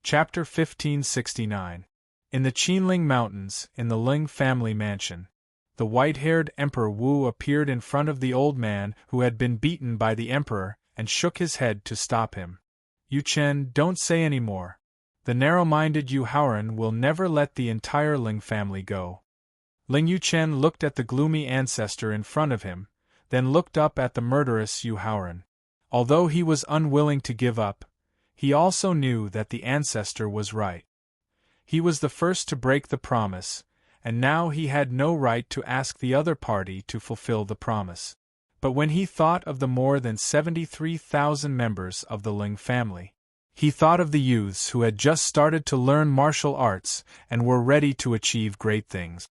Chapter 1569. In the Qinling Mountains, in the Ling family mansion, the white-haired Emperor Wu appeared in front of the old man who had been beaten by the emperor and shook his head to stop him. "Yu Chen, don't say any more. The narrow-minded Yu Haoran will never let the entire Ling family go." Ling Yu Chen looked at the gloomy ancestor in front of him, then looked up at the murderous Yu Haoran. Although he was unwilling to give up, he also knew that the ancestor was right. He was the first to break the promise, and now he had no right to ask the other party to fulfill the promise. But when he thought of the more than 73,000 members of the Ling family, he thought of the youths who had just started to learn martial arts and were ready to achieve great things.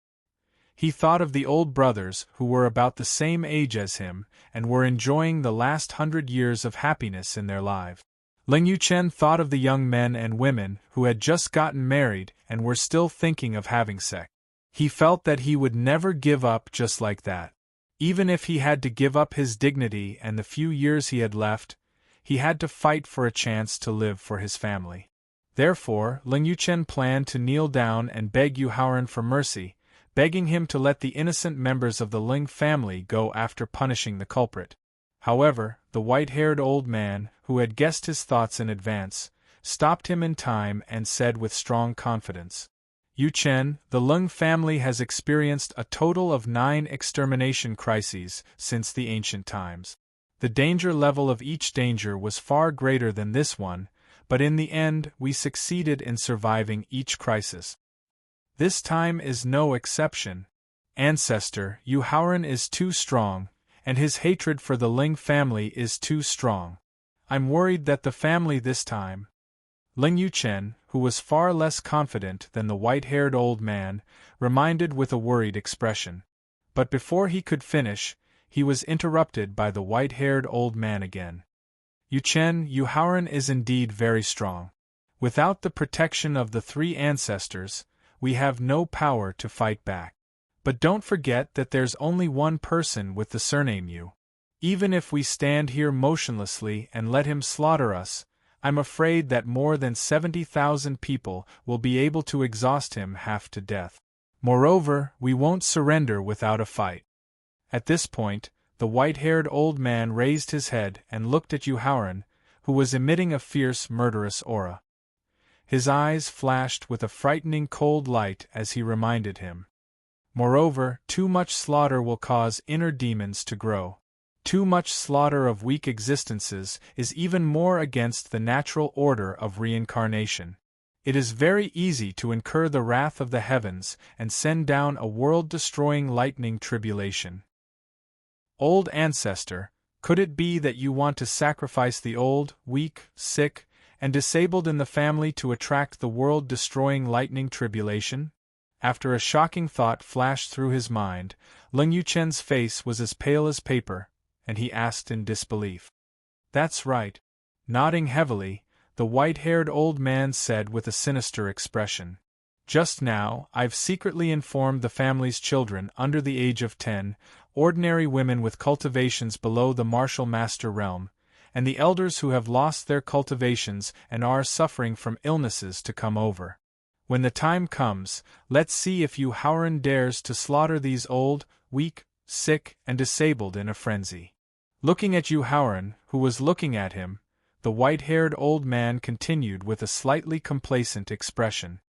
He thought of the old brothers who were about the same age as him and were enjoying the last 100 years of happiness in their lives. Ling Yu Chen thought of the young men and women who had just gotten married and were still thinking of having sex. He felt that he would never give up just like that. Even if he had to give up his dignity and the few years he had left, he had to fight for a chance to live for his family. Therefore, Ling Yu Chen planned to kneel down and beg Yu Haoran for mercy, begging him to let the innocent members of the Ling family go after punishing the culprit. However, the white-haired old man, who had guessed his thoughts in advance, stopped him in time and said with strong confidence, "Yu Chen, the Ling family has experienced a total of 9 extermination crises since the ancient times. The danger level of each danger was far greater than this one, but in the end we succeeded in surviving each crisis. This time is no exception. Ancestor Yu Haoran is too strong, and his hatred for the Ling family is too strong. I'm worried that the family this time—" Ling Yu Chen, who was far less confident than the white-haired old man, reminded with a worried expression. But before he could finish, he was interrupted by the white-haired old man again. "Yu Chen, Yu Haoran is indeed very strong. Without the protection of the 3 ancestors, we have no power to fight back. But don't forget that there's only one person with the surname Yu. Even if we stand here motionlessly and let him slaughter us, I'm afraid that more than 70,000 people will be able to exhaust him half to death. Moreover, we won't surrender without a fight." At this point, the white-haired old man raised his head and looked at Yu Haoran, who was emitting a fierce, murderous aura. His eyes flashed with a frightening cold light as he reminded him. "Moreover, too much slaughter will cause inner demons to grow. Too much slaughter of weak existences is even more against the natural order of reincarnation. It is very easy to incur the wrath of the heavens and send down a world-destroying lightning tribulation. Old ancestor, could it be that you want to sacrifice the old, weak, sick, and disabled in the family to attract the world-destroying lightning tribulation?" After a shocking thought flashed through his mind, Ling Yu Chen's face was as pale as paper, and he asked in disbelief. "That's right." Nodding heavily, the white-haired old man said with a sinister expression, "Just now, I've secretly informed the family's children under the age of 10, ordinary women with cultivations below the martial master realm, and the elders who have lost their cultivations and are suffering from illnesses to come over. When the time comes, let's see if Yu Haoran dares to slaughter these old, weak, sick, and disabled in a frenzy." Looking at Yu Haoran, who was looking at him, the white-haired old man continued with a slightly complacent expression.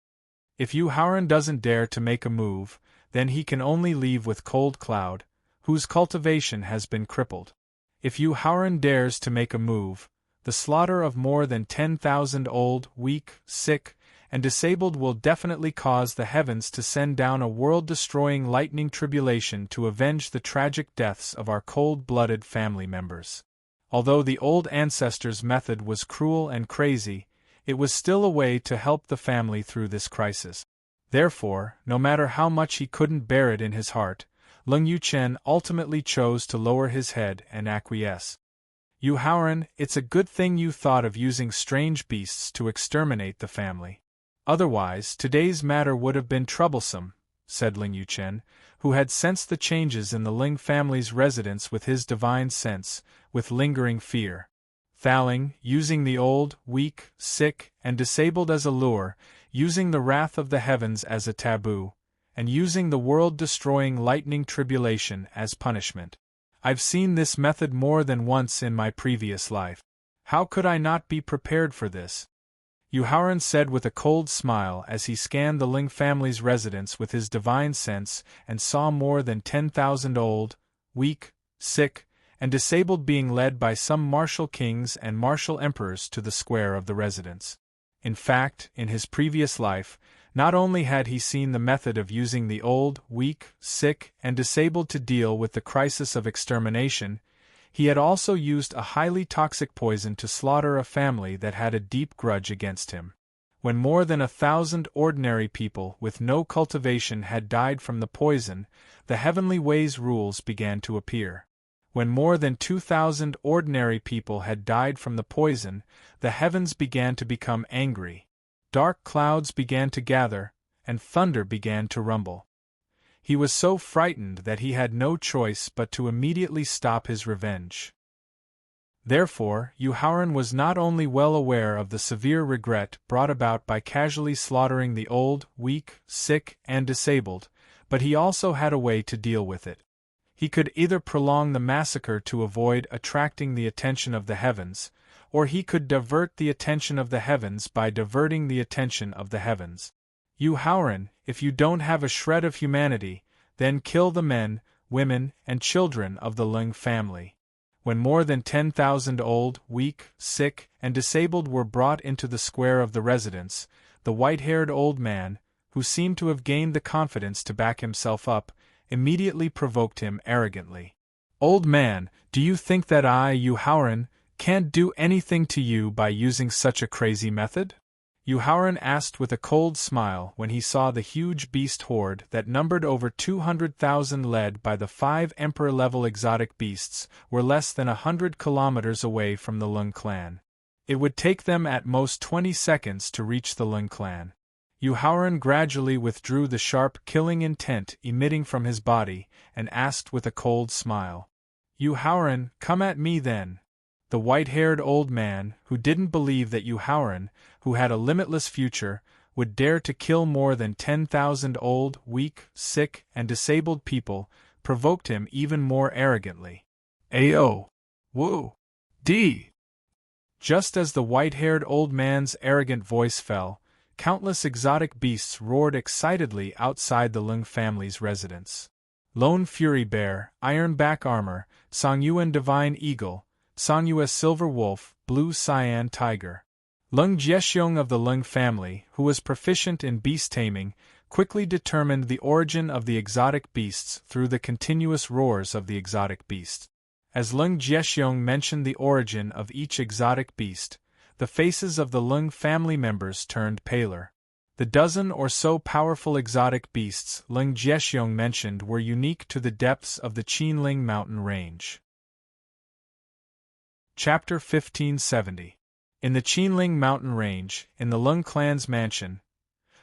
"If Yu Haoran doesn't dare to make a move, then he can only leave with Cold Cloud, whose cultivation has been crippled. If Yu Haoran dares to make a move, the slaughter of more than 10,000 old, weak, sick, and disabled will definitely cause the heavens to send down a world-destroying lightning tribulation to avenge the tragic deaths of our cold-blooded family members." Although the old ancestor's method was cruel and crazy, it was still a way to help the family through this crisis. Therefore, no matter how much he couldn't bear it in his heart, Ling Yu Chen ultimately chose to lower his head and acquiesce. "Yu Haoran, it's a good thing you thought of using strange beasts to exterminate the family. Otherwise, today's matter would have been troublesome," said Ling Yu Chen, who had sensed the changes in the Ling family's residence with his divine sense, with lingering fear. Thaling, using the old, weak, sick, and disabled as a lure, using the wrath of the heavens as a taboo, and using the world-destroying lightning tribulation as punishment. I've seen this method more than once in my previous life. How could I not be prepared for this? Yuharan said with a cold smile as he scanned the Ling family's residence with his divine sense and saw more than 10,000 old, weak, sick, and disabled being led by some martial kings and martial emperors to the square of the residence. In fact, in his previous life, not only had he seen the method of using the old, weak, sick, and disabled to deal with the crisis of extermination, he had also used a highly toxic poison to slaughter a family that had a deep grudge against him. When more than 1,000 ordinary people with no cultivation had died from the poison, the heavenly ways rules began to appear. When more than 2,000 ordinary people had died from the poison, the heavens began to become angry. Dark clouds began to gather, and thunder began to rumble. He was so frightened that he had no choice but to immediately stop his revenge. Therefore, Yuharan was not only well aware of the severe regret brought about by casually slaughtering the old, weak, sick, and disabled, but he also had a way to deal with it. He could either prolong the massacre to avoid attracting the attention of the heavens, or he could divert the attention of the heavens by diverting the attention of the heavens. Yuharan, if you don't have a shred of humanity, then kill the men, women, and children of the Ling family. When more than 10,000 old, weak, sick, and disabled were brought into the square of the residence, the white-haired old man, who seemed to have gained the confidence to back himself up, immediately provoked him arrogantly. "Old man, do you think that I, Yuharan, can't do anything to you by using such a crazy method?" Yuharan asked with a cold smile when he saw the huge beast horde that numbered over 200,000 led by the 5 emperor-level exotic beasts were less than 100 kilometers away from the Lung clan. It would take them at most 20 seconds to reach the Lung clan. Yuharan gradually withdrew the sharp killing intent emitting from his body and asked with a cold smile, "Yuharan, come at me then." The white-haired old man, who didn't believe that Yuharan, who had a limitless future, would dare to kill more than 10,000 old, weak, sick, and disabled people, provoked him even more arrogantly. "Ayo! Woo! D!" Just as the white-haired old man's arrogant voice fell, countless exotic beasts roared excitedly outside the Lung family's residence. Lone Fury Bear, Ironback Armor, Songyuan Divine Eagle, Sanyue Silver Wolf, Blue Cyan Tiger. Lung Jiexiong of the Lung family, who was proficient in beast taming, quickly determined the origin of the exotic beasts through the continuous roars of the exotic beast. As Lung Jiexiong mentioned the origin of each exotic beast, the faces of the Lung family members turned paler. The dozen or so powerful exotic beasts Lung Jiexiong mentioned were unique to the depths of the Qinling mountain range. Chapter 1570. In the Qinling mountain range, in the Lung clan's mansion,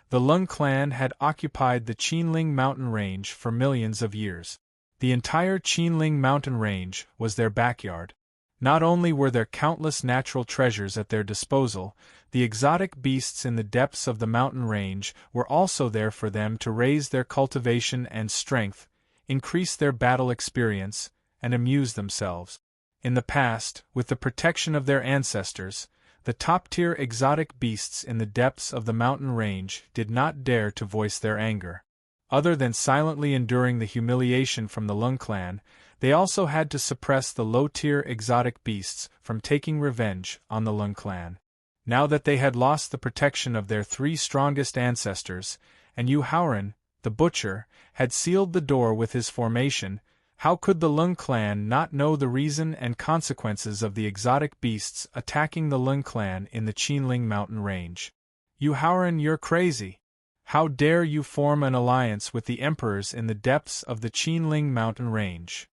the Lung clan had occupied the Qinling mountain range for millions of years. The entire Qinling mountain range was their backyard. Not only were there countless natural treasures at their disposal, the exotic beasts in the depths of the mountain range were also there for them to raise their cultivation and strength, increase their battle experience, and amuse themselves. In the past, with the protection of their ancestors, the top-tier exotic beasts in the depths of the mountain range did not dare to voice their anger. Other than silently enduring the humiliation from the Lung clan, they also had to suppress the low-tier exotic beasts from taking revenge on the Lung clan. Now that they had lost the protection of their 3 strongest ancestors, and Yuharan, the butcher, had sealed the door with his formation, how could the Lung clan not know the reason and consequences of the exotic beasts attacking the Lung clan in the Qinling mountain range? "Yuharan, you're crazy. How dare you form an alliance with the emperors in the depths of the Qinling mountain range?"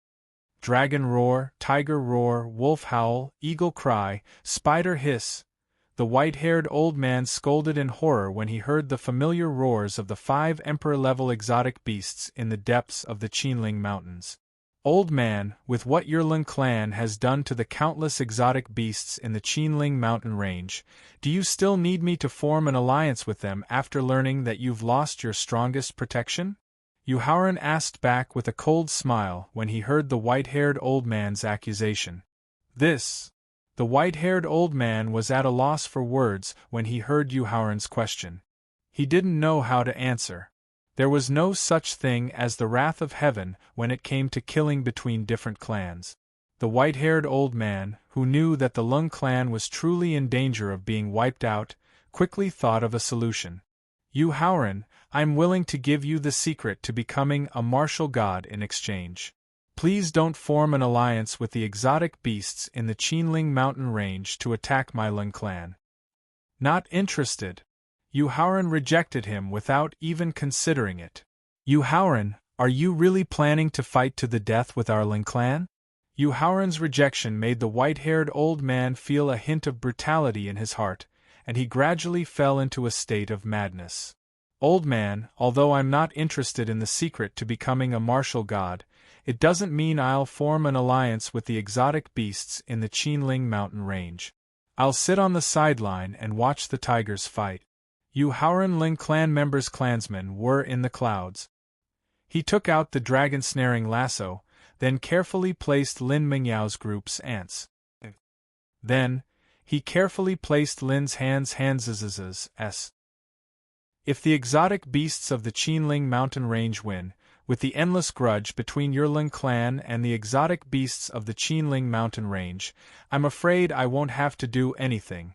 Dragon roar, tiger roar, wolf howl, eagle cry, spider hiss. The white-haired old man scolded in horror when he heard the familiar roars of the 5 emperor-level exotic beasts in the depths of the Qinling mountains. Old man, with what your Lin clan has done to the countless exotic beasts in the Qinling mountain range, do you still need me to form an alliance with them after learning that you've lost your strongest protection? Yu Haoran asked back with a cold smile when he heard the white-haired old man's accusation. The white-haired old man was at a loss for words when he heard Yu Haoran's question. He didn't know how to answer. There was no such thing as the wrath of heaven when it came to killing between different clans. The white-haired old man, who knew that the Lung clan was truly in danger of being wiped out, quickly thought of a solution. Yu Haoran, I'm willing to give you the secret to becoming a martial god in exchange. Please don't form an alliance with the exotic beasts in the Qinling mountain range to attack my Lung clan. Not interested. Yu Haoran rejected him without even considering it. Yu Haoran, are you really planning to fight to the death with our Lin clan? Yu Haoran's rejection made the white-haired old man feel a hint of brutality in his heart, and he gradually fell into a state of madness. Old man, although I'm not interested in the secret to becoming a martial god, it doesn't mean I'll form an alliance with the exotic beasts in the Qinling mountain range. I'll sit on the sideline and watch the tigers fight. Yu Haoran Lin clan members' clansmen were in the clouds. He took out the dragon-snaring lasso, then carefully placed Lin Mingyao's group's ants. Then, he carefully placed Lin's hands. If the exotic beasts of the Qinling mountain range win, with the endless grudge between your Lin clan and the exotic beasts of the Qinling mountain range, I'm afraid I won't have to do anything.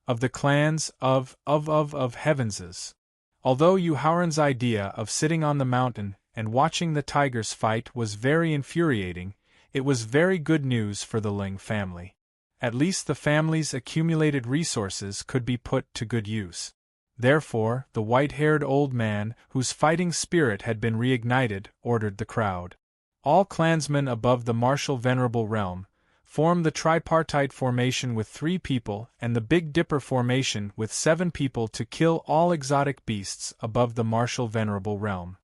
Of the clans of heavenses. Although Yu Haoran's idea of sitting on the mountain and watching the tigers fight was very infuriating, it was very good news for the Ling family. At least the family's accumulated resources could be put to good use. Therefore, the white-haired old man, whose fighting spirit had been reignited, ordered the crowd. All clansmen above the martial venerable realm, form the tripartite formation with 3 people and the Big Dipper formation with 7 people to kill all exotic beasts above the martial venerable realm.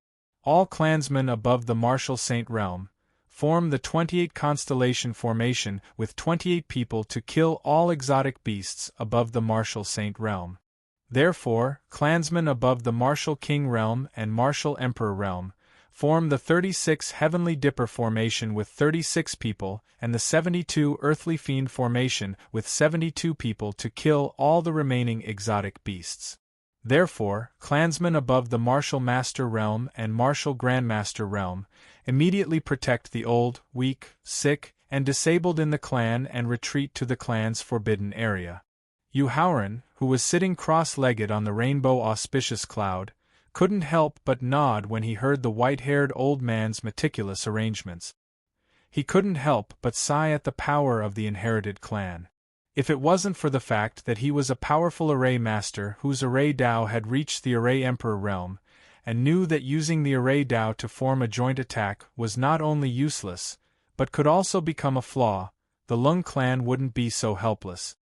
All clansmen above the martial saint realm, form the 28 constellation formation with 28 people to kill all exotic beasts above the martial saint realm. Therefore, clansmen above the martial king realm and martial emperor realm, form the 36 Heavenly Dipper formation with 36 people and the 72 Earthly Fiend formation with 72 people to kill all the remaining exotic beasts. Therefore, clansmen above the martial master realm and martial grandmaster realm immediately protect the old, weak, sick, and disabled in the clan and retreat to the clan's forbidden area. Yu Haoran, who was sitting cross-legged on the rainbow auspicious cloud, couldn't help but nod when he heard the white-haired old man's meticulous arrangements. He couldn't help but sigh at the power of the inherited clan. If it wasn't for the fact that he was a powerful array master whose array Dao had reached the array emperor realm, and knew that using the array Dao to form a joint attack was not only useless, but could also become a flaw, the Lung clan wouldn't be so helpless.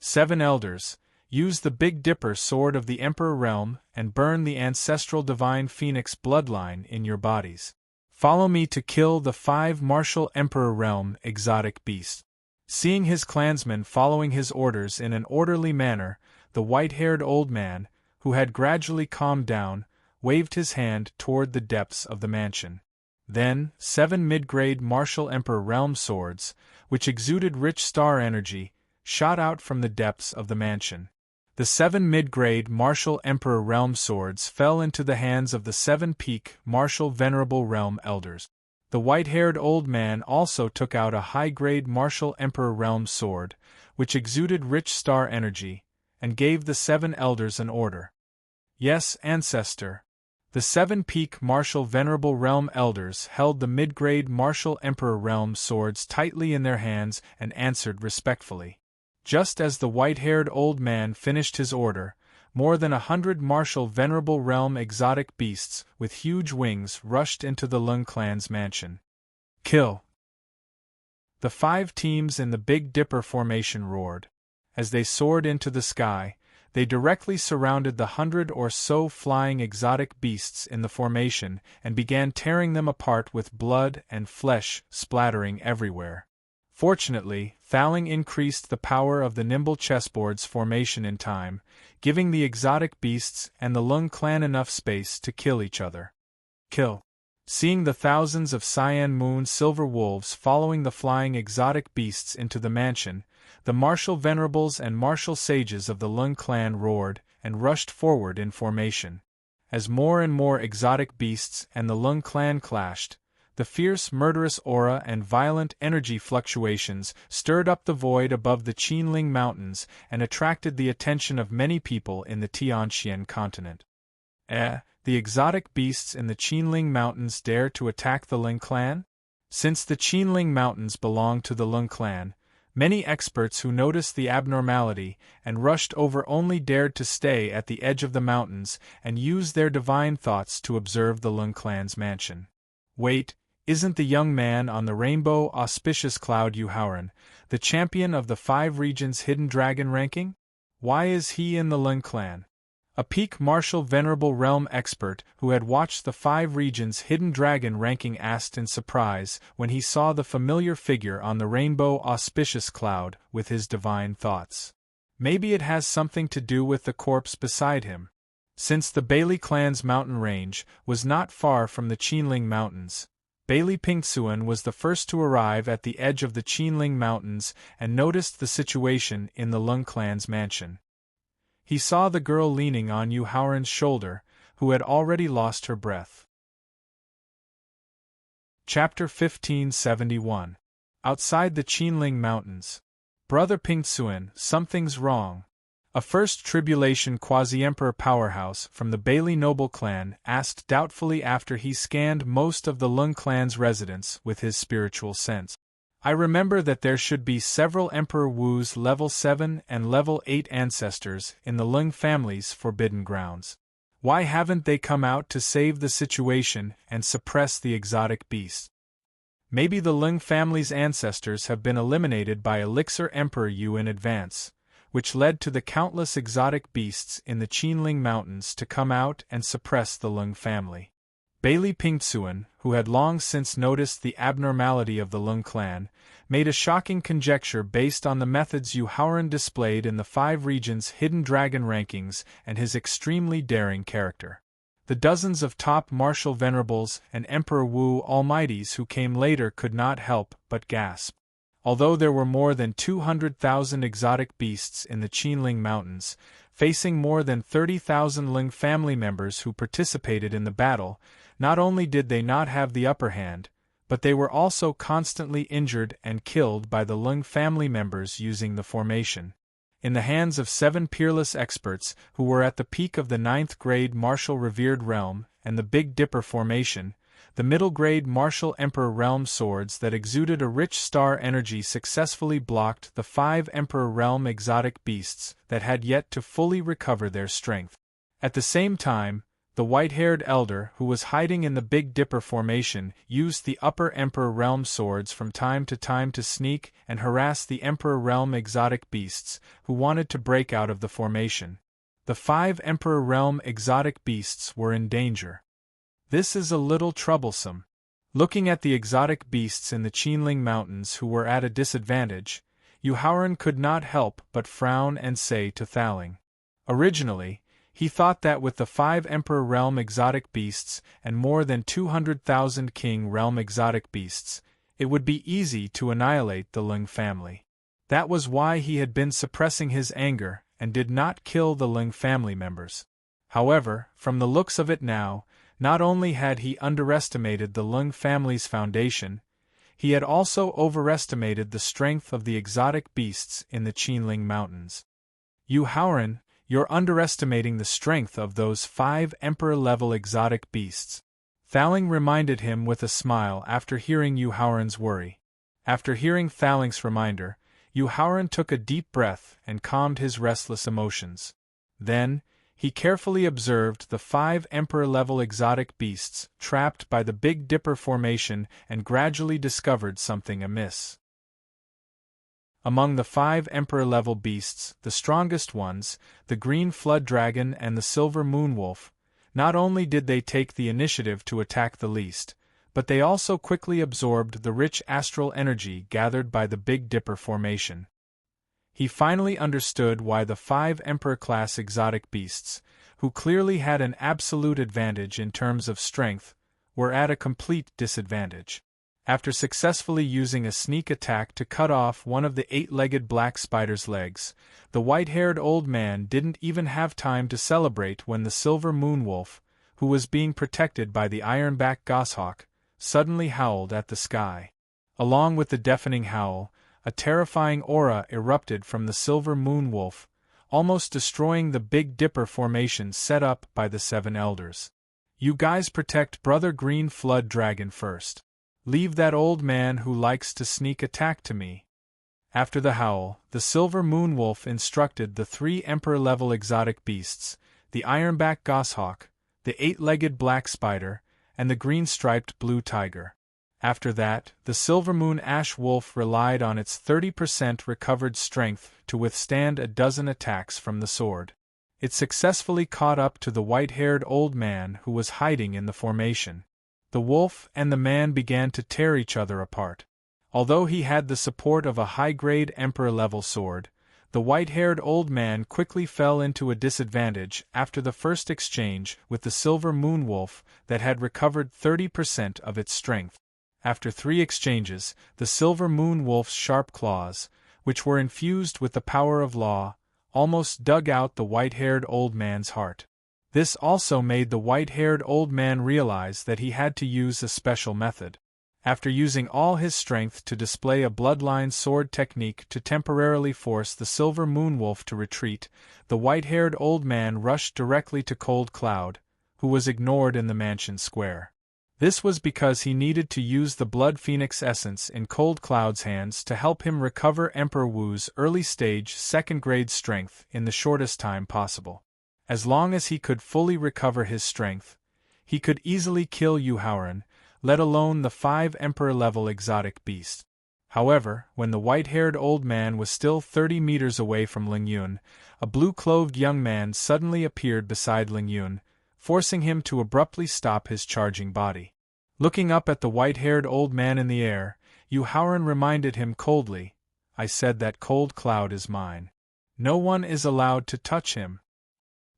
7 elders, use the Big Dipper sword of the Emperor realm and burn the ancestral divine phoenix bloodline in your bodies. Follow me to kill the 5 martial Emperor realm exotic beasts. Seeing his clansmen following his orders in an orderly manner, the white-haired old man, who had gradually calmed down, waved his hand toward the depths of the mansion. Then, 7 mid-grade martial Emperor realm swords, which exuded rich star energy, shot out from the depths of the mansion. The 7 mid-grade martial Emperor realm swords fell into the hands of the 7 peak martial venerable realm elders. The white-haired old man also took out a high-grade martial Emperor realm sword, which exuded rich star energy, and gave the 7 elders an order. Yes, ancestor. The 7 peak martial venerable realm elders held the mid-grade martial Emperor realm swords tightly in their hands and answered respectfully. Just as the white-haired old man finished his order, more than 100 martial venerable realm exotic beasts with huge wings rushed into the Lung clan's mansion. Kill! The 5 teams in the Big Dipper formation roared. As they soared into the sky, They directly surrounded the 100 or so flying exotic beasts in the formation and began tearing them apart with blood and flesh splattering everywhere. Fortunately, Thowling increased the power of the nimble chessboard's formation in time, giving the exotic beasts and the Lung clan enough space to kill each other. Kill. Seeing the thousands of Cyan Moon silver wolves following the flying exotic beasts into the mansion, the martial venerables and martial sages of the Lung clan roared and rushed forward in formation. As more and more exotic beasts and the Lung clan clashed, the fierce murderous aura and violent energy fluctuations stirred up the void above the Qinling Mountains and attracted the attention of many people in the Tianxian continent. The exotic beasts in the Qinling Mountains dare to attack the Lung clan? Since the Qinling Mountains belong to the Lung clan, many experts who noticed the abnormality and rushed over only dared to stay at the edge of the mountains and use their divine thoughts to observe the Lung clan's mansion. Wait, isn't the young man on the rainbow auspicious cloud Yuhauran, the champion of the 5 regions hidden dragon ranking? Why is he in the Lung clan? A peak martial venerable realm expert who had watched the 5 regions hidden dragon ranking asked in surprise when he saw the familiar figure on the rainbow auspicious cloud with his divine thoughts. Maybe it has something to do with the corpse beside him. Since the Bailey clan's mountain range was not far from the Qinling Mountains, Bailey Pingtsuan was the first to arrive at the edge of the Qinling Mountains and noticed the situation in the Lung clan's mansion. He saw the girl leaning on Yuhauran's shoulder, who had already lost her breath. Chapter 1571. Outside the Qinling Mountains. Brother Pingtsuan, something's wrong. A First Tribulation quasi-emperor powerhouse from the Bailey noble clan asked doubtfully after he scanned most of the Lung clan's residents with his spiritual sense. I remember that there should be several Emperor Wu's level 7 and level 8 ancestors in the Lung family's forbidden grounds. Why haven't they come out to save the situation and suppress the exotic beast? Maybe the Lung family's ancestors have been eliminated by Elixir Emperor Yu in advance, which led to the countless exotic beasts in the Qinling Mountains to come out and suppress the Lung family. Bailey Pingtsuan, who had long since noticed the abnormality of the Lung clan, made a shocking conjecture based on the methods Yuhauran displayed in the 5 regions' hidden dragon rankings and his extremely daring character. The dozens of top martial venerables and Emperor Wu almighties who came later could not help but gasp. Although there were more than 200,000 exotic beasts in the Qinling Mountains, facing more than 30,000 Lung family members who participated in the battle, not only did they not have the upper hand, but they were also constantly injured and killed by the Lung family members using the formation. In the hands of 7 peerless experts who were at the peak of the 9th grade martial revered realm and the Big Dipper formation, the middle-grade martial emperor realm swords that exuded a rich star energy successfully blocked the 5 emperor realm exotic beasts that had yet to fully recover their strength. At the same time, the white-haired elder who was hiding in the Big Dipper formation used the upper emperor realm swords from time to sneak and harass the emperor realm exotic beasts who wanted to break out of the formation. The 5 emperor realm exotic beasts were in danger. This is a little troublesome. Looking at the exotic beasts in the Qinling Mountains who were at a disadvantage, Yuhauran could not help but frown and say to Thowling. Originally, he thought that with the 5 Emperor Realm exotic beasts and more than 200,000 King Realm exotic beasts, it would be easy to annihilate the Lung family. That was why he had been suppressing his anger and did not kill the Lung family members. However, from the looks of it now, not only had he underestimated the Lung family's foundation, he had also overestimated the strength of the exotic beasts in the Qinling Mountains. Yuhauran, you're underestimating the strength of those 5 Emperor-level exotic beasts. Thowling reminded him with a smile after hearing Yuhauran's worry. After hearing Thowling's reminder, Yuhauran took a deep breath and calmed his restless emotions. Then, he carefully observed the 5 Emperor-level exotic beasts trapped by the Big Dipper formation and gradually discovered something amiss. Among the 5 Emperor-level beasts, the strongest ones, the green flood dragon and the silver moon wolf, not only did they take the initiative to attack the least, but they also quickly absorbed the rich astral energy gathered by the Big Dipper formation. He finally understood why the 5 Emperor-class exotic beasts, who clearly had an absolute advantage in terms of strength, were at a complete disadvantage. After successfully using a sneak attack to cut off one of the 8-legged black spider's legs, the white-haired old man didn't even have time to celebrate when the silver moon wolf, who was being protected by the ironback goshawk, suddenly howled at the sky. Along with the deafening howl, a terrifying aura erupted from the silver moon wolf, almost destroying the Big Dipper formation set up by the 7 elders. "You guys protect Brother Green Flood Dragon first. Leave that old man who likes to sneak attack to me." After the howl, the silver moon wolf instructed the 3 Emperor-level exotic beasts, the ironback goshawk, the 8-legged black spider, and the green-striped blue tiger. After that, the silver moon ash wolf relied on its 30% recovered strength to withstand a dozen attacks from the sword. It successfully caught up to the white-haired old man who was hiding in the formation. The wolf and the man began to tear each other apart. Although he had the support of a high-grade Emperor-level sword, the white-haired old man quickly fell into a disadvantage after the first exchange with the silver moon wolf that had recovered 30% of its strength. After 3 exchanges, the silver moon wolf's sharp claws, which were infused with the power of law, almost dug out the white-haired old man's heart. This also made the white-haired old man realize that he had to use a special method. After using all his strength to display a bloodline sword technique to temporarily force the silver moon wolf to retreat, the white-haired old man rushed directly to Cold Cloud, who was ignored in the mansion square. This was because he needed to use the Blood Phoenix essence in Cold Cloud's hands to help him recover Emperor Wu's early-stage 2nd-grade strength in the shortest time possible. As long as he could fully recover his strength, he could easily kill Yu Haoran, let alone the 5 Emperor-level exotic beasts. However, when the white-haired old man was still 30 meters away from Ling Yun, a blue-clothed young man suddenly appeared beside Ling Yun, forcing him to abruptly stop his charging body. Looking up at the white-haired old man in the air, Yu Haoran reminded him coldly, "I said that Cold Cloud is mine. No one is allowed to touch him."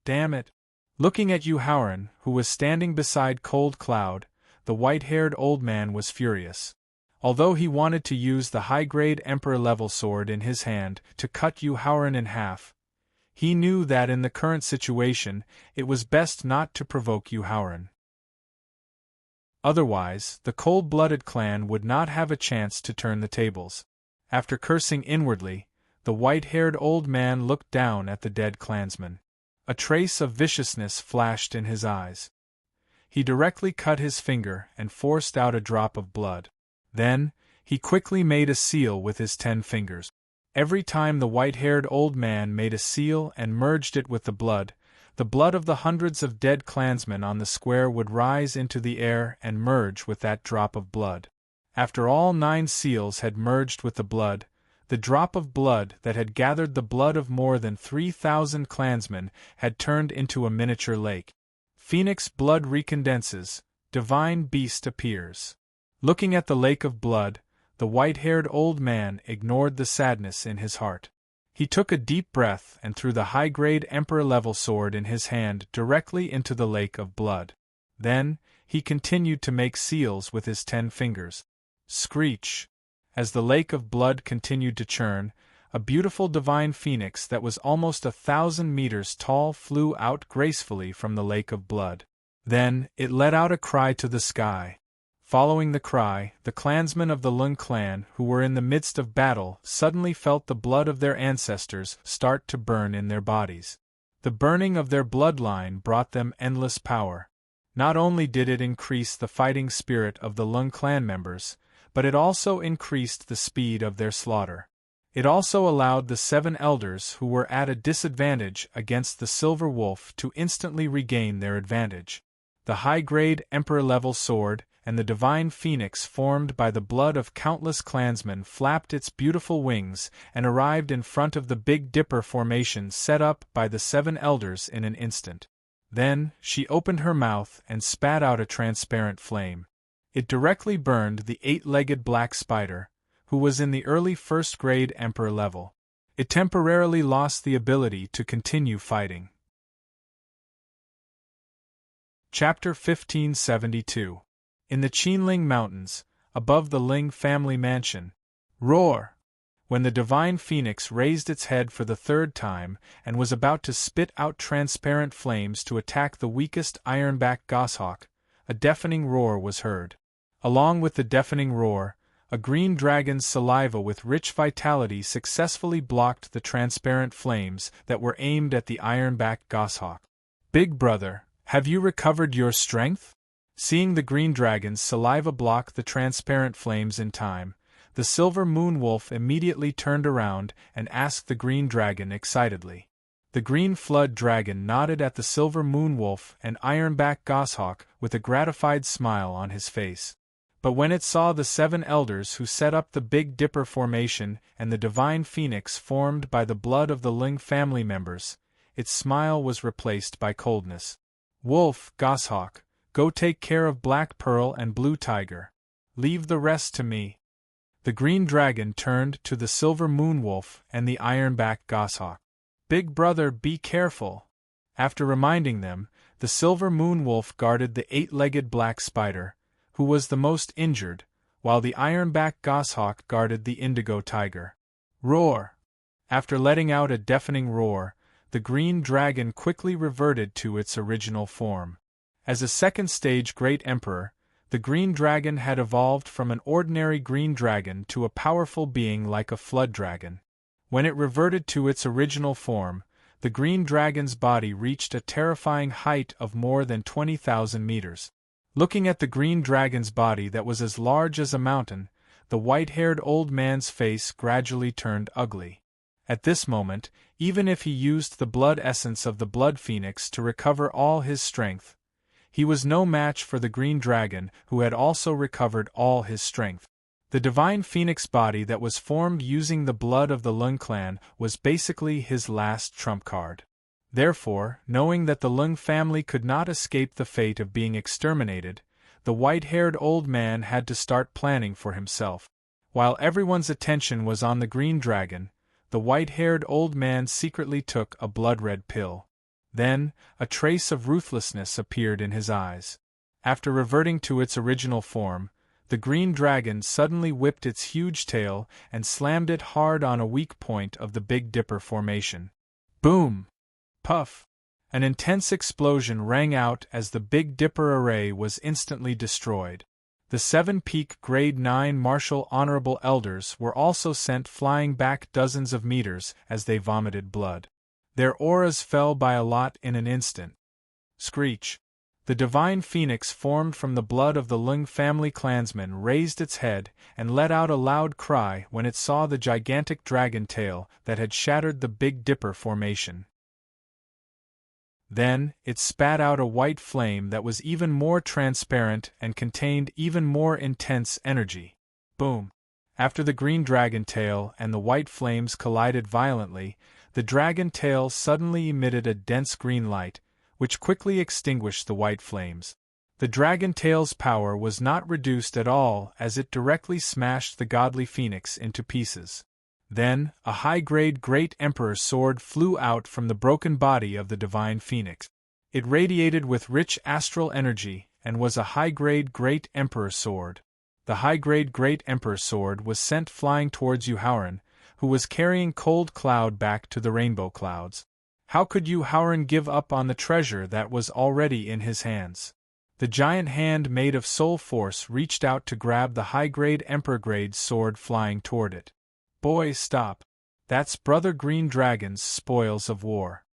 "Damn it." Looking at Yu Haoran, who was standing beside Cold Cloud, the white-haired old man was furious. Although he wanted to use the high-grade Emperor-level sword in his hand to cut Yu Haoran in half, he knew that in the current situation it was best not to provoke Yu Haoran. Otherwise, the cold-blooded clan would not have a chance to turn the tables. After cursing inwardly, the white-haired old man looked down at the dead clansman. A trace of viciousness flashed in his eyes. He directly cut his finger and forced out a drop of blood. Then, he quickly made a seal with his 10 fingers. Every time the white-haired old man made a seal and merged it with the blood of the hundreds of dead clansmen on the square would rise into the air and merge with that drop of blood. After all 9 seals had merged with the drop of blood that had gathered the blood of more than 3,000 clansmen had turned into a miniature lake. Phoenix blood recondenses, divine beast appears. Looking at the lake of blood, the white-haired old man ignored the sadness in his heart. He took a deep breath and threw the high-grade Emperor-level sword in his hand directly into the lake of blood. Then, he continued to make seals with his 10 fingers. Screech! As the lake of blood continued to churn, a beautiful divine phoenix that was almost 1,000 meters tall flew out gracefully from the lake of blood. Then, it let out a cry to the sky. Following the cry, the clansmen of the Lung clan who were in the midst of battle suddenly felt the blood of their ancestors start to burn in their bodies. The burning of their bloodline brought them endless power. Not only did it increase the fighting spirit of the Lung clan members, but it also increased the speed of their slaughter. It also allowed the 7 elders who were at a disadvantage against the Silver Wolf to instantly regain their advantage. The high-grade Emperor-level sword and the divine phoenix formed by the blood of countless clansmen flapped its beautiful wings and arrived in front of the Big Dipper formation set up by the 7 elders in an instant. Then, she opened her mouth and spat out a transparent flame. It directly burned the 8-legged black spider, who was in the early first-grade Emperor level. It temporarily lost the ability to continue fighting. Chapter 1572. In the Qinling Mountains, above the Ling family mansion. Roar! When the divine phoenix raised its head for the 3rd time and was about to spit out transparent flames to attack the weakest ironback goshawk, a deafening roar was heard. Along with the deafening roar, a green dragon's saliva with rich vitality successfully blocked the transparent flames that were aimed at the ironback goshawk. Big brother, have you recovered your strength? Seeing the green dragon's saliva block the transparent flames in time, the silver moon wolf immediately turned around and asked the green dragon excitedly. The green flood dragon nodded at the silver moon wolf and ironback goshawk with a gratified smile on his face. But when it saw the 7 elders who set up the Big Dipper formation and the divine phoenix formed by the blood of the Ling family members, its smile was replaced by coldness. Wolf, goshawk, go take care of Black Pearl and Blue Tiger. Leave the rest to me. The green dragon turned to the silver moon wolf and the ironback goshawk. Big brother, be careful. After reminding them, the silver moon wolf guarded the 8-legged black spider, who was the most injured, while the ironback goshawk guarded the indigo tiger. Roar! After letting out a deafening roar, the green dragon quickly reverted to its original form. As a 2nd-stage Great Emperor, the green dragon had evolved from an ordinary green dragon to a powerful being like a flood dragon. When it reverted to its original form, the green dragon's body reached a terrifying height of more than 20,000 meters. Looking at the green dragon's body that was as large as a mountain, the white-haired old man's face gradually turned ugly. At this moment, even if he used the blood essence of the blood phoenix to recover all his strength, he was no match for the green dragon who had also recovered all his strength. The divine phoenix body that was formed using the blood of the Lung clan was basically his last trump card. Therefore, knowing that the Lung family could not escape the fate of being exterminated, the white-haired old man had to start planning for himself. While everyone's attention was on the green dragon, the white-haired old man secretly took a blood-red pill. Then, a trace of ruthlessness appeared in his eyes. After reverting to its original form, the green dragon suddenly whipped its huge tail and slammed it hard on a weak point of the Big Dipper formation. Boom! Puff! An intense explosion rang out as the Big Dipper array was instantly destroyed. The 7-peak Grade 9 Martial Honorable Elders were also sent flying back dozens of meters as they vomited blood. Their auras fell by a lot in an instant. Screech! The divine phoenix formed from the blood of the Lung family clansmen raised its head and let out a loud cry when it saw the gigantic dragon tail that had shattered the Big Dipper formation. Then, it spat out a white flame that was even more transparent and contained even more intense energy. Boom! After the green dragon tail and the white flames collided violently, the dragon tail suddenly emitted a dense green light, which quickly extinguished the white flames. The dragon tail's power was not reduced at all as it directly smashed the godly phoenix into pieces. Then, a high-grade Great Emperor sword flew out from the broken body of the divine phoenix. It radiated with rich astral energy and was a high-grade Great Emperor sword. The high-grade Great Emperor sword was sent flying towards Yuhauran, who was carrying Cold Cloud back to the Rainbow Clouds. How could Yuhauran give up on the treasure that was already in his hands? The giant hand made of soul force reached out to grab the high-grade Emperor-grade sword flying toward it. Boy, stop. That's Brother Green Dragon's spoils of war.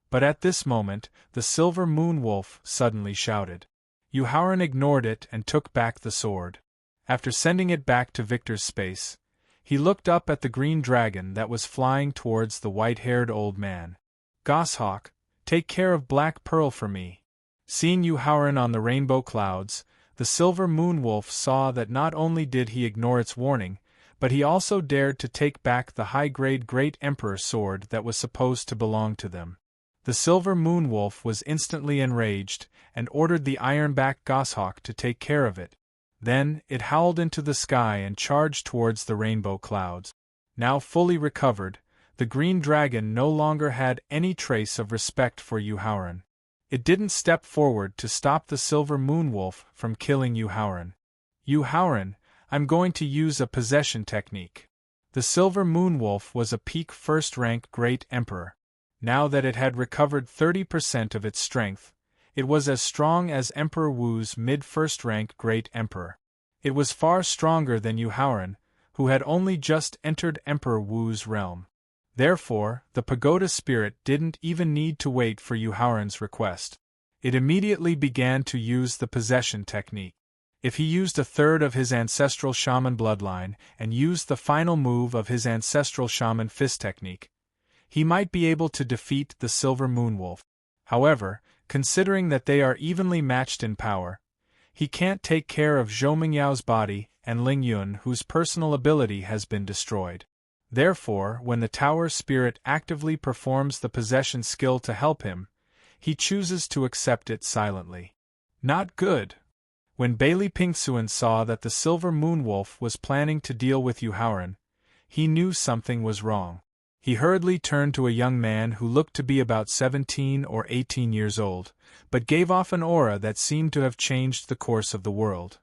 But at this moment, the Silver Moon Wolf suddenly shouted. Yuhauran ignored it and took back the sword. After sending it back to Victor's space, he looked up at the green dragon that was flying towards the white-haired old man. Goshawk, take care of Black Pearl for me. Seeing Yuhauran on the rainbow clouds, The silver moon wolf saw that not only did he ignore its warning, but he also dared to take back the high-grade Great Emperor sword that was supposed to belong to them. The silver moon wolf was instantly enraged, and ordered the ironback goshawk to take care of it. Then, it howled into the sky and charged towards the rainbow clouds. Now fully recovered, the green dragon no longer had any trace of respect for Yuhauran. It didn't step forward to stop the silver moon wolf from killing Yuhauran. Yuhauran, I'm going to use a possession technique. The silver moon wolf was a peak first-rank Great Emperor. Now that it had recovered 30% of its strength, it was as strong as Emperor Wu's mid-first-rank Great Emperor. It was far stronger than Yuhauran, who had only just entered Emperor Wu's realm. Therefore, the pagoda spirit didn't even need to wait for Yuhauran's request. It immediately began to use the possession technique. If he used a third of his ancestral shaman bloodline and used the final move of his ancestral shaman fist technique, he might be able to defeat the silver moonwolf. However, considering that they are evenly matched in power, he can't take care of Zhou Mingyao's body and Ling Yun, whose personal ability has been destroyed. Therefore, when the tower spirit actively performs the possession skill to help him, he chooses to accept it silently. Not good. When Bailey Pingsuan saw that the silver moonwolf was planning to deal with Yuhauran, he knew something was wrong. He hurriedly turned to a young man who looked to be about 17 or 18 years old, but gave off an aura that seemed to have changed the course of the world.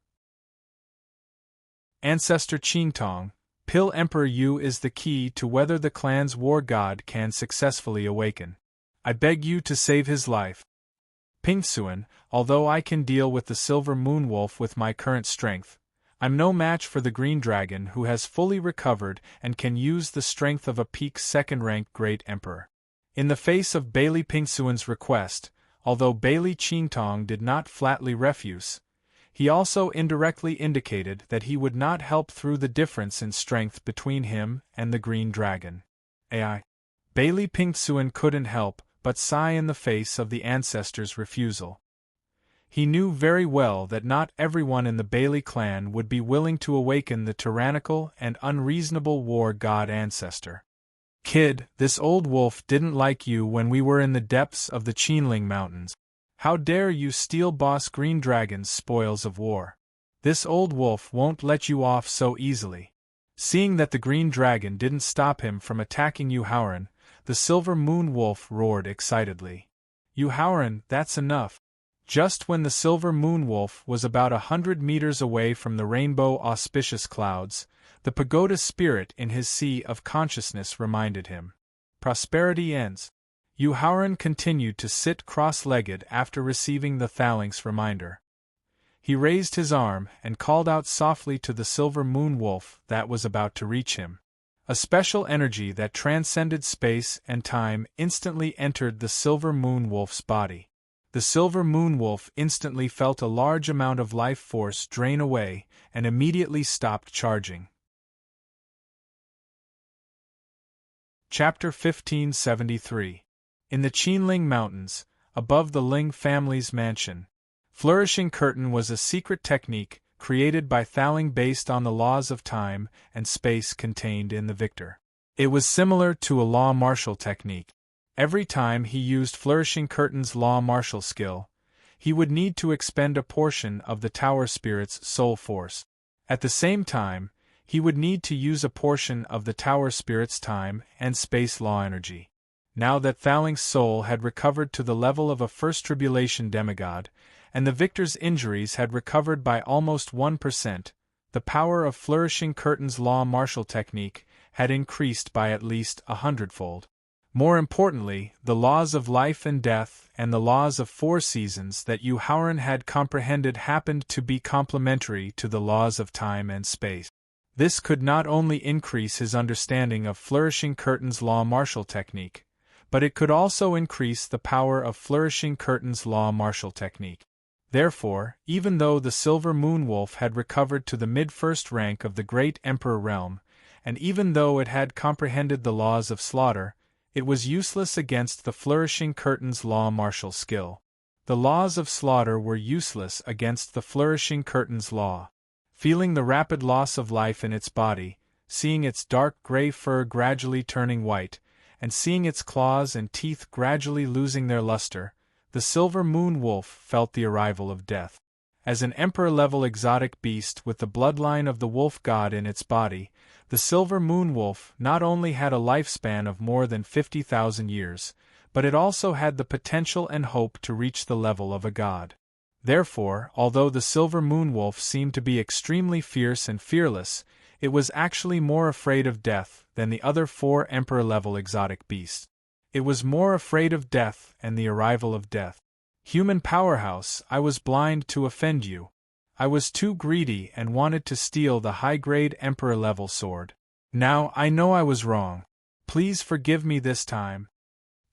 Ancestor Qingtong, Pil Emperor Yu is the key to whether the clan's war god can successfully awaken. I beg you to save his life. Pingsuan, although I can deal with the silver moonwolf with my current strength, I'm no match for the green dragon who has fully recovered and can use the strength of a peak second-rank Great Emperor. In the face of Bailey Pingsuan's request, although Bailey Qingtong did not flatly refuse, he also indirectly indicated that he would not help through the difference in strength between him and the green dragon. Bailey Pingsuan couldn't help but sigh in the face of the ancestor's refusal. He knew very well that not everyone in the Bailey clan would be willing to awaken the tyrannical and unreasonable war god ancestor. Kid, this old wolf didn't like you when we were in the depths of the Qinling Mountains. How dare you steal Boss Green Dragon's spoils of war? This old wolf won't let you off so easily. Seeing that the Green Dragon didn't stop him from attacking Yuhauran, the Silver Moon Wolf roared excitedly. Yuhauran, that's enough. Just when the Silver Moon Wolf was about 100 meters away from the rainbow auspicious clouds, the pagoda spirit in his sea of consciousness reminded him. Prosperity ends. Yuhauran continued to sit cross-legged after receiving the phalanx reminder. He raised his arm and called out softly to the Silver Moon Wolf that was about to reach him. A special energy that transcended space and time instantly entered the Silver Moon Wolf's body. The Silver Moon Wolf instantly felt a large amount of life force drain away and immediately stopped charging. Chapter 1573. In the Qinling Mountains, above the Ling family's mansion, Flourishing Curtain was a secret technique created by Thaling based on the laws of time and space contained in the Victor. It was similar to a law martial technique. Every time he used Flourishing Curtain's law martial skill, he would need to expend a portion of the tower spirit's soul force. At the same time, he would need to use a portion of the tower spirit's time and space law energy. Now that Thaling's soul had recovered to the level of a first tribulation demigod, and the victor's injuries had recovered by almost 1%, the power of Flourishing Curtain's law martial technique had increased by at least 100-fold. More importantly, the laws of life and death and the laws of 4 seasons that Yuhauran had comprehended happened to be complementary to the laws of time and space. This could not only increase his understanding of Flourishing Curtain's law martial technique, but it could also increase the power of Flourishing Curtain's law martial technique. Therefore, even though the Silver Moon Wolf had recovered to the mid-first rank of the Great Emperor realm, and even though it had comprehended the laws of slaughter, it was useless against the Flourishing Curtain's law martial skill. The laws of slaughter were useless against the flourishing curtain's law. Feeling the rapid loss of life in its body, seeing its dark gray fur gradually turning white, and seeing its claws and teeth gradually losing their luster, the silver moon wolf felt the arrival of death. As an emperor-level exotic beast with the bloodline of the wolf god in its body, the silver moon wolf not only had a lifespan of more than 50,000 years, but it also had the potential and hope to reach the level of a god. Therefore, although the silver moon wolf seemed to be extremely fierce and fearless, it was actually more afraid of death than the other 4 emperor-level exotic beasts. It was more afraid of death and the arrival of death. Human powerhouse, I was blind to offend you. I was too greedy and wanted to steal the high-grade emperor-level sword. Now I know I was wrong. Please forgive me this time.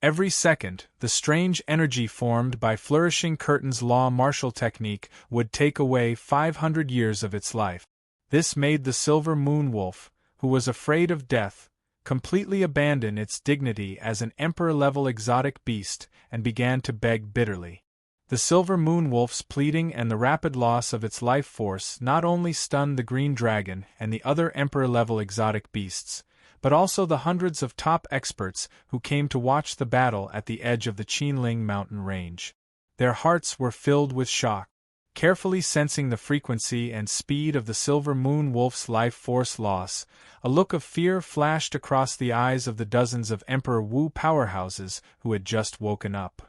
Every second, the strange energy formed by flourishing curtain's law martial technique would take away 500 years of its life. This made the silver moon wolf, who was afraid of death, completely abandon its dignity as an emperor-level exotic beast and began to beg bitterly. The silver moon wolf's pleading and the rapid loss of its life force not only stunned the green dragon and the other emperor-level exotic beasts, but also the hundreds of top experts who came to watch the battle at the edge of the Qinling mountain range. Their hearts were filled with shock. Carefully sensing the frequency and speed of the silver moon wolf's life force loss, a look of fear flashed across the eyes of the dozens of Emperor Wu powerhouses who had just woken up.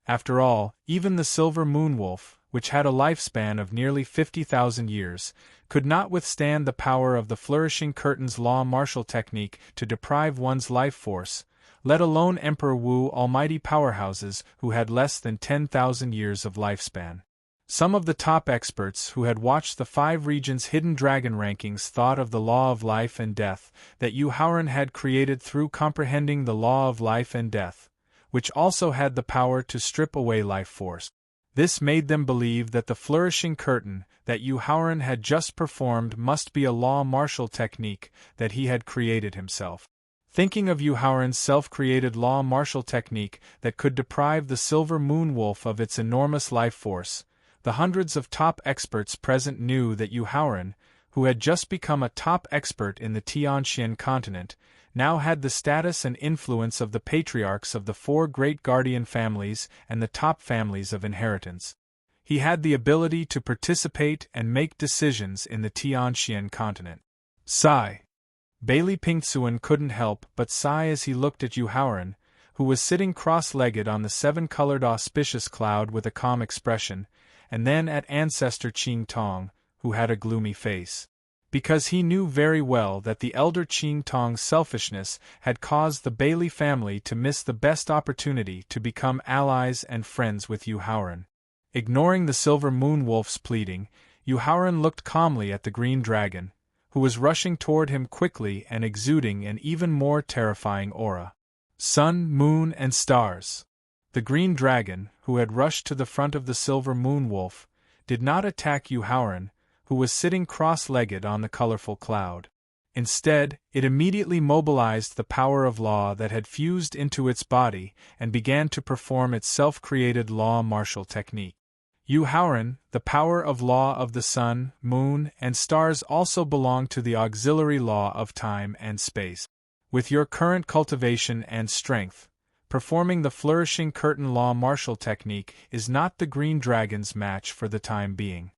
After all, even the silver moon wolf, which had a lifespan of nearly 50,000 years, could not withstand the power of the flourishing curtain's law martial technique to deprive one's life force, let alone Emperor Wu almighty powerhouses who had less than 10,000 years of lifespan. Some of the top experts who had watched the 5 regions' hidden dragon rankings thought of the law of life and death that Yu Haoran had created through comprehending the law of life and death, which also had the power to strip away life force. This made them believe that the flourishing curtain that Yu Haoran had just performed must be a law martial technique that he had created himself. Thinking of Yu Haoran's self-created law martial technique that could deprive the silver moon wolf of its enormous life force, the hundreds of top experts present knew that Yu Haoran, who had just become a top expert in the Tianxian continent, now had the status and influence of the patriarchs of the 4 great guardian families and the top families of inheritance. He had the ability to participate and make decisions in the Tianxian continent. Sigh. Bailey Pingtsuan couldn't help but sigh as he looked at Yu Haoran, who was sitting cross-legged on the 7-colored auspicious cloud with a calm expression, and then at Ancestor Qing Tong, who had a gloomy face. Because he knew very well that the elder Qing Tong's selfishness had caused the Bailey family to miss the best opportunity to become allies and friends with Yu Haoran. Ignoring the silver moon wolf's pleading, Yu Haoran looked calmly at the green dragon, who was rushing toward him quickly and exuding an even more terrifying aura. Sun, moon, and stars. The green dragon, who had rushed to the front of the silver moon wolf, did not attack Yu Haoran, who was sitting cross-legged on the colorful cloud. Instead, it immediately mobilized the power of law that had fused into its body and began to perform its self-created law martial technique. Yu Haoran, the power of law of the sun, moon, and stars also belong to the auxiliary law of time and space. With your current cultivation and strength, performing the flourishing curtain law martial technique is not the green dragon's match for the time being.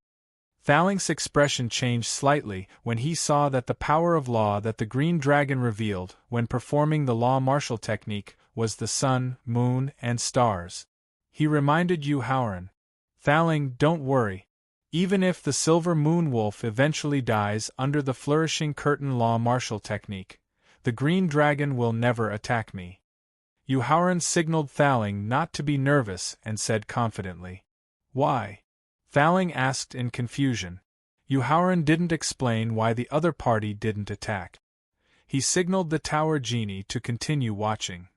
Thaling's expression changed slightly when he saw that the power of law that the green dragon revealed when performing the law martial technique was the sun, moon, and stars. He reminded Yu Haoran, "Thaling, don't worry. Even if the silver moon wolf eventually dies under the flourishing curtain law martial technique, the green dragon will never attack me." Yu Haoran signaled Thaling not to be nervous and said confidently, "Why?" Thaling asked in confusion. Yu Haoran didn't explain why the other party didn't attack. He signaled the tower genie to continue watching.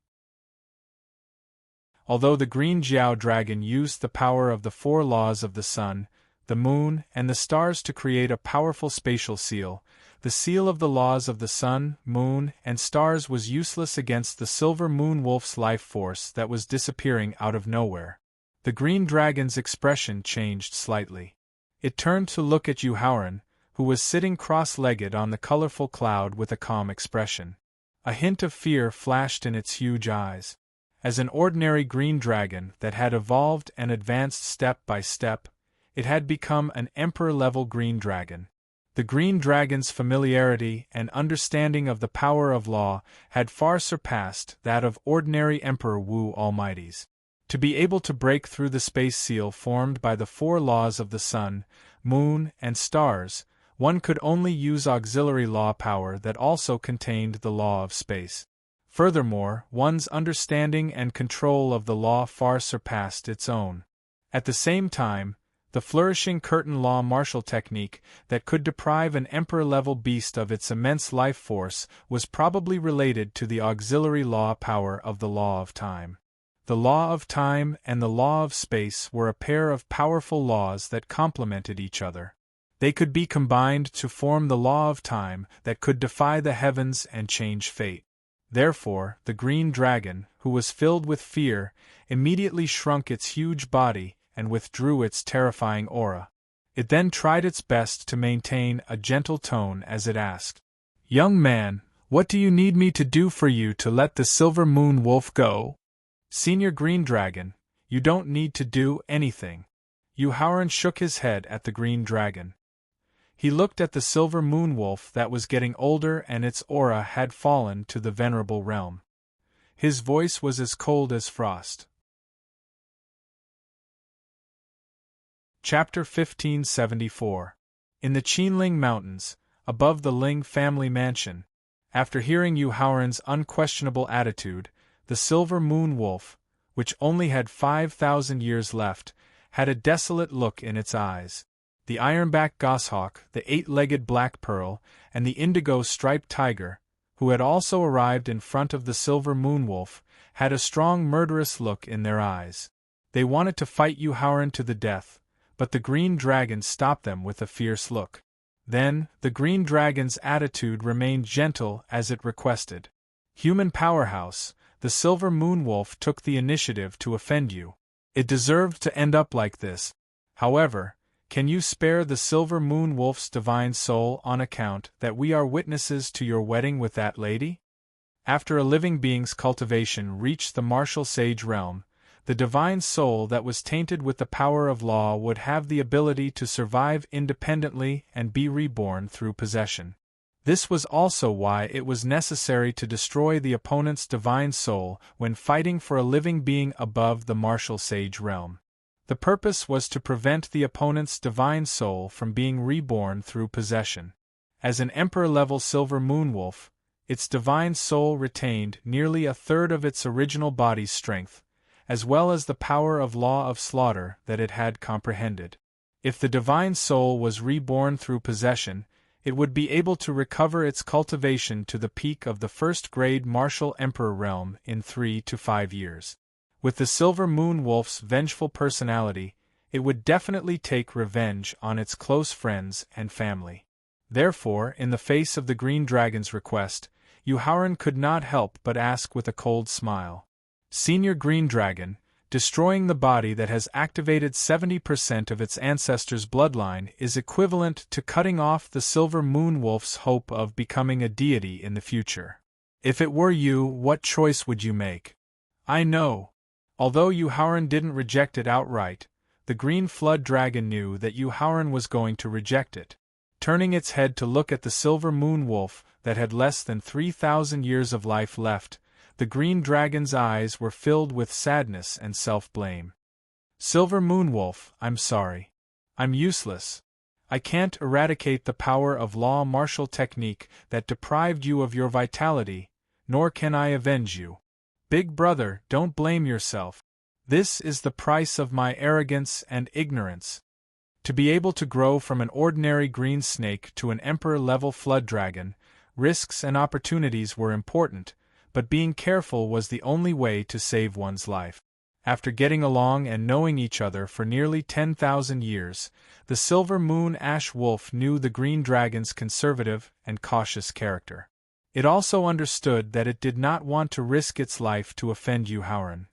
Although the green Jiao dragon used the power of the 4 laws of the sun, the moon, and the stars to create a powerful spatial seal, the seal of the laws of the sun, moon, and stars was useless against the silver moon wolf's life force that was disappearing out of nowhere. The green dragon's expression changed slightly. It turned to look at Yuhauran, who was sitting cross-legged on the colorful cloud with a calm expression. A hint of fear flashed in its huge eyes. As an ordinary green dragon that had evolved and advanced step by step, it had become an emperor-level green dragon. The green dragon's familiarity and understanding of the power of law had far surpassed that of ordinary Emperor Wu Almighty's. To be able to break through the space seal formed by the 4 laws of the sun, moon, and stars, one could only use auxiliary law power that also contained the law of space. Furthermore, one's understanding and control of the law far surpassed its own. At the same time, the flourishing curtain law martial technique that could deprive an emperor-level beast of its immense life force was probably related to the auxiliary law power of the law of time. The law of time and the law of space were a pair of powerful laws that complemented each other. They could be combined to form the law of time that could defy the heavens and change fate. Therefore, the green dragon, who was filled with fear, immediately shrunk its huge body and withdrew its terrifying aura. It then tried its best to maintain a gentle tone as it asked, "Young man, what do you need me to do for you to let the silver moon wolf go?" "Senior Green Dragon, you don't need to do anything." Yuhauran shook his head at the green dragon. He looked at the silver moon wolf that was getting older and its aura had fallen to the venerable realm. His voice was as cold as frost. Chapter 1574. In the Qinling Mountains, above the Ling family mansion, after hearing Yuhauran's unquestionable attitude, the silver moon wolf, which only had 5,000 years left, had a desolate look in its eyes. The ironback goshawk, the 8-legged black pearl, and the indigo-striped tiger, who had also arrived in front of the silver moon wolf, had a strong murderous look in their eyes. They wanted to fight Yuhauran to the death, but the green dragon stopped them with a fierce look. Then, the green dragon's attitude remained gentle as it requested. "Human powerhouse, the silver moon wolf took the initiative to offend you. It deserved to end up like this. However, can you spare the silver moon wolf's divine soul on account that we are witnesses to your wedding with that lady?" After a living being's cultivation reached the martial sage realm, the divine soul that was tainted with the power of law would have the ability to survive independently and be reborn through possession. This was also why it was necessary to destroy the opponent's divine soul when fighting for a living being above the martial sage realm. The purpose was to prevent the opponent's divine soul from being reborn through possession. As an emperor-level silver moon wolf, its divine soul retained nearly a third of its original body's strength, as well as the power of law of slaughter that it had comprehended. If the divine soul was reborn through possession, it would be able to recover its cultivation to the peak of the first-grade martial emperor realm in 3 to 5 years. With the silver moon wolf's vengeful personality, it would definitely take revenge on its close friends and family. Therefore, in the face of the green dragon's request, Yuhauran could not help but ask with a cold smile, "Senior Green Dragon, destroying the body that has activated 70% of its ancestors' bloodline is equivalent to cutting off the silver moon wolf's hope of becoming a deity in the future. If it were you, what choice would you make?" "I know." Although Yuhauran didn't reject it outright, the green flood dragon knew that Yuhauran was going to reject it. Turning its head to look at the silver moon wolf that had less than 3,000 years of life left, the green dragon's eyes were filled with sadness and self-blame. "Silver moon wolf, I'm sorry. I'm useless. I can't eradicate the power of law martial technique that deprived you of your vitality, nor can I avenge you. Big brother, don't blame yourself. This is the price of my arrogance and ignorance." To be able to grow from an ordinary green snake to an emperor-level flood dragon, risks and opportunities were important, but being careful was the only way to save one's life. After getting along and knowing each other for nearly 10,000 years, the Silver Moon Ash Wolf knew the Green Dragon's conservative and cautious character. It also understood that it did not want to risk its life to offend Yuhauran.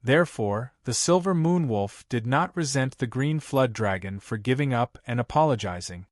Therefore, the Silver Moon Wolf did not resent the Green Flood Dragon for giving up and apologizing.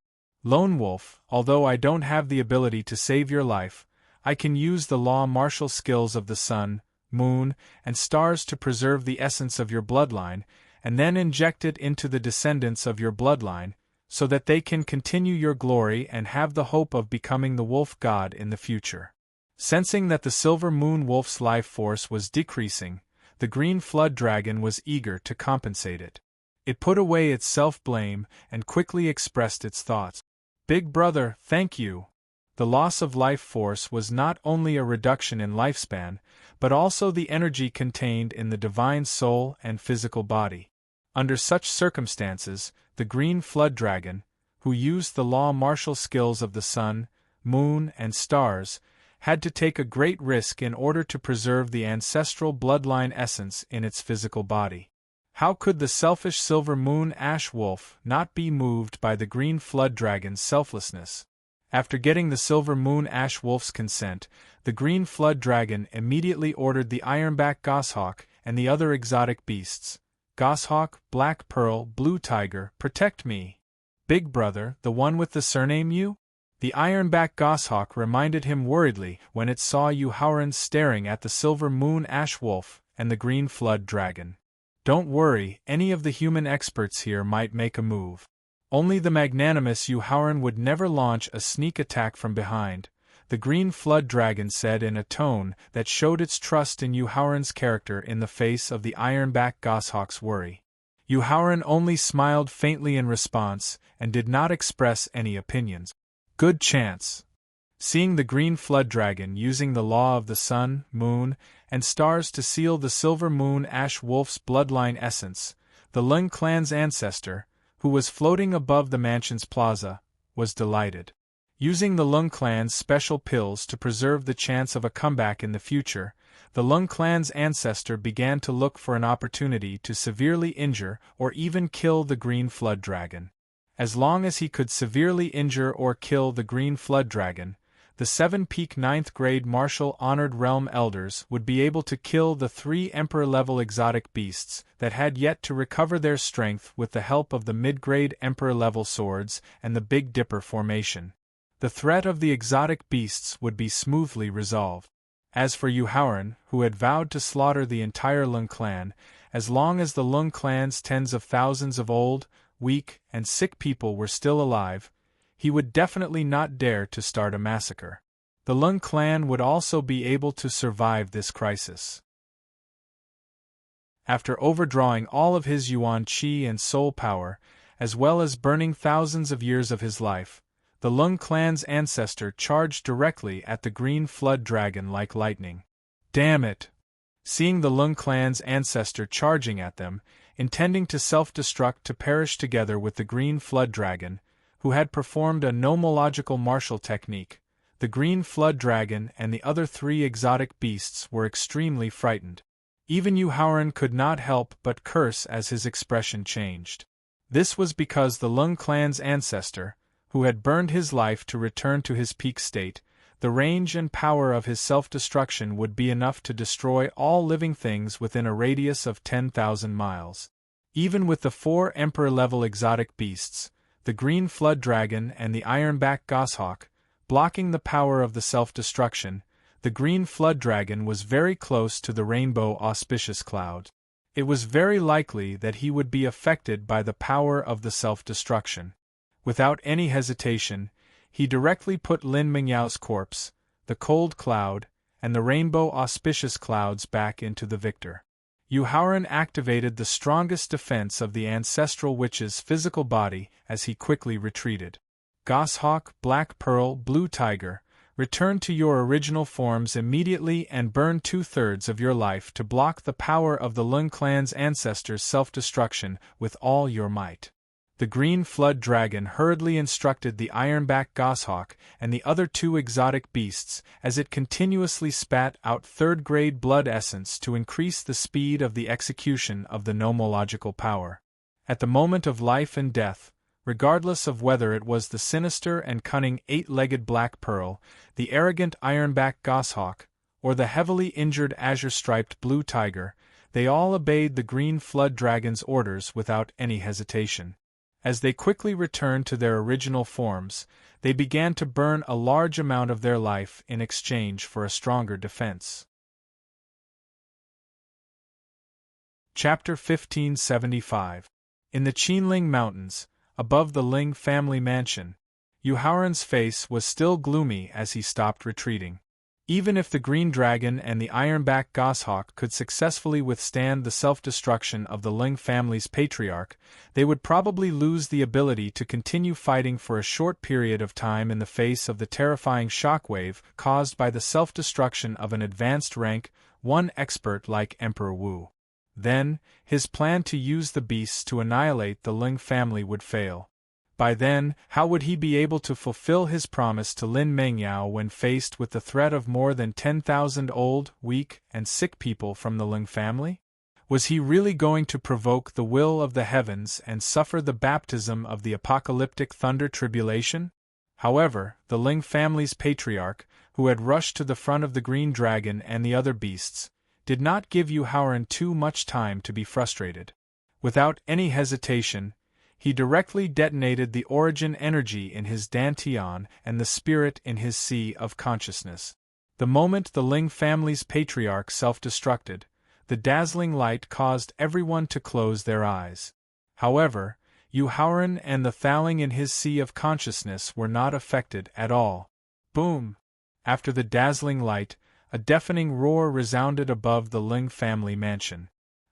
"Lone Wolf, although I don't have the ability to save your life, I can use the law-martial skills of the sun, moon, and stars to preserve the essence of your bloodline, and then inject it into the descendants of your bloodline, so that they can continue your glory and have the hope of becoming the wolf god in the future." Sensing that the Silver Moon Wolf's life force was decreasing, the Green Flood Dragon was eager to compensate it. It put away its self-blame and quickly expressed its thoughts. "Big brother, thank you." The loss of life force was not only a reduction in lifespan, but also the energy contained in the divine soul and physical body. Under such circumstances, the Green Flood Dragon, who used the law-martial skills of the sun, moon, and stars, had to take a great risk in order to preserve the ancestral bloodline essence in its physical body. How could the selfish Silver Moon Ash Wolf not be moved by the Green Flood Dragon's selflessness? After getting the Silver Moon Ash Wolf's consent, the Green Flood Dragon immediately ordered the Ironback Goshawk and the other exotic beasts. "Goshawk, Black Pearl, Blue Tiger, protect me." "Big brother, the one with the surname you?" The Ironback Goshawk reminded him worriedly when it saw Yuhauran staring at the Silver Moon Ash Wolf and the Green Flood Dragon. "Don't worry, any of the human experts here might make a move. Only the magnanimous Yuhauran would never launch a sneak attack from behind," the Green Flood Dragon said in a tone that showed its trust in Yuhauran's character in the face of the Ironback Goshawk's worry. Yuhauran only smiled faintly in response and did not express any opinions. "Good chance." Seeing the Green Flood Dragon using the law of the sun, moon, and stars to seal the Silver Moon Ash Wolf's bloodline essence, the Lung clan's ancestor, who was floating above the mansion's plaza, was delighted. Using the Lung clan's special pills to preserve the chance of a comeback in the future, the Lung clan's ancestor began to look for an opportunity to severely injure or even kill the Green Flood Dragon. As long as he could severely injure or kill the Green Flood Dragon, the 7-peak 9th grade Martial Honored Realm Elders would be able to kill the 3 Emperor-level exotic beasts that had yet to recover their strength with the help of the mid-grade Emperor-level swords and the Big Dipper formation. The threat of the exotic beasts would be smoothly resolved. As for Yuhauran, who had vowed to slaughter the entire Lung clan, as long as the Lung clan's tens of thousands of old, weak, and sick people were still alive, he would definitely not dare to start a massacre. The Lung clan would also be able to survive this crisis. After overdrawing all of his Yuan Qi and soul power, as well as burning thousands of years of his life, the Lung clan's ancestor charged directly at the Green Flood Dragon like lightning. "Damn it!" Seeing the Lung clan's ancestor charging at them, intending to self-destruct to perish together with the Green Flood Dragon, who had performed a nomological martial technique, the Green Flood Dragon and the other 3 exotic beasts were extremely frightened. Even Yuhauran could not help but curse as his expression changed. This was because the Lung clan's ancestor, who had burned his life to return to his peak state, the range and power of his self-destruction would be enough to destroy all living things within a radius of 10,000 miles. Even with the 4 Emperor-level exotic beasts, the Green Flood Dragon and the Ironback Goshawk, blocking the power of the self-destruction, the Green Flood Dragon was very close to the Rainbow Auspicious Cloud. It was very likely that he would be affected by the power of the self-destruction. Without any hesitation, he directly put Lin Mingyao's corpse, the Cold Cloud, and the Rainbow Auspicious Clouds back into the victor. Yuhauran activated the strongest defense of the ancestral witch's physical body as he quickly retreated. "Goshawk, Black Pearl, Blue Tiger, return to your original forms immediately and burn 2/3 of your life to block the power of the Lung clan's ancestors' self-destruction with all your might." The green flood dragon hurriedly instructed the ironback goshawk and the other two exotic beasts as it continuously spat out third-grade blood essence to increase the speed of the execution of the nomological power. At the moment of life and death, regardless of whether it was the sinister and cunning eight-legged black pearl, the arrogant ironback goshawk, or the heavily injured azure-striped blue tiger, they all obeyed the green flood dragon's orders without any hesitation. As they quickly returned to their original forms, they began to burn a large amount of their life in exchange for a stronger defense. Chapter 1575. In the Qinling Mountains, above the Ling family mansion, Yu Haoran's face was still gloomy as he stopped retreating. Even if the green dragon and the ironback goshawk could successfully withstand the self-destruction of the Ling family's patriarch, they would probably lose the ability to continue fighting for a short period of time in the face of the terrifying shockwave caused by the self-destruction of an advanced rank, one expert like Emperor Wu. Then, his plan to use the beasts to annihilate the Ling family would fail. By then, how would he be able to fulfill his promise to Lin Mengyao when faced with the threat of more than 10,000 old, weak, and sick people from the Ling family? Was he really going to provoke the will of the heavens and suffer the baptism of the apocalyptic thunder tribulation? However, the Ling family's patriarch, who had rushed to the front of the green dragon and the other beasts, did not give Yu Haoran too much time to be frustrated. Without any hesitation, he directly detonated the origin energy in his dantian and the spirit in his sea of consciousness. The moment the Ling family's patriarch self-destructed, the dazzling light caused everyone to close their eyes. However, Yu Haoran and the Thaling in his sea of consciousness were not affected at all. Boom! After the dazzling light, a deafening roar resounded above the Ling family mansion.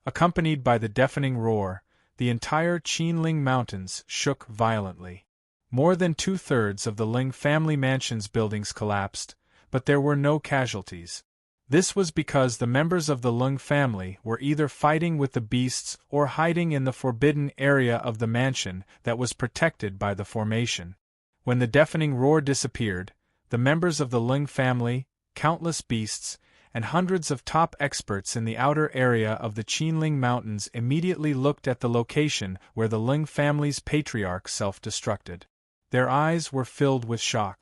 Accompanied by the deafening roar, the entire Qinling Mountains shook violently. More than two-thirds of the Ling family mansion's buildings collapsed, but there were no casualties. This was because the members of the Ling family were either fighting with the beasts or hiding in the forbidden area of the mansion that was protected by the formation. When the deafening roar disappeared, the members of the Ling family, countless beasts, and hundreds of top experts in the outer area of the Qinling Mountains immediately looked at the location where the Ling family's patriarch self-destructed. Their eyes were filled with shock.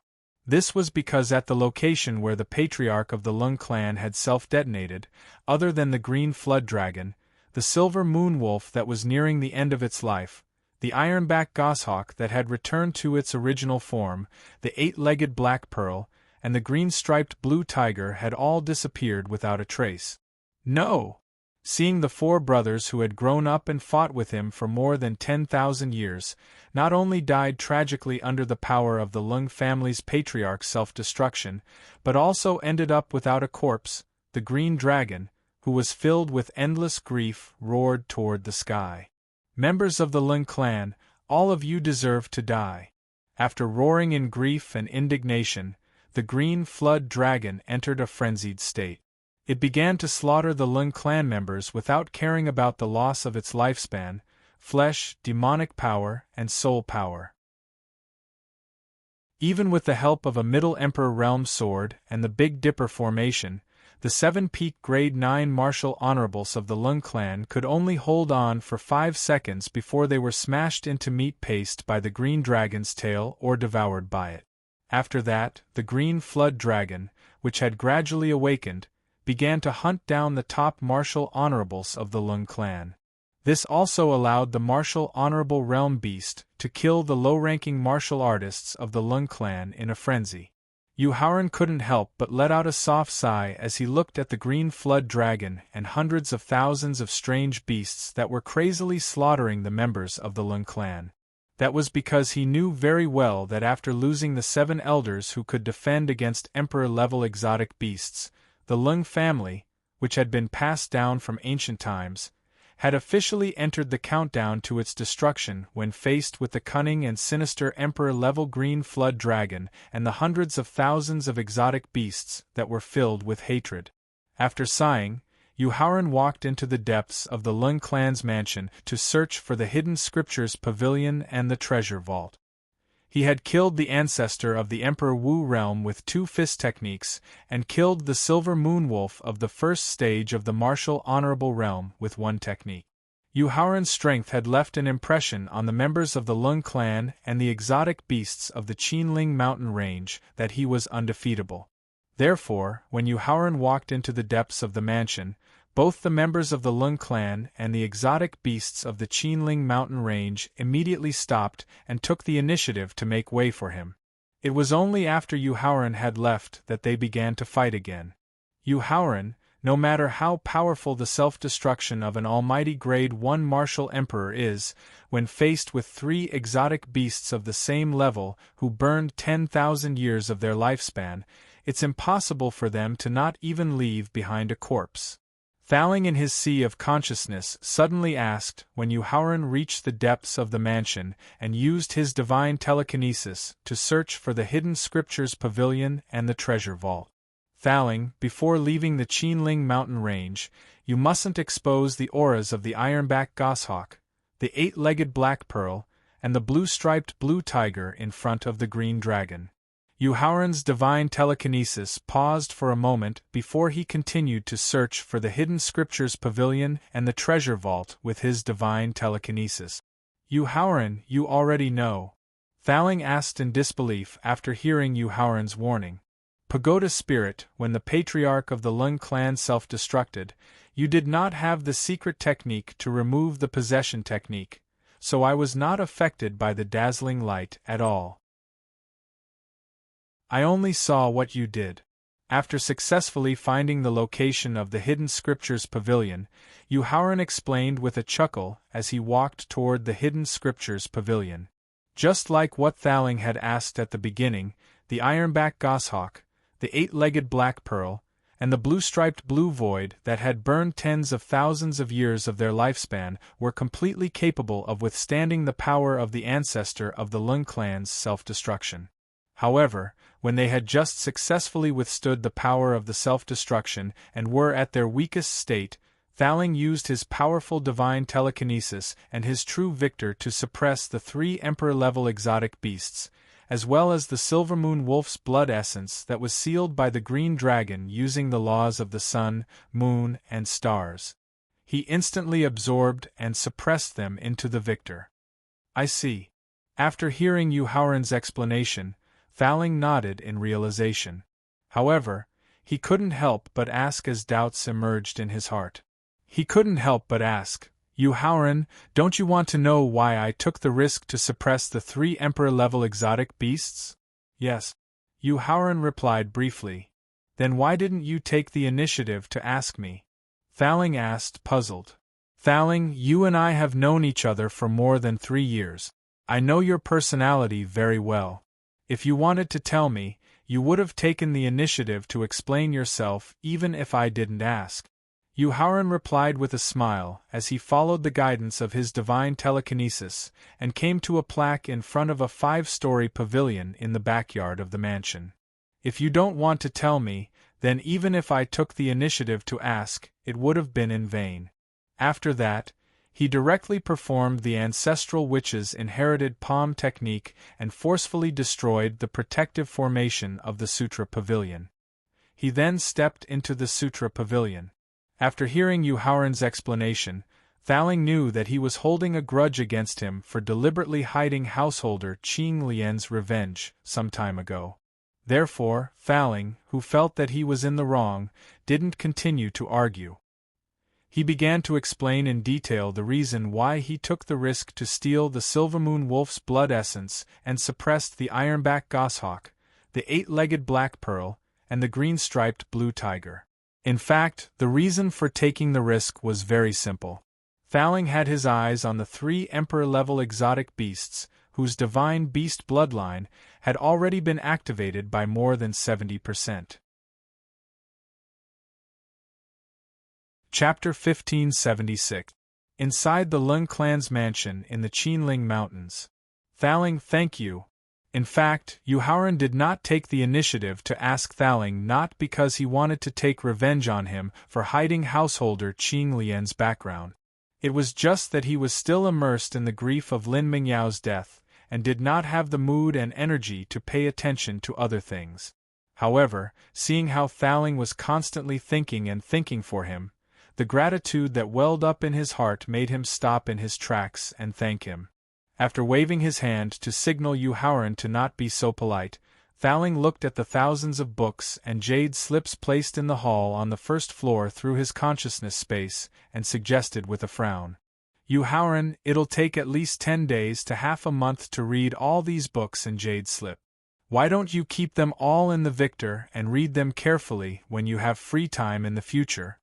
This was because at the location where the patriarch of the Ling clan had self-detonated, other than the green flood dragon, the silver moon wolf that was nearing the end of its life, the ironback goshawk that had returned to its original form, the eight-legged black pearl, and the green-striped blue tiger had all disappeared without a trace. No! Seeing the four brothers who had grown up and fought with him for more than 10,000 years, not only died tragically under the power of the Ling family's patriarch's self-destruction, but also ended up without a corpse, the green dragon, who was filled with endless grief, roared toward the sky. Members of the Ling clan, all of you deserve to die. After roaring in grief and indignation, the green flood dragon entered a frenzied state. It began to slaughter the Ling clan members without caring about the loss of its lifespan, flesh, demonic power, and soul power. Even with the help of a Middle Emperor realm sword and the Big Dipper formation, the 7-peak Grade 9 martial honorables of the Ling clan could only hold on for 5 seconds before they were smashed into meat paste by the green dragon's tail or devoured by it. After that, the green flood dragon, which had gradually awakened, began to hunt down the top martial honorables of the Ling clan. This also allowed the martial honorable realm beast to kill the low-ranking martial artists of the Ling clan in a frenzy. Yu Haoran couldn't help but let out a soft sigh as he looked at the green flood dragon and hundreds of thousands of strange beasts that were crazily slaughtering the members of the Ling clan. That was because he knew very well that after losing the 7 elders who could defend against emperor-level exotic beasts, the Ling family, which had been passed down from ancient times, had officially entered the countdown to its destruction when faced with the cunning and sinister emperor-level green flood dragon and the hundreds of thousands of exotic beasts that were filled with hatred. After sighing, Yu Haoran walked into the depths of the Lung clan's mansion to search for the hidden scriptures pavilion and the treasure vault. He had killed the ancestor of the Emperor Wu realm with 2 fist techniques, and killed the silver moon wolf of the first stage of the martial honorable realm with 1 technique. Yu Haoran's strength had left an impression on the members of the Lung clan and the exotic beasts of the Qinling mountain range that he was undefeatable. Therefore, when Yu Haoran walked into the depths of the mansion, both the members of the Lung clan and the exotic beasts of the Qinling mountain range immediately stopped and took the initiative to make way for him. It was only after Yu Haoran had left that they began to fight again. Yu Haoran, no matter how powerful the self-destruction of an almighty Grade 1 martial emperor is, when faced with 3 exotic beasts of the same level who burned 10,000 years of their lifespan, it's impossible for them to not even leave behind a corpse. Thaling in his sea of consciousness suddenly asked when Yu Haoran reached the depths of the mansion and used his divine telekinesis to search for the hidden scriptures pavilion and the treasure vault. Thaling, before leaving the Qinling mountain range, you mustn't expose the auras of the ironback goshawk, the 8-legged black pearl, and the blue-striped blue tiger in front of the green dragon. Yu Haoran's divine telekinesis paused for a moment before he continued to search for the hidden scriptures pavilion and the treasure vault with his divine telekinesis. Yu Haoran, you already know. Thaling asked in disbelief after hearing Yu Haoran's warning. Pagoda spirit, when the patriarch of the Lung clan self-destructed, you did not have the secret technique to remove the possession technique, so I was not affected by the dazzling light at all. I only saw what you did. After successfully finding the location of the hidden scriptures pavilion, Yu Haoran explained with a chuckle as he walked toward the hidden scriptures pavilion. Just like what Thaling had asked at the beginning, the ironback goshawk, the 8-legged black pearl, and the blue-striped blue void that had burned tens of thousands of years of their lifespan were completely capable of withstanding the power of the ancestor of the Lung clan's self-destruction. However, when they had just successfully withstood the power of the self-destruction and were at their weakest state, Thaling used his powerful divine telekinesis and his true victor to suppress the 3 emperor-level exotic beasts, as well as the silver moon wolf's blood essence that was sealed by the green dragon using the laws of the sun, moon, and stars. He instantly absorbed and suppressed them into the victor. I see. After hearing Yu Haoran's explanation, Thaling nodded in realization. However, he couldn't help but ask as doubts emerged in his heart. He couldn't help but ask, Yu Haoran, don't you want to know why I took the risk to suppress the 3 emperor-level exotic beasts? Yes. Yu Haoran replied briefly. Then why didn't you take the initiative to ask me? Thaling asked, puzzled. Thaling, you and I have known each other for more than 3 years. I know your personality very well. If you wanted to tell me, you would have taken the initiative to explain yourself even if I didn't ask. Yu Haoran replied with a smile as he followed the guidance of his divine telekinesis and came to a plaque in front of a 5-story pavilion in the backyard of the mansion. If you don't want to tell me, then even if I took the initiative to ask, it would have been in vain. After that, he directly performed the ancestral witch's inherited palm technique and forcefully destroyed the protective formation of the Sutra Pavilion. He then stepped into the Sutra Pavilion. After hearing Yu Haoran's explanation, Thaling knew that he was holding a grudge against him for deliberately hiding householder Qing Lian's revenge some time ago. Therefore, Thaling, who felt that he was in the wrong, didn't continue to argue. He began to explain in detail the reason why he took the risk to steal the silver moon wolf's blood essence and suppressed the ironback goshawk, the 8-legged black pearl, and the green-striped blue tiger. In fact, the reason for taking the risk was very simple. Thaling had his eyes on the 3 emperor-level exotic beasts, whose divine beast bloodline had already been activated by more than 70%. Chapter 1576. Inside the Lung clan's mansion in the Qinling Mountains. Thaling, thank you. In fact, Yuhauran did not take the initiative to ask Thaling, not because he wanted to take revenge on him for hiding householder Qing Lian's background. It was just that he was still immersed in the grief of Lin Mingyao's death, and did not have the mood and energy to pay attention to other things. However, seeing how Thaling was constantly thinking and thinking for him, the gratitude that welled up in his heart made him stop in his tracks and thank him. After waving his hand to signal Yuhauran to not be so polite, Thaling looked at the thousands of books and jade slips placed in the hall on the first floor through his consciousness space, and suggested with a frown, "Yuhauran, it'll take at least 10 days to half a month to read all these books and jade slip. Why don't you keep them all in the Victor and read them carefully when you have free time in the future?"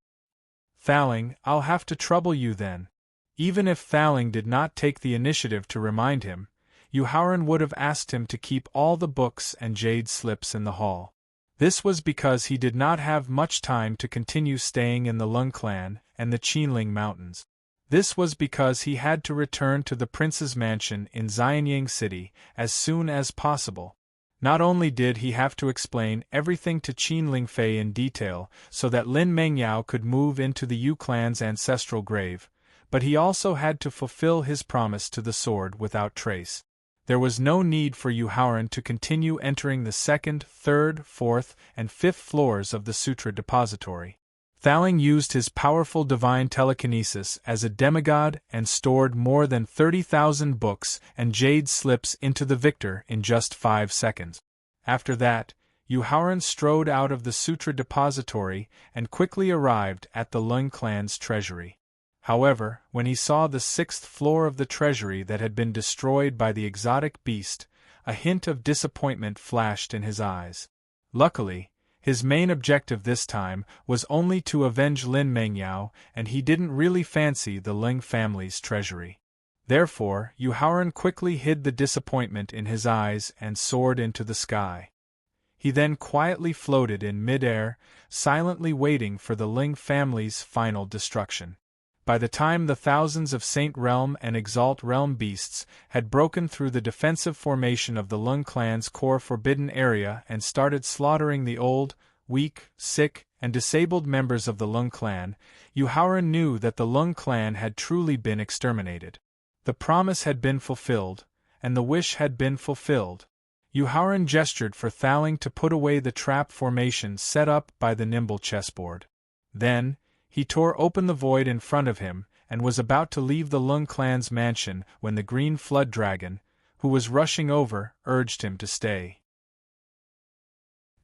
"Thaling, I'll have to trouble you then." Even if Thaling did not take the initiative to remind him, Yuhauran would have asked him to keep all the books and jade slips in the hall. This was because he did not have much time to continue staying in the Lung clan and the Qinling Mountains. This was because he had to return to the prince's mansion in Xianyang City as soon as possible. Not only did he have to explain everything to Qin Lingfei in detail so that Lin Mengyao could move into the Yu clan's ancestral grave, but he also had to fulfill his promise to the sword without trace. There was no need for Yuhauran to continue entering the 2nd, 3rd, 4th, and 5th floors of the Sutra Depository. Thaling used his powerful divine telekinesis as a demigod and stored more than 30,000 books and jade slips into the Victor in just 5 seconds. After that, Yuhauran strode out of the Sutra Depository and quickly arrived at the Lung clan's treasury. However, when he saw the 6th floor of the treasury that had been destroyed by the exotic beast, a hint of disappointment flashed in his eyes. Luckily, his main objective this time was only to avenge Lin Mengyao, and he didn't really fancy the Ling family's treasury. Therefore, Yuhauran quickly hid the disappointment in his eyes and soared into the sky. He then quietly floated in mid-air, silently waiting for the Ling family's final destruction. By the time the thousands of Saint Realm and Exalt Realm beasts had broken through the defensive formation of the Lung clan's core forbidden area and started slaughtering the old, weak, sick, and disabled members of the Lung clan, Yuhauran knew that the Lung clan had truly been exterminated. The promise had been fulfilled, and the wish had been fulfilled. Yuhauran gestured for Thaling to put away the trap formation set up by the nimble chessboard. Then, he tore open the void in front of him, and was about to leave the Lung clan's mansion when the green flood dragon, who was rushing over, urged him to stay.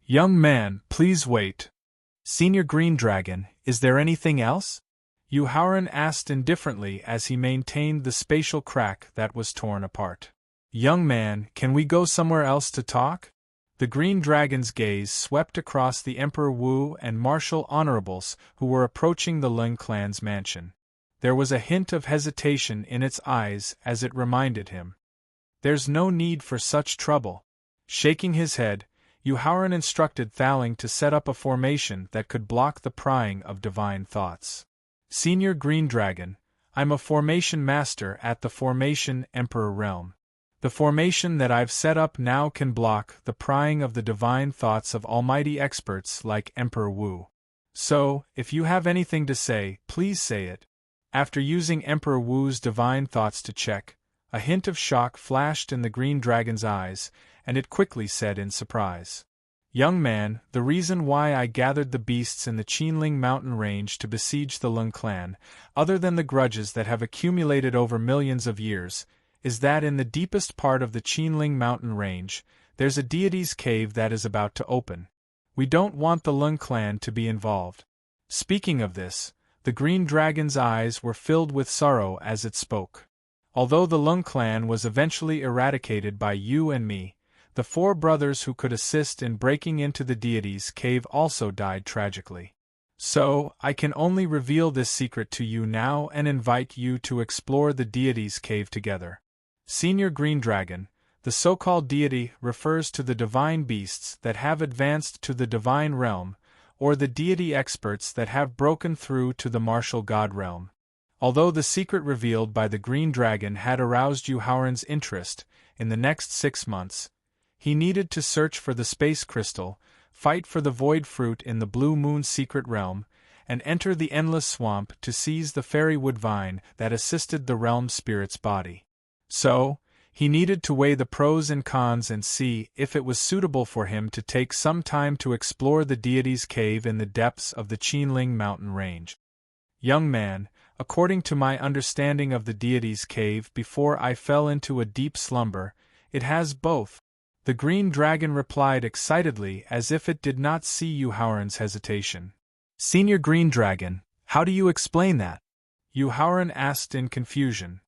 "Young man, please wait. Senior Green Dragon, is there anything else?" Yuhauran asked indifferently as he maintained the spatial crack that was torn apart. "Young man, can we go somewhere else to talk?" The Green Dragon's gaze swept across the Emperor Wu and martial honorables who were approaching the Lung clan's mansion. There was a hint of hesitation in its eyes as it reminded him. "There's no need for such trouble." Shaking his head, Yuhauran instructed Thaling to set up a formation that could block the prying of divine thoughts. "Senior Green Dragon, I'm a formation master at the Formation Emperor Realm. The formation that I've set up now can block the prying of the divine thoughts of almighty experts like Emperor Wu. So, if you have anything to say, please say it." After using Emperor Wu's divine thoughts to check, a hint of shock flashed in the Green Dragon's eyes, and it quickly said in surprise, "Young man, the reason why I gathered the beasts in the Qinling mountain range to besiege the Lung clan, other than the grudges that have accumulated over millions of years, is that in the deepest part of the Qinling mountain range, there's a deity's cave that is about to open. We don't want the Lung clan to be involved." Speaking of this, the Green Dragon's eyes were filled with sorrow as it spoke. Although the Lung clan was eventually eradicated by you and me, the 4 brothers who could assist in breaking into the deity's cave also died tragically. So, I can only reveal this secret to you now and invite you to explore the deity's cave together. Senior Green Dragon, the so-called deity refers to the divine beasts that have advanced to the divine realm, or the deity experts that have broken through to the martial god realm. Although the secret revealed by the Green Dragon had aroused Yuhauran's interest, in the next 6 months, He needed to search for the space crystal, fight for the void fruit in the Blue Moon's secret realm, and enter the endless swamp to seize the fairy wood vine that assisted the realm spirit's body. So, he needed to weigh the pros and cons and see if it was suitable for him to take some time to explore the deity's cave in the depths of the Qinling mountain range. Young man, according to my understanding of the deity's cave before I fell into a deep slumber, it has both. The green dragon replied excitedly as if it did not see Yu Haoran's hesitation. Senior Green Dragon, how do you explain that? Yu Haoran asked in confusion.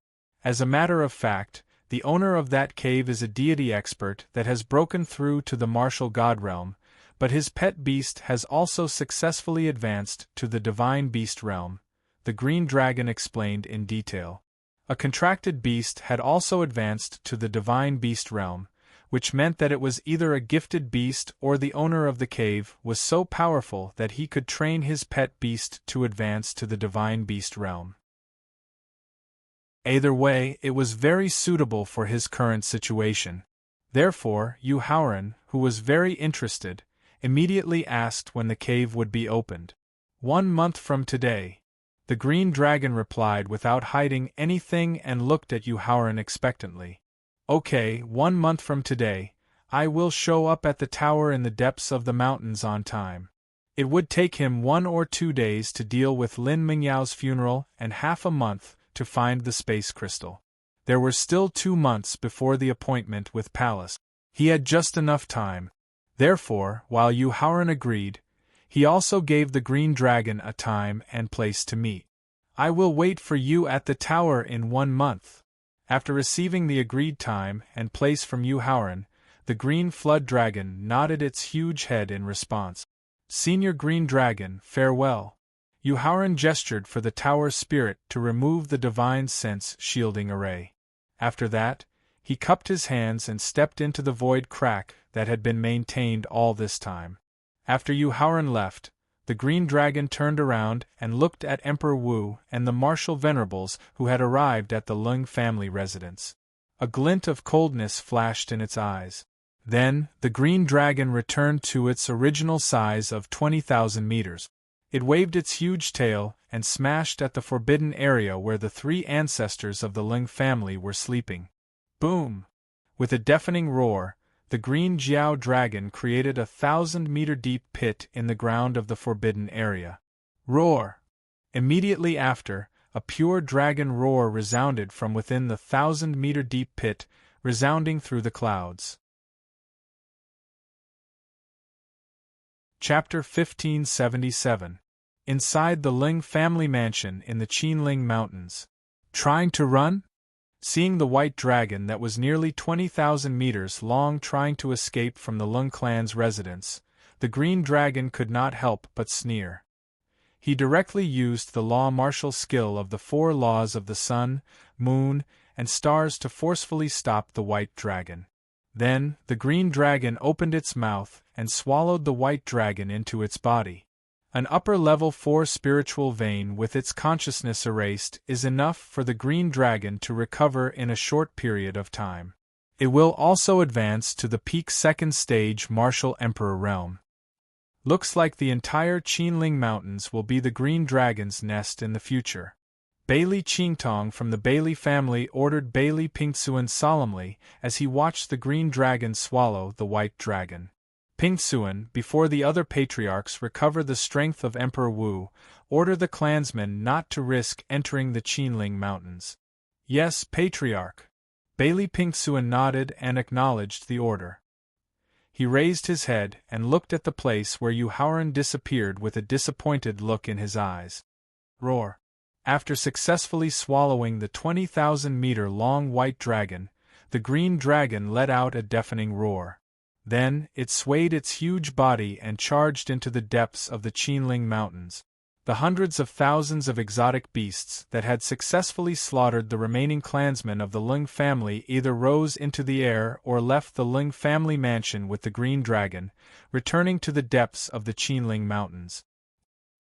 As a matter of fact, the owner of that cave is a deity expert that has broken through to the martial god realm, but his pet beast has also successfully advanced to the divine beast realm, the green dragon explained in detail. A contracted beast had also advanced to the divine beast realm, which meant that it was either a gifted beast or the owner of the cave was so powerful that he could train his pet beast to advance to the divine beast realm. Either way, it was very suitable for his current situation. Therefore, Yu Haoran, who was very interested, immediately asked when the cave would be opened. 1 month from today. The green dragon replied without hiding anything and looked at Yu Haoran expectantly. Okay, 1 month from today, I will show up at the tower in the depths of the mountains on time. It would take him 1 or 2 days to deal with Lin Mingyao's funeral and half a month to find the space crystal. There were still 2 months before the appointment with Palace. He had just enough time. Therefore, while Yu Haoran agreed, he also gave the green dragon a time and place to meet. I will wait for you at the tower in 1 month. After receiving the agreed time and place from Yu Haoran, the green flood dragon nodded its huge head in response. Senior Green Dragon, farewell. Yu Haoran gestured for the tower spirit to remove the divine sense shielding array. After that, he cupped his hands and stepped into the void crack that had been maintained all this time. After Yu Haoran left, the green dragon turned around and looked at Emperor Wu and the martial venerables who had arrived at the Lung family residence. A glint of coldness flashed in its eyes. Then, the green dragon returned to its original size of 20,000 meters. It waved its huge tail and smashed at the forbidden area where the 3 ancestors of the Ling family were sleeping. Boom! With a deafening roar, the green Jiao dragon created a 1,000-meter-deep pit in the ground of the forbidden area. Roar! Immediately after, a pure dragon roar resounded from within the 1,000-meter-deep pit, resounding through the clouds. Chapter 1577. Inside the Ling family mansion in the Qinling Mountains. Trying to run? Seeing the white dragon that was nearly 20,000 meters long trying to escape from the Lung clan's residence, the green dragon could not help but sneer. He directly used the law-martial skill of the 4 laws of the sun, moon, and stars to forcefully stop the white dragon. Then, the green dragon opened its mouth and swallowed the white dragon into its body. An upper-level 4 spiritual vein with its consciousness erased is enough for the green dragon to recover in a short period of time. It will also advance to the peak 2nd stage martial emperor realm. Looks like the entire Qinling Mountains will be the green dragon's nest in the future. Bailey Qingtong from the Bailey family ordered Bailey Pingtsuan solemnly as he watched the green dragon swallow the white dragon. Pingtsuan, before the other patriarchs recover the strength of Emperor Wu, order the clansmen not to risk entering the Qinling Mountains. Yes, Patriarch. Bailey Pingtsuan nodded and acknowledged the order. He raised his head and looked at the place where Yu Haoran disappeared with a disappointed look in his eyes. Roar. After successfully swallowing the 20,000-meter-long white dragon, the green dragon let out a deafening roar. Then, it swayed its huge body and charged into the depths of the Qinling Mountains. The hundreds of thousands of exotic beasts that had successfully slaughtered the remaining clansmen of the Lung family either rose into the air or left the Lung family mansion with the green dragon, returning to the depths of the Qinling Mountains.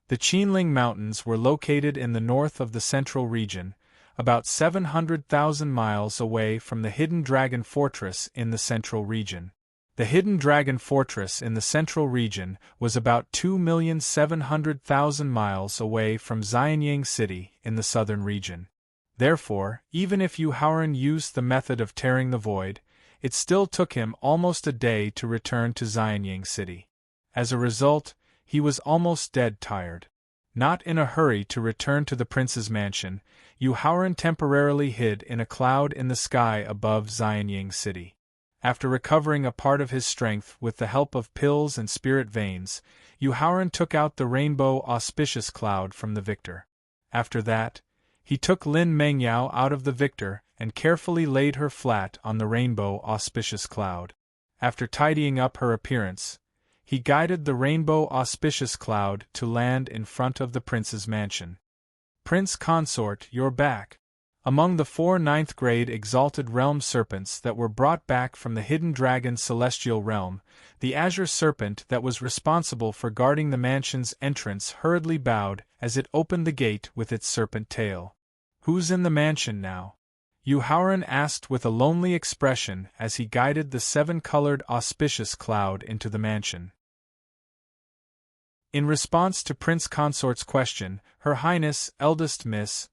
The Qinling Mountains were located in the north of the central region, about 700,000 miles away from the hidden dragon fortress in the central region. The hidden dragon fortress in the central region was about 2,700,000 miles away from Xianyang City in the southern region. Therefore, even if Yu Haoran used the method of tearing the void, it still took him almost a day to return to Xianyang City. As a result, he was almost dead tired. Not in a hurry to return to the prince's mansion, Yu Haoran temporarily hid in a cloud in the sky above Xianyang City. After recovering a part of his strength with the help of pills and spirit veins, Yu Haoran took out the rainbow auspicious cloud from the victor. After that, he took Lin Mengyao out of the victor and carefully laid her flat on the rainbow auspicious cloud. After tidying up her appearance, he guided the rainbow auspicious cloud to land in front of the prince's mansion. "Prince Consort, you're back." Among the 4 ninth-grade Exalted Realm serpents that were brought back from the Hidden Dragon's celestial realm, the azure serpent that was responsible for guarding the mansion's entrance hurriedly bowed as it opened the gate with its serpent tail. "Who's in the mansion now?" Yu Haoran asked with a lonely expression as he guided the 7-colored auspicious cloud into the mansion. In response to Prince Consort's question, Her Highness, Eldest Miss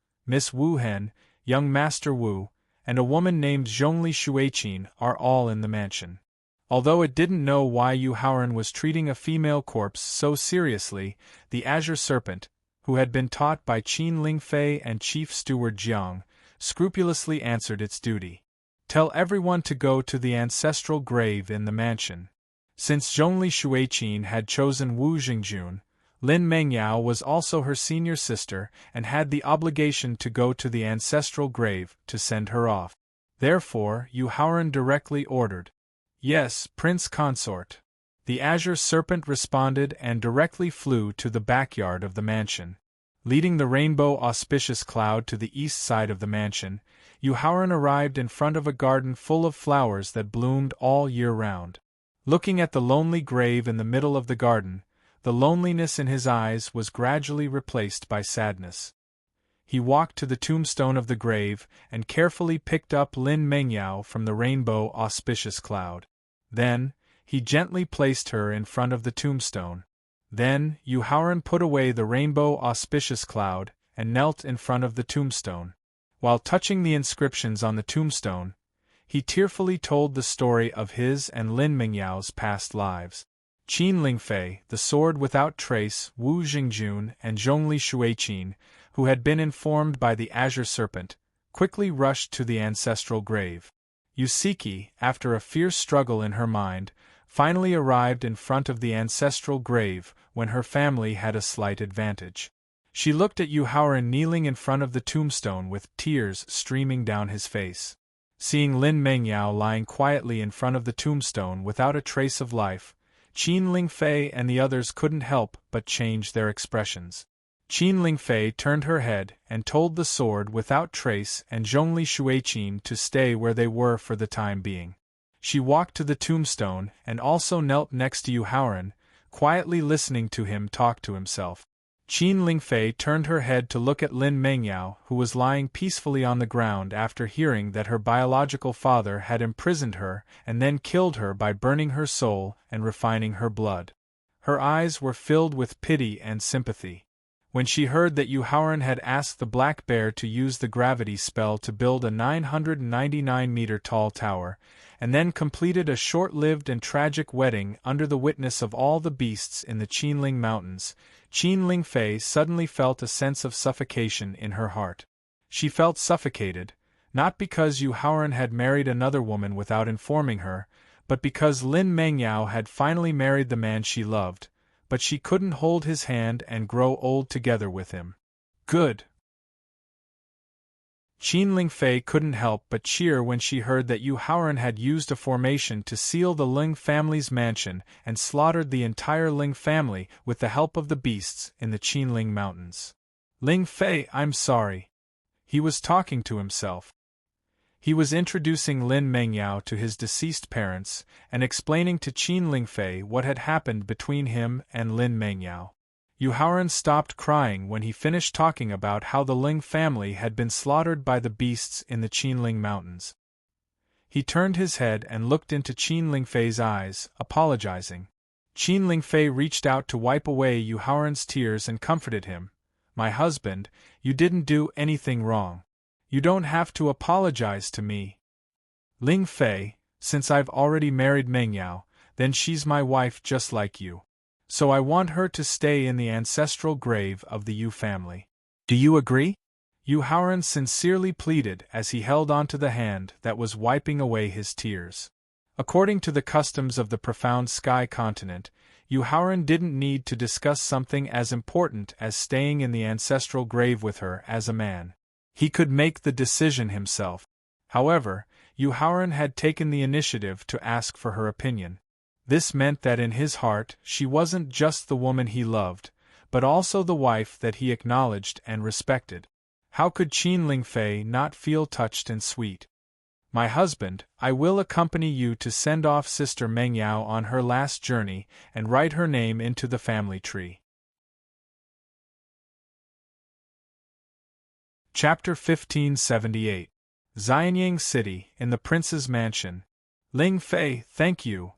Wu Hen, Young Master Wu, and a woman named Zhongli Shuiqin are all in the mansion. Although it didn't know why Yu Haoran was treating a female corpse so seriously, the Azure Serpent, who had been taught by Qin Lingfei and Chief Steward Jiang, scrupulously answered its duty. "Tell everyone to go to the ancestral grave in the mansion." Since Zhongli Shuiqin had chosen Wu Jingjun, Lin Mengyao was also her senior sister and had the obligation to go to the ancestral grave to send her off. Therefore, Yu Haoran directly ordered, "Yes, Prince Consort." The Azure Serpent responded and directly flew to the backyard of the mansion. Leading the rainbow auspicious cloud to the east side of the mansion, Yu Haoran arrived in front of a garden full of flowers that bloomed all year round. Looking at the lonely grave in the middle of the garden, the loneliness in his eyes was gradually replaced by sadness. He walked to the tombstone of the grave and carefully picked up Lin Mengyao from the rainbow auspicious cloud. Then, he gently placed her in front of the tombstone. Then, Yu Haoran put away the rainbow auspicious cloud and knelt in front of the tombstone. While touching the inscriptions on the tombstone, he tearfully told the story of his and Lin Mengyao's past lives. Qin Lingfei, the sword without trace, Wu Jingjun, and Zhongli Shuiqin, who had been informed by the Azure Serpent, quickly rushed to the ancestral grave. Yusiki, after a fierce struggle in her mind, finally arrived in front of the ancestral grave when her family had a slight advantage. She looked at Yu Haoran kneeling in front of the tombstone with tears streaming down his face. Seeing Lin Mengyao lying quietly in front of the tombstone without a trace of life, Qin Lingfei and the others couldn't help but change their expressions. Qin Lingfei turned her head and told the sword without trace and Zhongli Shuiqin to stay where they were for the time being. She walked to the tombstone and also knelt next to Yu Haoran, quietly listening to him talk to himself. Qin Lingfei turned her head to look at Lin Mengyao, who was lying peacefully on the ground after hearing that her biological father had imprisoned her and then killed her by burning her soul and refining her blood. Her eyes were filled with pity and sympathy. When she heard that Yu Haoran had asked the Black Bear to use the gravity spell to build a 999-meter-tall tower, and then completed a short-lived and tragic wedding under the witness of all the beasts in the Qinling Mountains, Qin Lingfei suddenly felt a sense of suffocation in her heart. She felt suffocated, not because Yu Haoran had married another woman without informing her, but because Lin Mengyao had finally married the man she loved, but she couldn't hold his hand and grow old together with him. Good. Qin Lingfei couldn't help but cheer when she heard that Yu Haoran had used a formation to seal the Ling family's mansion and slaughtered the entire Ling family with the help of the beasts in the Qinling Mountains. Ling Fei, I'm sorry. He was talking to himself. He was introducing Lin Mengyao to his deceased parents and explaining to Qin Lingfei what had happened between him and Lin Mengyao. Yu Haoran stopped crying when he finished talking about how the Ling family had been slaughtered by the beasts in the Qinling Mountains. He turned his head and looked into Qin Lingfei's eyes, apologizing. Qin Lingfei reached out to wipe away Yu Haoran's tears and comforted him. My husband, you didn't do anything wrong. You don't have to apologize to me. Lingfei, since I've already married Mengyao, then she's my wife just like you. So I want her to stay in the ancestral grave of the Yu family. Do you agree? Yu Haoran sincerely pleaded as he held onto the hand that was wiping away his tears. According to the customs of the profound sky continent, Yu Haoran didn't need to discuss something as important as staying in the ancestral grave with her as a man. He could make the decision himself. However, Yu Haoran had taken the initiative to ask for her opinion. This meant that in his heart she wasn't just the woman he loved, but also the wife that he acknowledged and respected. How could Qin Lingfei not feel touched and sweet? My husband, I will accompany you to send off Sister Mengyao on her last journey and write her name into the family tree. Chapter 1578. Xianyang City, in the Prince's Mansion. Lingfei, thank you.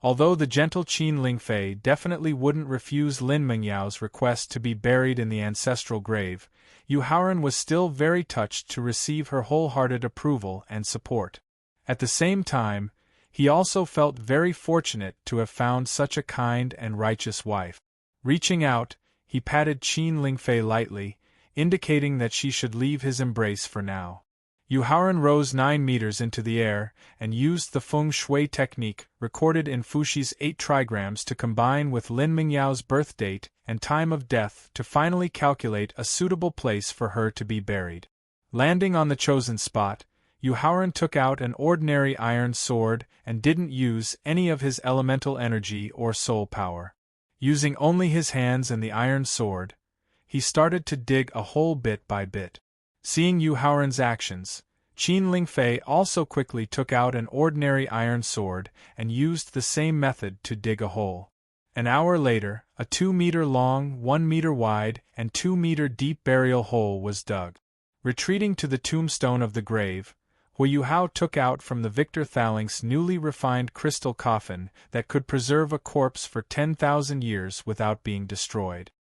Although the gentle Qin Lingfei definitely wouldn't refuse Lin Mengyao's request to be buried in the ancestral grave, Yu Haoran was still very touched to receive her wholehearted approval and support. At the same time, he also felt very fortunate to have found such a kind and righteous wife. Reaching out, he patted Qin Lingfei lightly, indicating that she should leave his embrace for now. Yu Haoran rose 9 meters into the air and used the feng shui technique recorded in Fushi's 8 trigrams to combine with Lin Mengyao's birth date and time of death to finally calculate a suitable place for her to be buried. Landing on the chosen spot, Yu Haoran took out an ordinary iron sword and didn't use any of his elemental energy or soul power. Using only his hands and the iron sword, he started to dig a hole bit by bit. Seeing Yu Haoran's actions, Qin Lingfei also quickly took out an ordinary iron sword and used the same method to dig a hole. An hour later, a 2-meter-long, 1-meter-wide, and 2-meter-deep burial hole was dug. Retreating to the tombstone of the grave, Hu Hao took out from the Victor Thalink's newly refined crystal coffin that could preserve a corpse for 10,000 years without being destroyed.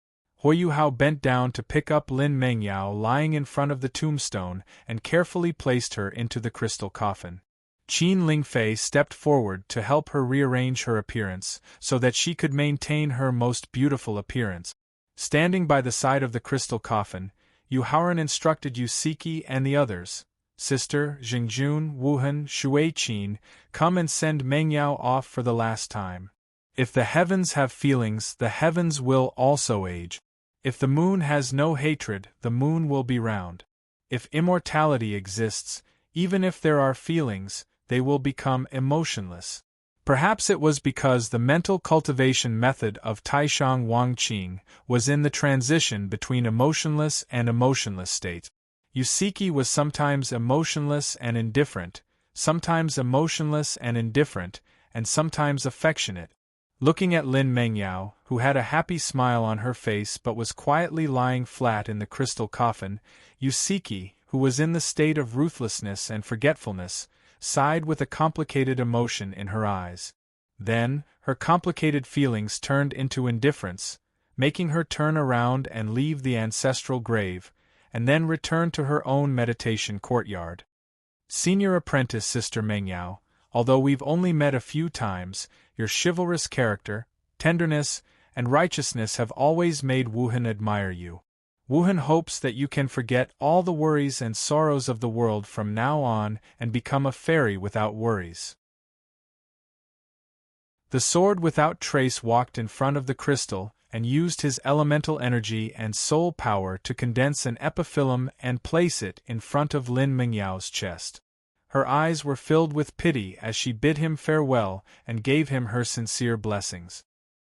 Hu Hao bent down to pick up Lin Mengyao lying in front of the tombstone and carefully placed her into the crystal coffin. Qin Lingfei stepped forward to help her rearrange her appearance so that she could maintain her most beautiful appearance. Standing by the side of the crystal coffin, Yu Haoran instructed Yu Siki and the others, Sister, Jingjun, Wuhan, Shui Qin, come and send Mengyao off for the last time. If the heavens have feelings, the heavens will also age. If the moon has no hatred, the moon will be round. If immortality exists, even if there are feelings, they will become emotionless. Perhaps it was because the mental cultivation method of Taishang Wangqing was in the transition between emotionless and emotionless states. Yusiki was sometimes emotionless and indifferent, sometimes emotionless and indifferent, and sometimes affectionate. Looking at Lin Mengyao, who had a happy smile on her face but was quietly lying flat in the crystal coffin, Yusiki, who was in the state of ruthlessness and forgetfulness, sighed with a complicated emotion in her eyes. Then, her complicated feelings turned into indifference, making her turn around and leave the ancestral grave, and then return to her own meditation courtyard. Senior apprentice Sister Mengyao, although we've only met a few times, your chivalrous character, tenderness, and righteousness have always made Wuhan admire you. Wuhan hopes that you can forget all the worries and sorrows of the world from now on and become a fairy without worries. The sword without trace walked in front of the crystal and used his elemental energy and soul power to condense an epiphyllum and place it in front of Lin Mengyao's chest. Her eyes were filled with pity as she bid him farewell and gave him her sincere blessings.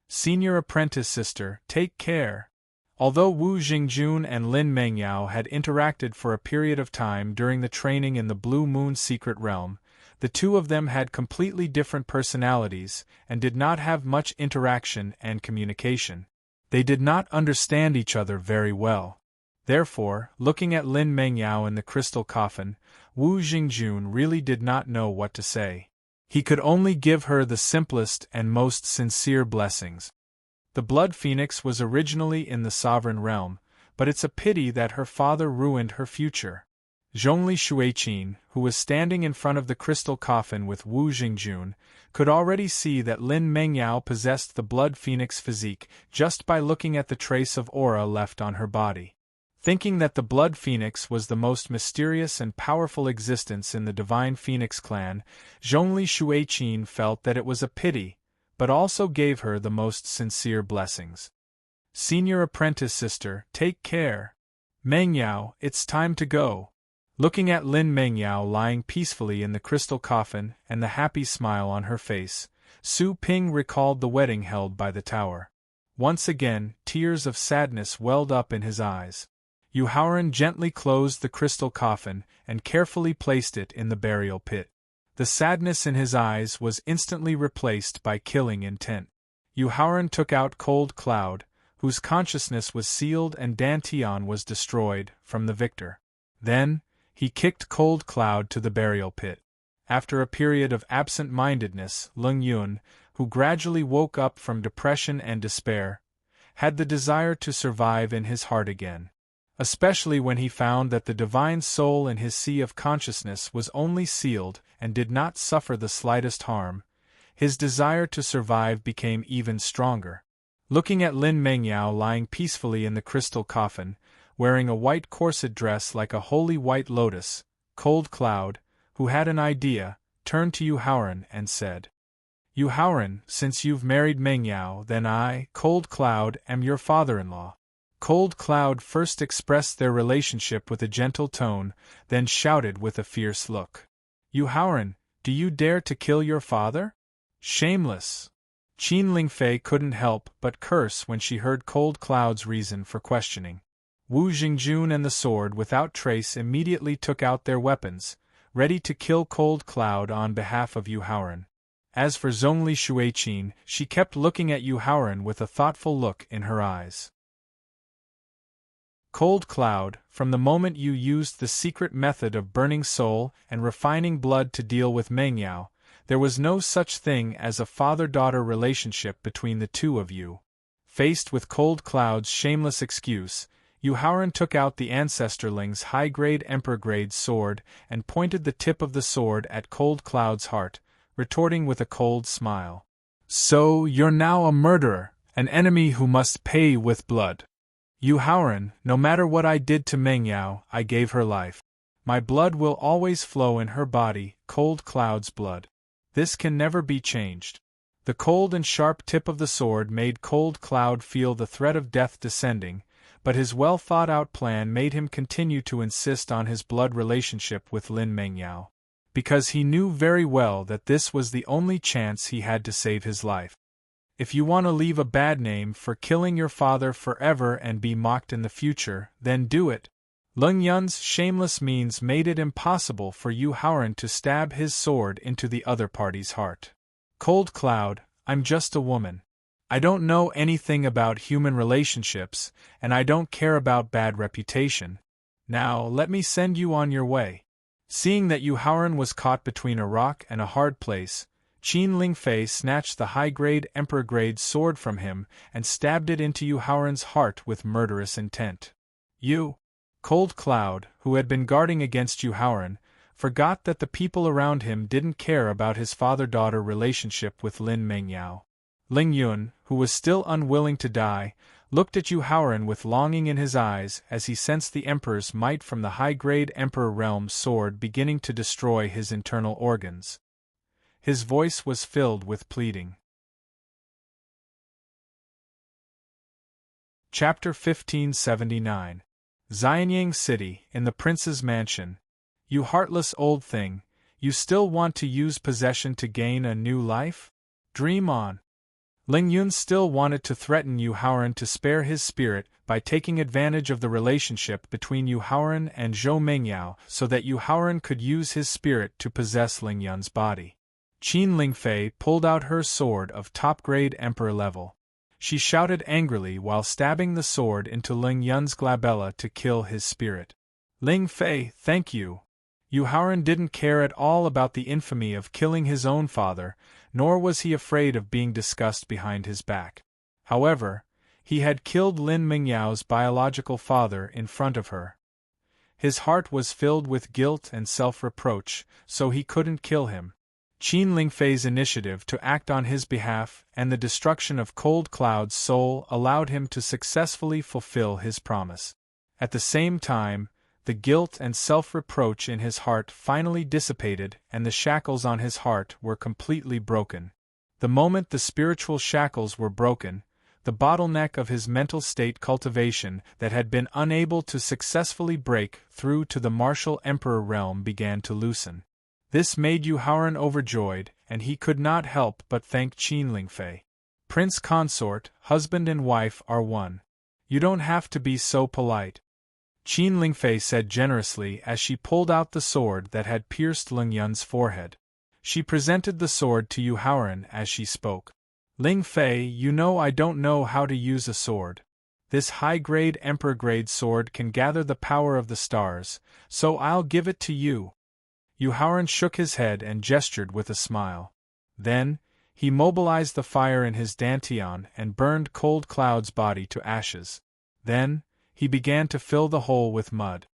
Senior apprentice sister, take care. Although Wu Jingjun and Lin Mengyao had interacted for a period of time during the training in the Blue Moon Secret Realm, the two of them had completely different personalities and did not have much interaction and communication. They did not understand each other very well. Therefore, looking at Lin Mengyao in the crystal coffin, Wu Jingjun really did not know what to say. He could only give her the simplest and most sincere blessings. The Blood Phoenix was originally in the sovereign realm, but it's a pity that her father ruined her future. Zhongli Shuiqin, who was standing in front of the crystal coffin with Wu Jingjun, could already see that Lin Mengyao possessed the Blood Phoenix physique just by looking at the trace of aura left on her body. Thinking that the Blood Phoenix was the most mysterious and powerful existence in the Divine Phoenix clan, Zhongli Shuiqin felt that it was a pity, but also gave her the most sincere blessings. Senior apprentice sister, take care. Mengyao, it's time to go. Looking at Lin Mengyao lying peacefully in the crystal coffin and the happy smile on her face, Su Ping recalled the wedding held by the tower. Once again, tears of sadness welled up in his eyes. Yu Haoran gently closed the crystal coffin and carefully placed it in the burial pit. The sadness in his eyes was instantly replaced by killing intent. Yu Haoran took out Cold Cloud, whose consciousness was sealed and Dantian was destroyed, from the victor. Then, he kicked Cold Cloud to the burial pit. After a period of absent-mindedness, Leng Yun, who gradually woke up from depression and despair, had the desire to survive in his heart again. Especially when he found that the divine soul in his sea of consciousness was only sealed and did not suffer the slightest harm, his desire to survive became even stronger. Looking at Lin Mengyao lying peacefully in the crystal coffin, wearing a white corset dress like a holy white lotus, Cold Cloud, who had an idea, turned to Yu Haoran and said, Yu Haoran, since you've married Mengyao, then I, Cold Cloud, am your father-in-law. Cold Cloud first expressed their relationship with a gentle tone, then shouted with a fierce look. Yu Haoran, do you dare to kill your father? Shameless! Qin Lingfei couldn't help but curse when she heard Cold Cloud's reason for questioning. Wu Jingjun and the sword without trace immediately took out their weapons, ready to kill Cold Cloud on behalf of Yu Haoran. As for Zhongli Shuiqin, she kept looking at Yu Haoran with a thoughtful look in her eyes. Cold Cloud, from the moment you used the secret method of burning soul and refining blood to deal with Mengyao, there was no such thing as a father-daughter relationship between the two of you. Faced with Cold Cloud's shameless excuse, Yu Haoran took out the Ancestorling's high-grade Emperor-grade sword and pointed the tip of the sword at Cold Cloud's heart, retorting with a cold smile. So, you're now a murderer, an enemy who must pay with blood. Yu Haoran, no matter what I did to Mengyao, I gave her life. My blood will always flow in her body, Cold Cloud's blood. This can never be changed. The cold and sharp tip of the sword made Cold Cloud feel the threat of death descending, but his well-thought-out plan made him continue to insist on his blood relationship with Lin Mengyao, because he knew very well that this was the only chance he had to save his life. If you want to leave a bad name for killing your father forever and be mocked in the future, then do it. Leng Yun's shameless means made it impossible for Yu Haoran to stab his sword into the other party's heart. Cold Cloud, I'm just a woman. I don't know anything about human relationships, and I don't care about bad reputation. Now, let me send you on your way. Seeing that Yu Haoran was caught between a rock and a hard place, Qin Lingfei snatched the high-grade Emperor-grade sword from him and stabbed it into Yu Haoran's heart with murderous intent. Cold Cloud, who had been guarding against Yu Haoran, forgot that the people around him didn't care about his father-daughter relationship with Lin Mengyao. Ling Yun, who was still unwilling to die, looked at Yu Haoran with longing in his eyes as he sensed the Emperor's might from the high-grade Emperor Realm sword beginning to destroy his internal organs. His voice was filled with pleading. Chapter 1579. Xianyang City, in the Prince's Mansion. You heartless old thing, you still want to use possession to gain a new life? Dream on. Ling Yun still wanted to threaten Yu Haoran to spare his spirit by taking advantage of the relationship between Yu Haoran and Zhou Mengyao so that Yu Haoran could use his spirit to possess Ling Yun's body. Qin Lingfei pulled out her sword of top-grade Emperor level. she shouted angrily while stabbing the sword into Ling Yun's glabella to kill his spirit. Ling Fei, thank you. Yu Haoran didn't care at all about the infamy of killing his own father, nor was he afraid of being discussed behind his back. However, he had killed Lin Mingyao's biological father in front of her. His heart was filled with guilt and self-reproach, so he couldn't kill him. Qin Lingfei's initiative to act on his behalf and the destruction of Cold Cloud's soul allowed him to successfully fulfill his promise. At the same time, the guilt and self-reproach in his heart finally dissipated and the shackles on his heart were completely broken. The moment the spiritual shackles were broken, the bottleneck of his mental state cultivation that had been unable to successfully break through to the martial emperor realm began to loosen. This made Yu Haoran overjoyed, and he could not help but thank Qin Lingfei. Prince consort, husband and wife are one. You don't have to be so polite. Qin Lingfei said generously as she pulled out the sword that had pierced Ling Yun's forehead. She presented the sword to Yu Haoran as she spoke. Ling Fei, you know I don't know how to use a sword. This high-grade emperor-grade sword can gather the power of the stars, so I'll give it to you. Yu Haoran shook his head and gestured with a smile. Then, he mobilized the fire in his dantian and burned Cold Cloud's body to ashes. Then, he began to fill the hole with mud.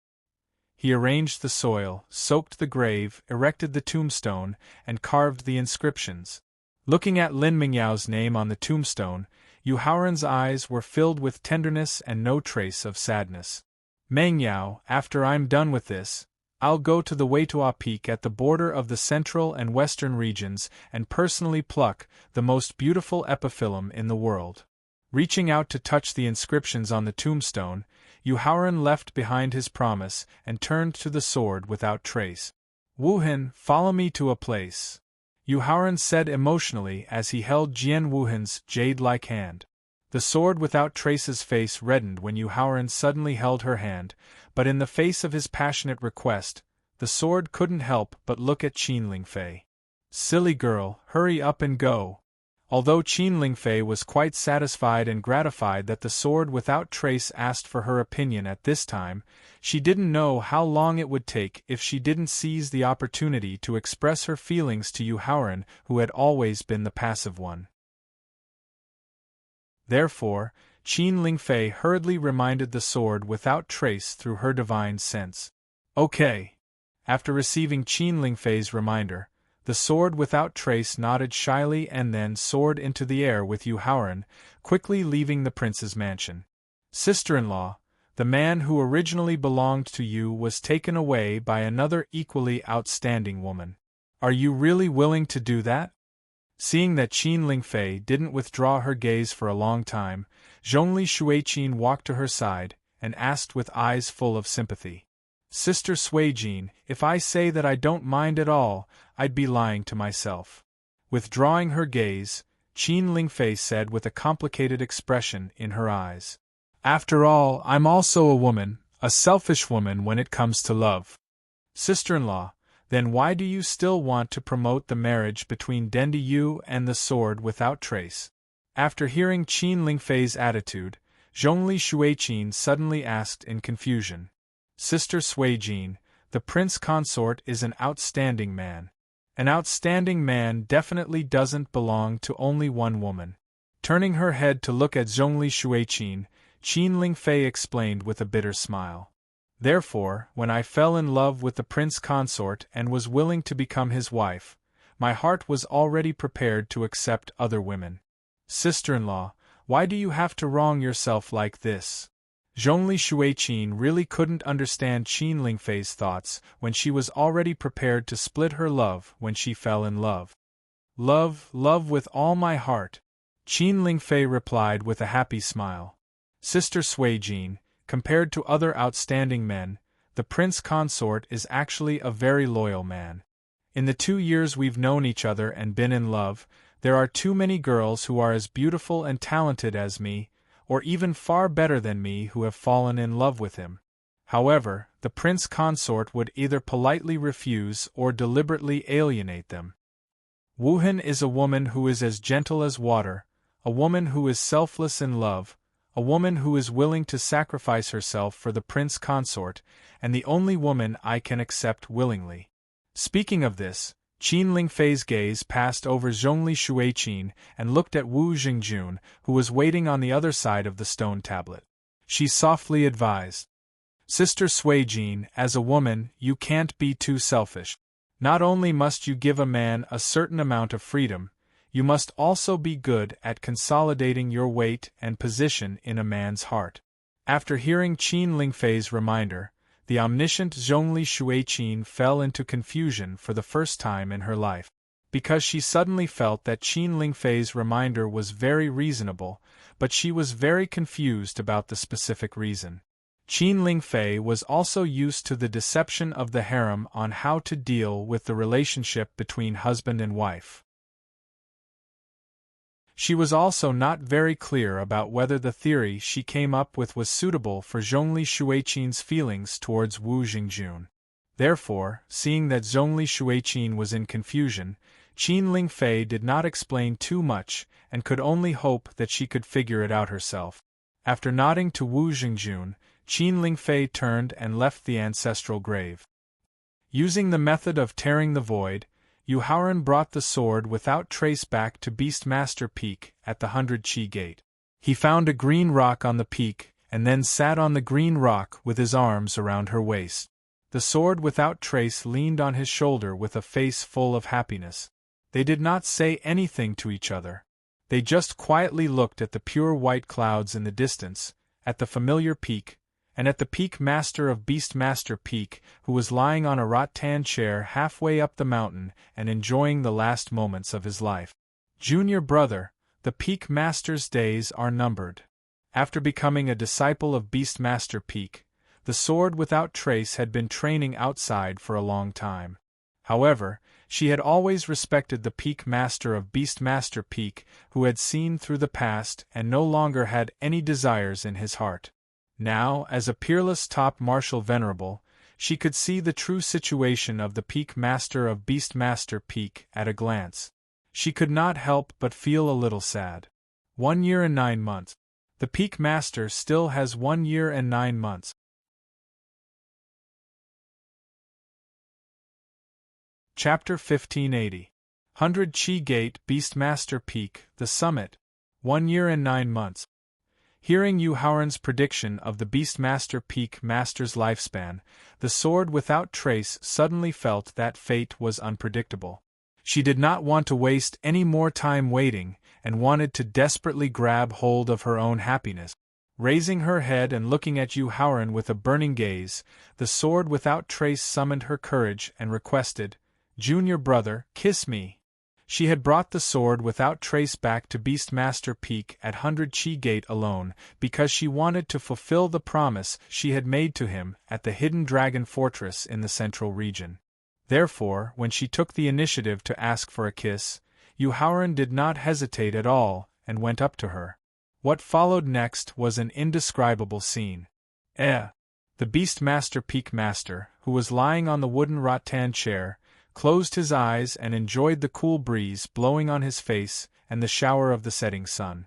He arranged the soil, soaked the grave, erected the tombstone, and carved the inscriptions. Looking at Lin Mingyao's name on the tombstone, Yu Haoran's eyes were filled with tenderness and no trace of sadness. Mengyao, after I'm done with this, I'll go to the Weitua Peak at the border of the central and western regions and personally pluck the most beautiful epiphyllum in the world. Reaching out to touch the inscriptions on the tombstone, Yu Haoran left behind his promise and turned to the sword without trace. Wuhan, follow me to a place. Yu Haoran said emotionally as he held Jian Wuhan's jade-like hand. The sword without trace's face reddened when Yu Haoran suddenly held her hand, but in the face of his passionate request, the sword couldn't help but look at Qin Lingfei. Silly girl, hurry up and go. Although Qin Lingfei was quite satisfied and gratified that the sword without trace asked for her opinion at this time, she didn't know how long it would take if she didn't seize the opportunity to express her feelings to Yu Haoran, who had always been the passive one. Therefore, Qin Lingfei hurriedly reminded the sword without trace through her divine sense. Okay. After receiving Qin Lingfei's reminder, the sword without trace nodded shyly and then soared into the air with Yu Haoran, quickly leaving the prince's mansion. Sister-in-law, the man who originally belonged to you was taken away by another equally outstanding woman. Are you really willing to do that? Seeing that Qin Lingfei didn't withdraw her gaze for a long time, Zhongli Shuiqin walked to her side and asked with eyes full of sympathy. Sister Suijin, if I say that I don't mind at all, I'd be lying to myself. Withdrawing her gaze, Qin Lingfei said with a complicated expression in her eyes. After all, I'm also a woman, a selfish woman when it comes to love. Sister-in-law, then why do you still want to promote the marriage between Dendi Yu and the sword without trace? After hearing Qin Lingfei's attitude, Zhongli Shuiqin suddenly asked in confusion. Sister Suijin, the prince consort is an outstanding man. An outstanding man definitely doesn't belong to only one woman. Turning her head to look at Zhongli Shuiqin, Qin Lingfei explained with a bitter smile. Therefore, when I fell in love with the prince consort and was willing to become his wife, my heart was already prepared to accept other women. Sister-in-law, why do you have to wrong yourself like this? Zhongli Shuiqin really couldn't understand Qin Lingfei's thoughts when she was already prepared to split her love when she fell in love. Love with all my heart, Qin Lingfei replied with a happy smile. Sister Suijin, compared to other outstanding men, the prince consort is actually a very loyal man. In the 2 years we've known each other and been in love, there are too many girls who are as beautiful and talented as me, or even far better than me who have fallen in love with him. However, the prince consort would either politely refuse or deliberately alienate them. Wuhan is a woman who is as gentle as water, a woman who is selfless in love, a woman who is willing to sacrifice herself for the prince consort, and the only woman I can accept willingly. Speaking of this, Qin Lingfei's gaze passed over Zhongli Shuiqin and looked at Wu Jingjun, who was waiting on the other side of the stone tablet. She softly advised, "Sister Suijin, as a woman, you can't be too selfish. Not only must you give a man a certain amount of freedom, you must also be good at consolidating your weight and position in a man's heart." After hearing Qin Lingfei's reminder, the omniscient Zhongli Shuiqin fell into confusion for the first time in her life. Because she suddenly felt that Qin Lingfei's reminder was very reasonable, but she was very confused about the specific reason. Qin Lingfei was also used to the deception of the harem on how to deal with the relationship between husband and wife. She was also not very clear about whether the theory she came up with was suitable for Zhongli Shuiqin's feelings towards Wu Jingjun. Therefore, seeing that Zhongli Shuiqin was in confusion, Qin Lingfei did not explain too much and could only hope that she could figure it out herself. After nodding to Wu Jingjun, Qin Lingfei turned and left the ancestral grave. Using the method of tearing the void, Yu Haoran brought the sword without trace back to Beastmaster Peak at the 100 Qi Gate. He found a green rock on the peak, and then sat on the green rock with his arms around her waist. The sword without trace leaned on his shoulder with a face full of happiness. They did not say anything to each other. They just quietly looked at the pure white clouds in the distance, at the familiar peak, and at the Peak Master of Beastmaster Peak, who was lying on a rattan chair halfway up the mountain and enjoying the last moments of his life. "Junior brother, the Peak Master's days are numbered." After becoming a disciple of Beastmaster Peak, the sword without trace had been training outside for a long time. However, she had always respected the Peak Master of Beastmaster Peak, who had seen through the past and no longer had any desires in his heart. Now, as a peerless top martial venerable, she could see the true situation of the Peak Master of Beastmaster Peak at a glance. She could not help but feel a little sad. 1 year and 9 months. The Peak Master still has 1 year and 9 months. Chapter 1580. 100 Qi Gate, Beastmaster Peak, the summit. 1 year and 9 months. Hearing Yu Haoran's prediction of the Beastmaster Peak Master's lifespan, the sword without trace suddenly felt that fate was unpredictable. She did not want to waste any more time waiting, and wanted to desperately grab hold of her own happiness. Raising her head and looking at Yu Haoran with a burning gaze, the sword without trace summoned her courage and requested, "Junior brother, kiss me." She had brought the sword without trace back to Beastmaster Peak at 100 Qi Gate alone, because she wanted to fulfill the promise she had made to him at the Hidden Dragon Fortress in the central region. Therefore, when she took the initiative to ask for a kiss, Yu Haoran did not hesitate at all, and went up to her. What followed next was an indescribable scene. The Beastmaster Peak Master, who was lying on the wooden rattan chair, closed his eyes and enjoyed the cool breeze blowing on his face and the shower of the setting sun.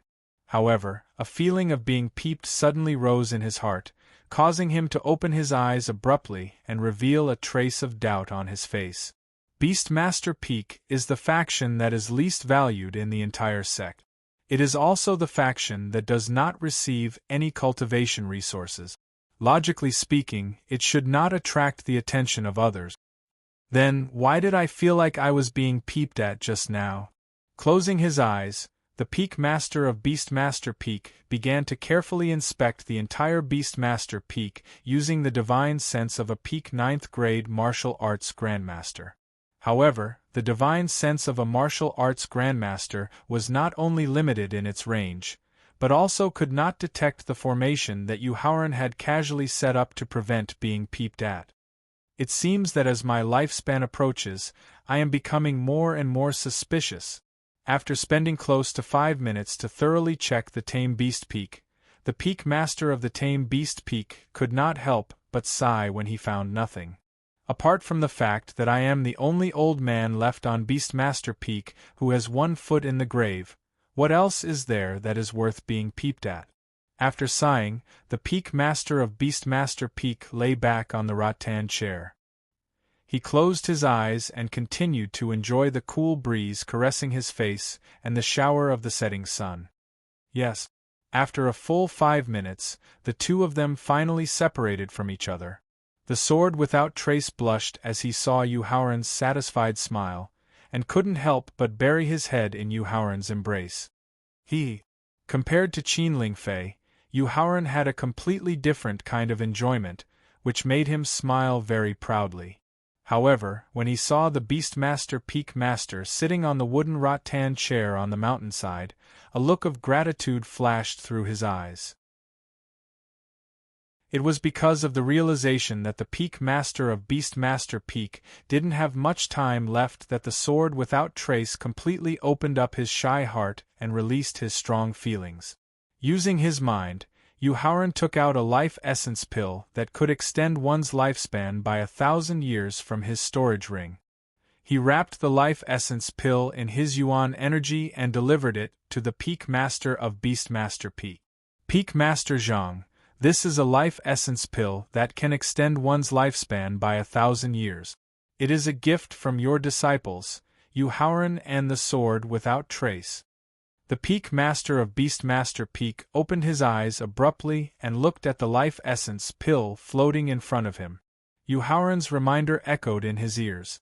However, a feeling of being peeped suddenly rose in his heart, causing him to open his eyes abruptly and reveal a trace of doubt on his face. Beastmaster Peak is the faction that is least valued in the entire sect. It is also the faction that does not receive any cultivation resources. Logically speaking, it should not attract the attention of others. Then, why did I feel like I was being peeped at just now? Closing his eyes, the Peak Master of Beastmaster Peak began to carefully inspect the entire Beastmaster Peak using the divine sense of a Peak 9th grade martial arts grandmaster. However, the divine sense of a martial arts grandmaster was not only limited in its range, but also could not detect the formation that Yu Haoran had casually set up to prevent being peeped at. It seems that as my lifespan approaches, I am becoming more and more suspicious. After spending close to 5 minutes to thoroughly check the Tame Beast Peak, the Peak Master of the Tame Beast Peak could not help but sigh when he found nothing. Apart from the fact that I am the only old man left on Beastmaster Peak who has 1 foot in the grave, What else is there that is worth being peeped at? After sighing, the Peak Master of Beastmaster Peak lay back on the rattan chair. He closed his eyes and continued to enjoy the cool breeze caressing his face and the shower of the setting sun. Yes, after a full 5 minutes, the two of them finally separated from each other. The Sword Without Trace blushed as he saw Yu Haoran's satisfied smile, and couldn't help but bury his head in Yu Haoran's embrace. Compared to Qin Lingfei, Yu Haoran had a completely different kind of enjoyment, which made him smile very proudly. However, when he saw the Beastmaster Peak Master sitting on the wooden rattan chair on the mountainside, a look of gratitude flashed through his eyes. It was because of the realization that the Peak Master of Beastmaster Peak didn't have much time left that the Sword Without Trace completely opened up his shy heart and released his strong feelings. Using his mind, Yu Haoran took out a life essence pill that could extend one's lifespan by 1,000 years from his storage ring. He wrapped the life essence pill in his Yuan energy and delivered it to the Peak Master of Beastmaster Peak. Peak Master Zhang, this is a life essence pill that can extend one's lifespan by 1,000 years. It is a gift from your disciples, Yu Haoran and the Sword Without Trace. The Peak Master of Beastmaster Peak opened his eyes abruptly and looked at the life essence pill floating in front of him. Yu Haoran's reminder echoed in his ears.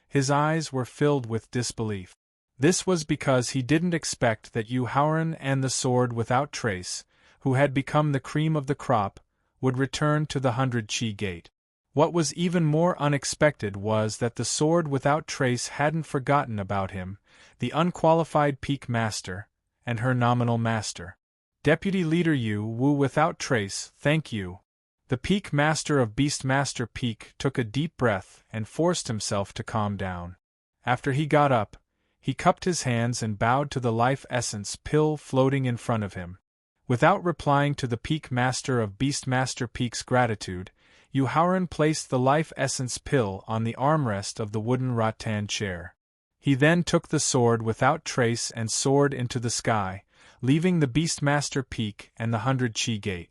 His eyes were filled with disbelief. This was because he didn't expect that Yu Haoran and the Sword Without Trace, who had become the cream of the crop, would return to the 100 Qi Gate. What was even more unexpected was that the Sword Without Trace hadn't forgotten about him, the unqualified Peak Master, and her nominal master. Deputy Leader Yu Wu Without Trace, thank you. The Peak Master of Beastmaster Peak took a deep breath and forced himself to calm down. After he got up, he cupped his hands and bowed to the life essence pill floating in front of him. Without replying to the Peak Master of Beastmaster Peak's gratitude, Yu Haoran placed the life essence pill on the armrest of the wooden rattan chair. He then took the Sword Without Trace and soared into the sky, leaving the Beastmaster Peak and the 100 Qi Gate.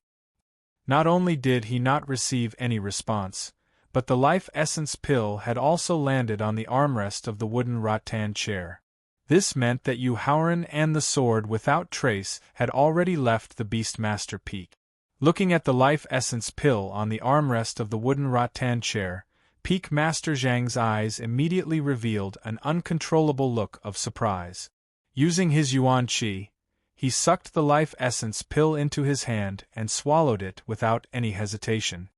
Not only did he not receive any response, but the life essence pill had also landed on the armrest of the wooden rattan chair. This meant that Yu Haoran and the Sword Without Trace had already left the Beastmaster Peak. Looking at the life essence pill on the armrest of the wooden rattan chair, Peak Master Zhang's eyes immediately revealed an uncontrollable look of surprise. Using his Yuan Qi, he sucked the life essence pill into his hand and swallowed it without any hesitation.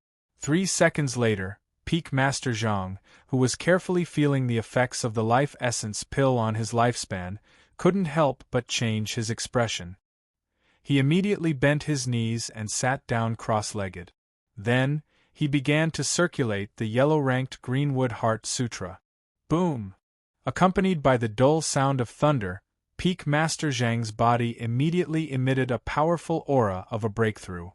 3 seconds later, Peak Master Zhang, who was carefully feeling the effects of the life essence pill on his lifespan, couldn't help but change his expression. He immediately bent his knees and sat down cross-legged. Then, he began to circulate the yellow-ranked Greenwood Heart Sutra. Boom! Accompanied by the dull sound of thunder, Peak Master Zhang's body immediately emitted a powerful aura of a breakthrough.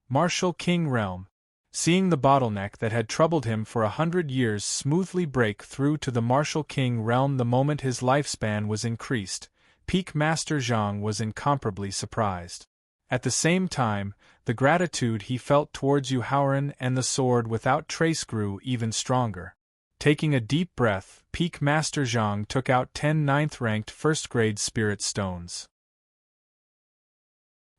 Martial King Realm. Seeing the bottleneck that had troubled him for 100 years smoothly break through to the Martial King Realm the moment his lifespan was increased, Peak Master Zhang was incomparably surprised. At the same time, the gratitude he felt towards Yu Haoran and the Sword Without Trace grew even stronger. Taking a deep breath, Peak Master Zhang took out 10 ninth-ranked first-grade spirit stones.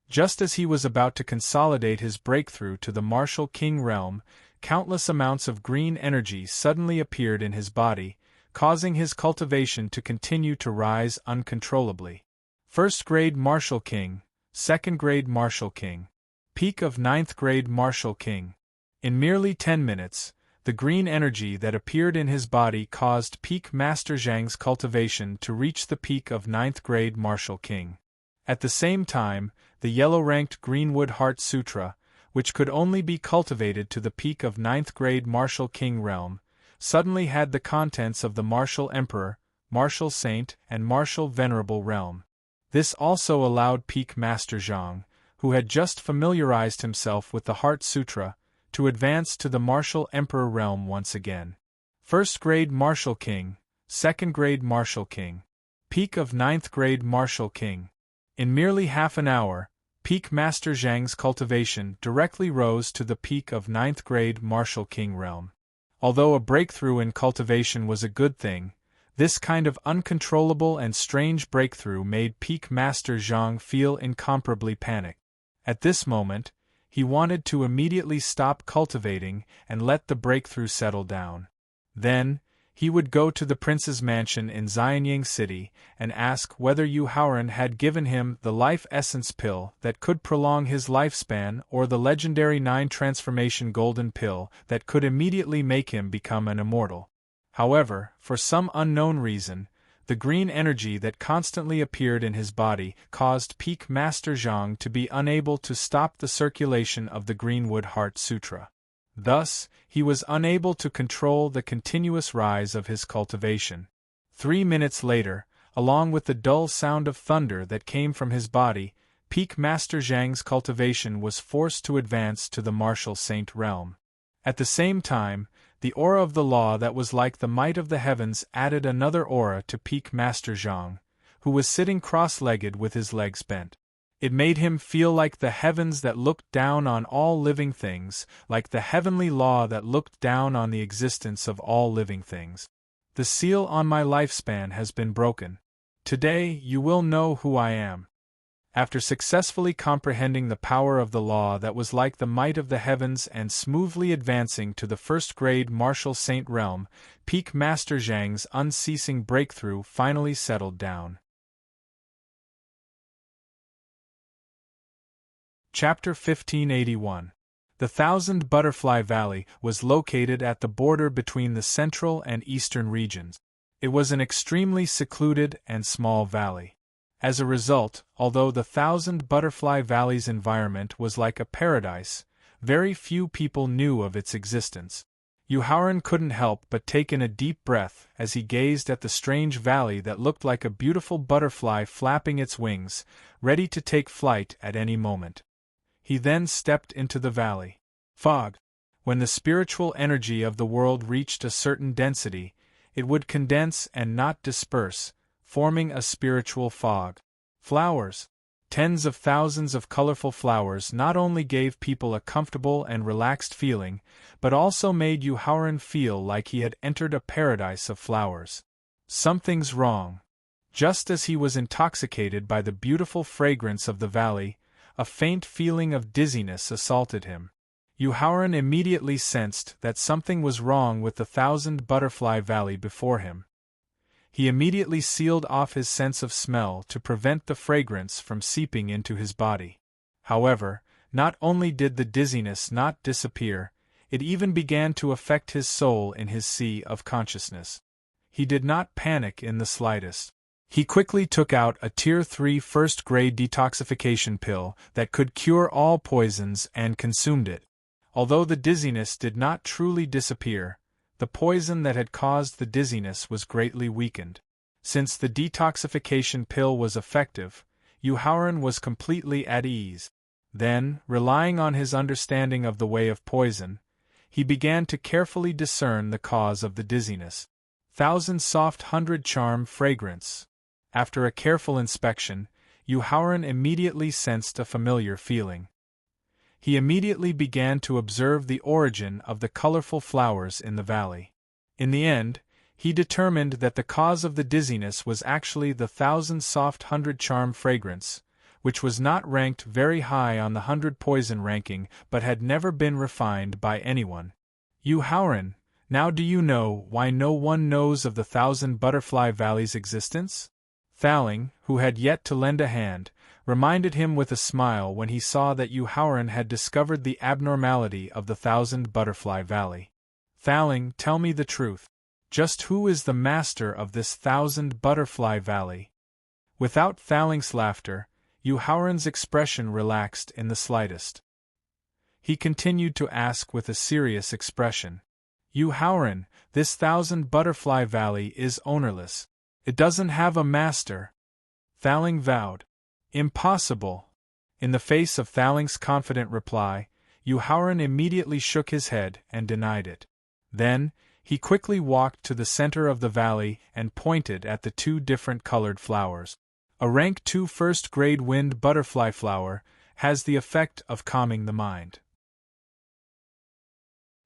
Just as he was about to consolidate his breakthrough to the Martial King Realm, countless amounts of green energy suddenly appeared in his body, causing his cultivation to continue to rise uncontrollably. First-grade Martial King, second-grade Martial King, peak of 9th-grade Martial King. In merely 10 minutes, the green energy that appeared in his body caused Peak Master Zhang's cultivation to reach the peak of 9th-grade Martial King. At the same time, the yellow-ranked Greenwood Heart Sutra, which could only be cultivated to the peak of 9th-grade Martial King Realm, suddenly had the contents of the Martial Emperor, Martial Saint, and Martial Venerable Realm. This also allowed Peak Master Zhang, who had just familiarized himself with the Heart Sutra, to advance to the Martial Emperor Realm once again. First-grade Martial King, second-grade Martial King, peak of 9th-grade Martial King. In merely half an hour, Peak Master Zhang's cultivation directly rose to the peak of 9th grade Martial King realm. Although a breakthrough in cultivation was a good thing, this kind of uncontrollable and strange breakthrough made Peak Master Zhang feel incomparably panicked. At this moment, he wanted to immediately stop cultivating and let the breakthrough settle down. Then, he would go to the prince's mansion in Xianyang City and ask whether Yu Haoran had given him the life essence pill that could prolong his lifespan or the legendary 9 transformation golden pill that could immediately make him become an immortal. However, for some unknown reason, the green energy that constantly appeared in his body caused Peak Master Zhang to be unable to stop the circulation of the Greenwood Heart Sutra. Thus, he was unable to control the continuous rise of his cultivation. 3 minutes later, along with the dull sound of thunder that came from his body, Peak Master Zhang's cultivation was forced to advance to the Martial Saint realm. At the same time, the aura of the law that was like the might of the heavens added another aura to Peak Master Zhang, who was sitting cross-legged with his legs bent. It made him feel like the heavens that looked down on all living things, like the heavenly law that looked down on the existence of all living things. The seal on my lifespan has been broken. Today you will know who I am. After successfully comprehending the power of the law that was like the might of the heavens and smoothly advancing to the 1st grade Martial Saint realm, Peak Master Zhang's unceasing breakthrough finally settled down. Chapter 1581. The Thousand Butterfly Valley was located at the border between the central and eastern regions. It was an extremely secluded and small valley. As a result, although the Thousand Butterfly Valley's environment was like a paradise, very few people knew of its existence. Yu Haoran couldn't help but take in a deep breath as he gazed at the strange valley that looked like a beautiful butterfly flapping its wings, ready to take flight at any moment. He then stepped into the valley. Fog. When the spiritual energy of the world reached a certain density, it would condense and not disperse, forming a spiritual fog. Flowers. Tens of thousands of colorful flowers not only gave people a comfortable and relaxed feeling, but also made Yu Haoran feel like he had entered a paradise of flowers. Something's wrong. Just as he was intoxicated by the beautiful fragrance of the valley, a faint feeling of dizziness assaulted him. Yu Haoran immediately sensed that something was wrong with the Thousand Butterfly Valley before him. He immediately sealed off his sense of smell to prevent the fragrance from seeping into his body. However, not only did the dizziness not disappear, it even began to affect his soul in his sea of consciousness. He did not panic in the slightest. He quickly took out a Tier 3 first-grade detoxification pill that could cure all poisons and consumed it. Although the dizziness did not truly disappear, the poison that had caused the dizziness was greatly weakened. Since the detoxification pill was effective, Yu Haoran was completely at ease. Then, relying on his understanding of the way of poison, he began to carefully discern the cause of the dizziness. Thousand Soft 100 Charm Fragrance. After a careful inspection, Yu Haoran immediately sensed a familiar feeling. He immediately began to observe the origin of the colorful flowers in the valley. In the end, he determined that the cause of the dizziness was actually the Thousand Soft 100 Charm Fragrance, which was not ranked very high on the 100 Poison ranking but had never been refined by anyone. Yu Haoran, now do you know why no one knows of the Thousand Butterfly Valley's existence? Thaling, who had yet to lend a hand, reminded him with a smile when he saw that Yu Haoran had discovered the abnormality of the Thousand Butterfly Valley. Thaling, tell me the truth. Just who is the master of this Thousand Butterfly Valley? Without Thaling's laughter, Yu Haoran's expression relaxed in the slightest. He continued to ask with a serious expression. Yu Haoran, this Thousand Butterfly Valley is ownerless. It doesn't have a master. Thaling vowed. Impossible. In the face of Thaling's confident reply, Yu Haoran immediately shook his head and denied it. Then, he quickly walked to the center of the valley and pointed at the 2 different colored flowers. A rank 2 first-grade wind butterfly flower has the effect of calming the mind.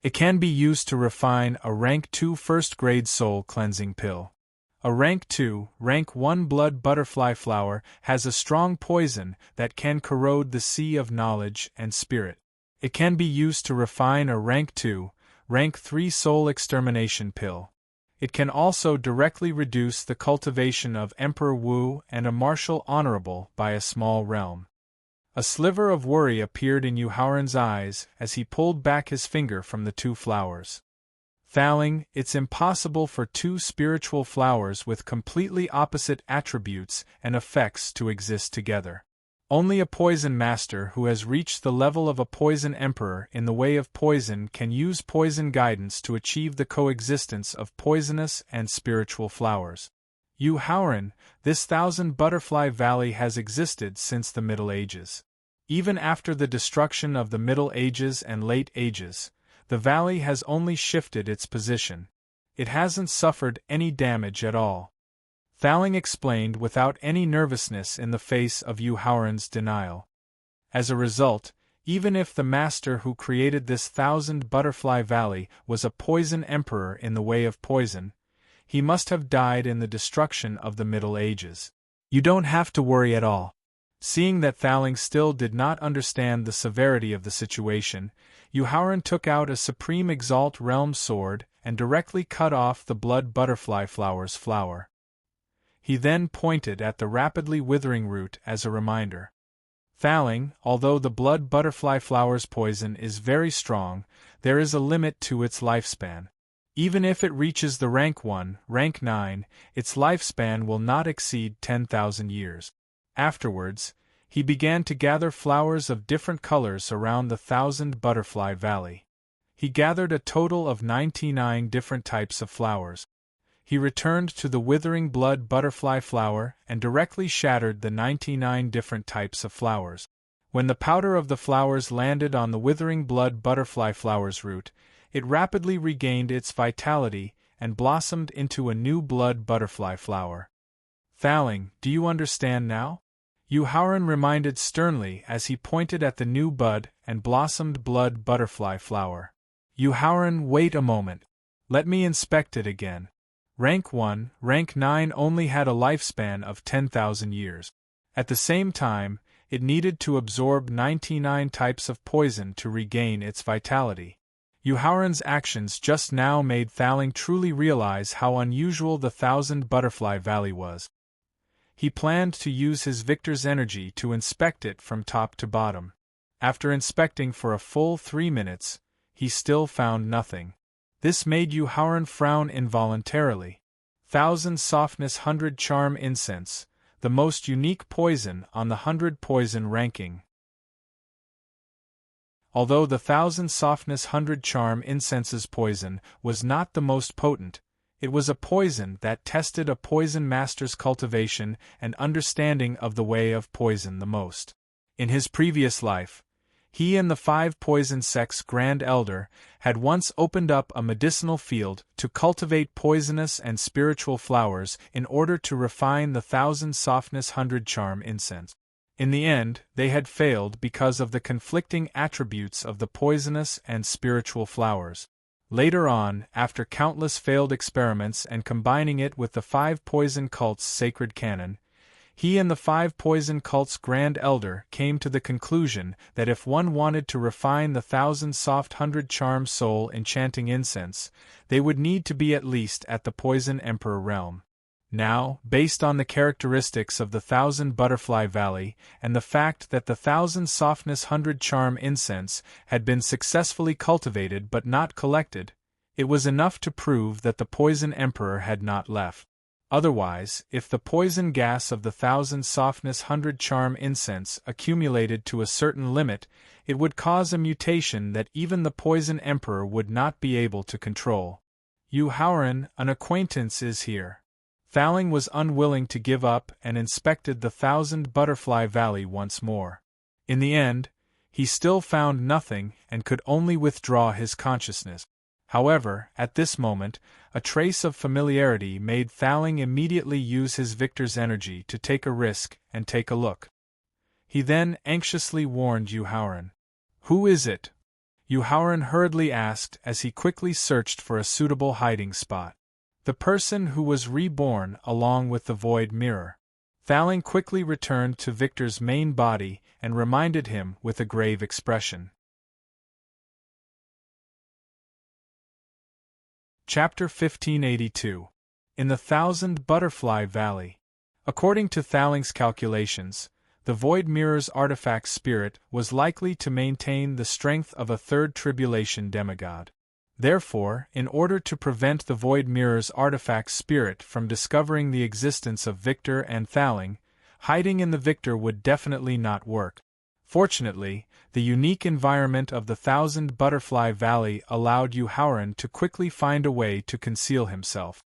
It can be used to refine a rank 2 first-grade soul cleansing pill. A rank 2, rank 1 blood butterfly flower has a strong poison that can corrode the sea of knowledge and spirit. It can be used to refine a rank 2, rank 3 soul extermination pill. It can also directly reduce the cultivation of Emperor Wu and a martial honorable by a small realm. A sliver of worry appeared in Yu Haoren's eyes as he pulled back his finger from the 2 flowers. Thaling, it's impossible for 2 spiritual flowers with completely opposite attributes and effects to exist together. Only a poison master who has reached the level of a poison emperor in the way of poison can use poison guidance to achieve the coexistence of poisonous and spiritual flowers. Yu Haoren, this 1,000 Butterfly Valley has existed since the Middle Ages. Even after the destruction of the Middle Ages and Late Ages, the valley has only shifted its position. It hasn't suffered any damage at all. Thaling explained without any nervousness in the face of Yu Haoren's denial. As a result, even if the master who created this 1,000 Butterfly Valley was a poison emperor in the way of poison, he must have died in the destruction of the Middle Ages. You don't have to worry at all. Seeing that Thaling still did not understand the severity of the situation, Yu Haoren took out a Supreme Exalt Realm sword and directly cut off the blood butterfly flower's flower. He then pointed at the rapidly withering root as a reminder. Thaling, although the blood butterfly flower's poison is very strong, there is a limit to its lifespan. Even if it reaches the rank 1, rank 9, its lifespan will not exceed 10,000 years. Afterwards, he began to gather flowers of different colors around the 1,000 Butterfly Valley. He gathered a total of 99 different types of flowers. He returned to the withering blood butterfly flower and directly shattered the 99 different types of flowers. When the powder of the flowers landed on the withering blood butterfly flower's root, it rapidly regained its vitality and blossomed into a new blood butterfly flower. Thaling, do you understand now? Yu Haoren reminded sternly as he pointed at the new bud and blossomed blood butterfly flower. Yu Haoren, wait a moment. Let me inspect it again. Rank 1, rank 9 only had a lifespan of 10,000 years. At the same time, it needed to absorb 99 types of poison to regain its vitality. Yu Haoren's actions just now made Thaling truly realize how unusual the 1,000 Butterfly Valley was. He planned to use his victor's energy to inspect it from top to bottom. After inspecting for a full 3 minutes, he still found nothing. This made Yu Haoren frown involuntarily. 1,000 Softness 100 Charm Incense, the most unique poison on the 100 poison ranking. Although the 1,000 Softness 100 Charm Incense's poison was not the most potent, it was a poison that tested a poison master's cultivation and understanding of the way of poison the most. In his previous life, he and the 5 poison sect's Grand Elder had once opened up a medicinal field to cultivate poisonous and spiritual flowers in order to refine the 1,000 Softness 100 Charm Incense. In the end, they had failed because of the conflicting attributes of the poisonous and spiritual flowers. Later on, after countless failed experiments and combining it with the 5 poison cult's sacred canon, he and the 5 poison cult's Grand Elder came to the conclusion that if one wanted to refine the 1,000 soft 100 charm soul enchanting incense, they would need to be at least at the Poison Emperor realm. Now, based on the characteristics of the 1,000 Butterfly Valley and the fact that the 1,000 Softness 100 Charm incense had been successfully cultivated but not collected, it was enough to prove that the Poison Emperor had not left. Otherwise, if the poison gas of the 1,000 Softness 100 Charm incense accumulated to a certain limit, it would cause a mutation that even the Poison Emperor would not be able to control. Yu Haoren, an acquaintance is here. Thaling was unwilling to give up and inspected the 1,000 Butterfly Valley once more. In the end, he still found nothing and could only withdraw his consciousness. However, at this moment, a trace of familiarity made Thaling immediately use his victor's energy to take a risk and take a look. He then anxiously warned Yuhauran. "Who is it?" Yuhauran hurriedly asked as he quickly searched for a suitable hiding spot. "The person who was reborn along with the void mirror." Thaling quickly returned to Victor's main body and reminded him with a grave expression. Chapter 1582. In the Thousand Butterfly Valley. According to Thaling's calculations, the Void Mirror's artifact spirit was likely to maintain the strength of a third tribulation demigod. Therefore, in order to prevent the Void Mirror's artifact spirit from discovering the existence of Victor and Thaling, hiding in the Victor would definitely not work. Fortunately, the unique environment of the Thousand Butterfly Valley allowed Yuhauran to quickly find a way to conceal himself.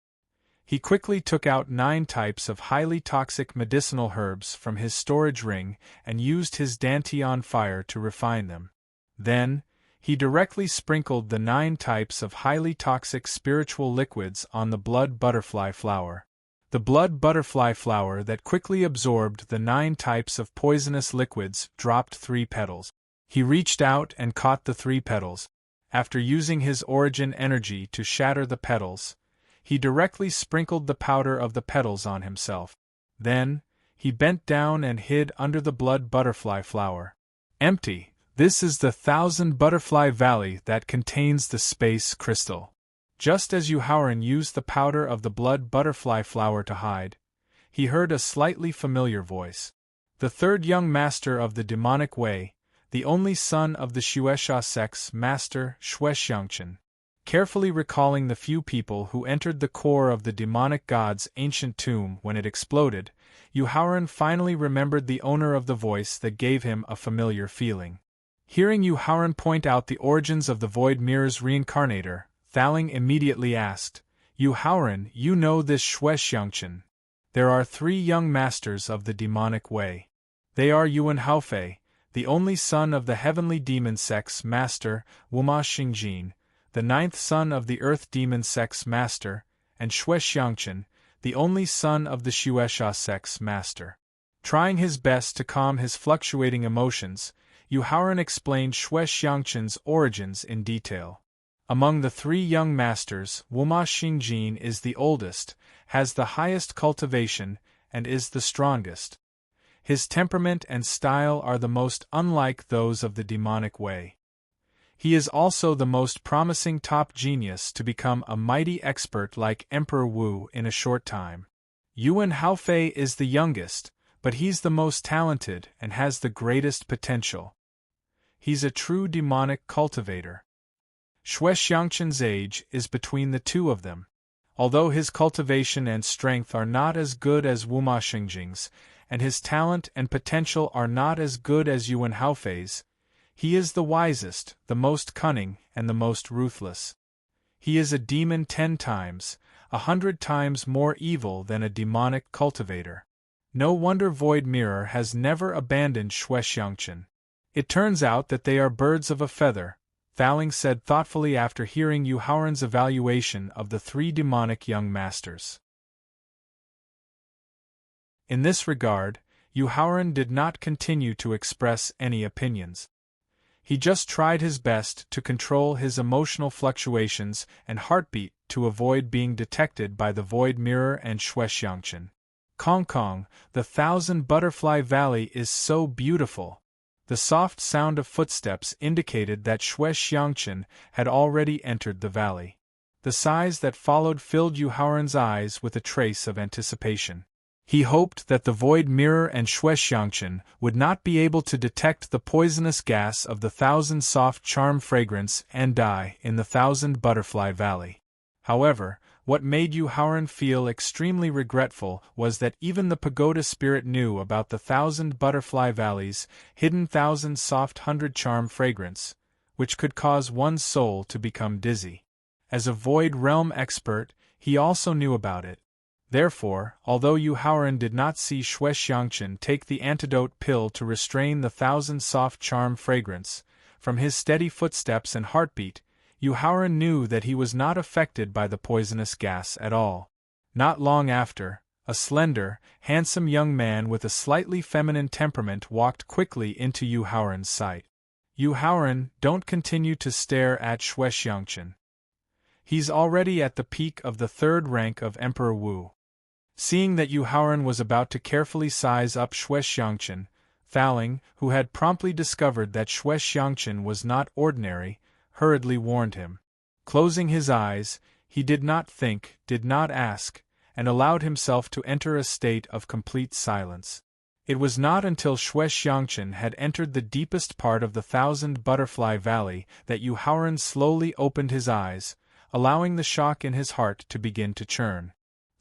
He quickly took out 9 types of highly toxic medicinal herbs from his storage ring and used his dantian fire to refine them. Then, he directly sprinkled the 9 types of highly toxic spiritual liquids on the blood butterfly flower. The blood butterfly flower that quickly absorbed the 9 types of poisonous liquids dropped 3 petals. He reached out and caught the 3 petals. After using his origin energy to shatter the petals, he directly sprinkled the powder of the petals on himself. Then, he bent down and hid under the blood butterfly flower. Empty. This is the Thousand Butterfly Valley that contains the space crystal. Just as Yuhauran used the powder of the blood butterfly flower to hide, he heard a slightly familiar voice. The third young master of the demonic way, the only son of the Shueisha sex master Shuexiangchen. Carefully recalling the few people who entered the core of the demonic god's ancient tomb when it exploded, Yuhauran finally remembered the owner of the voice that gave him a familiar feeling. Hearing Yuhauran point out the origins of the Void Mirror's reincarnator, Thaling immediately asked, "Yuhauran, you know this Shuexiangchen. There are 3 young masters of the demonic way. They are Yuan Haofei, the only son of the heavenly demon sex master Wuma Xingjin, the 9th son of the earth demon sex master, and Shuexiangchen, the only son of the Shueisha sex master." Trying his best to calm his fluctuating emotions, Yuhauran explained Shuexiangchen's origins in detail. Among the 3 young masters, Wuma Xingjin is the oldest, has the highest cultivation, and is the strongest. His temperament and style are the most unlike those of the demonic way. He is also the most promising top genius to become a mighty expert like Emperor Wu in a short time. Yuan Haofei is the youngest, but he's the most talented and has the greatest potential. He's a true demonic cultivator. Shuexiangchen's age is between the 2 of them. Although his cultivation and strength are not as good as Wuma Xingjing's, and his talent and potential are not as good as Yuan Haofei's, he is the wisest, the most cunning, and the most ruthless. He is a demon 10 times, 100 times more evil than a demonic cultivator. No wonder Void Mirror has never abandoned Shuexiangchen. It turns out that they are birds of a feather, Thaling said thoughtfully after hearing Yuhauran's evaluation of the 3 demonic young masters. In this regard, Yuhauran did not continue to express any opinions. He just tried his best to control his emotional fluctuations and heartbeat to avoid being detected by the Void Mirror and Shuexiangchen. Kong Kong, the Thousand Butterfly Valley is so beautiful. The soft sound of footsteps indicated that Shuexiangchen had already entered the valley. The sighs that followed filled Yuhauran's eyes with a trace of anticipation. He hoped that the Void Mirror and Shuexiangchen would not be able to detect the poisonous gas of the Thousand Soft Charm fragrance and die in the Thousand Butterfly Valley. However, what made Yuhauran feel extremely regretful was that even the pagoda spirit knew about the Thousand Butterfly Valley's hidden Thousand Soft 100 Charm fragrance, which could cause one's soul to become dizzy. As a Void Realm expert, he also knew about it. Therefore, although Yuhauran did not see Shuexiangchen take the antidote pill to restrain the Thousand Soft Charm fragrance, from his steady footsteps and heartbeat, Yuhauran knew that he was not affected by the poisonous gas at all. Not long after, a slender, handsome young man with a slightly feminine temperament walked quickly into Yuhauran's sight. Yuhauran, don't continue to stare at Shuexiangchen. He's already at the peak of the third rank of Emperor Wu. Seeing that Yuhauran was about to carefully size up Shuexiangchen, Thaling, who had promptly discovered that Shuexiangchen was not ordinary, hurriedly warned him. Closing his eyes, he did not think, did not ask, and allowed himself to enter a state of complete silence. It was not until Shuexiangchen had entered the deepest part of the Thousand Butterfly Valley that Yuhauran slowly opened his eyes, allowing the shock in his heart to begin to churn.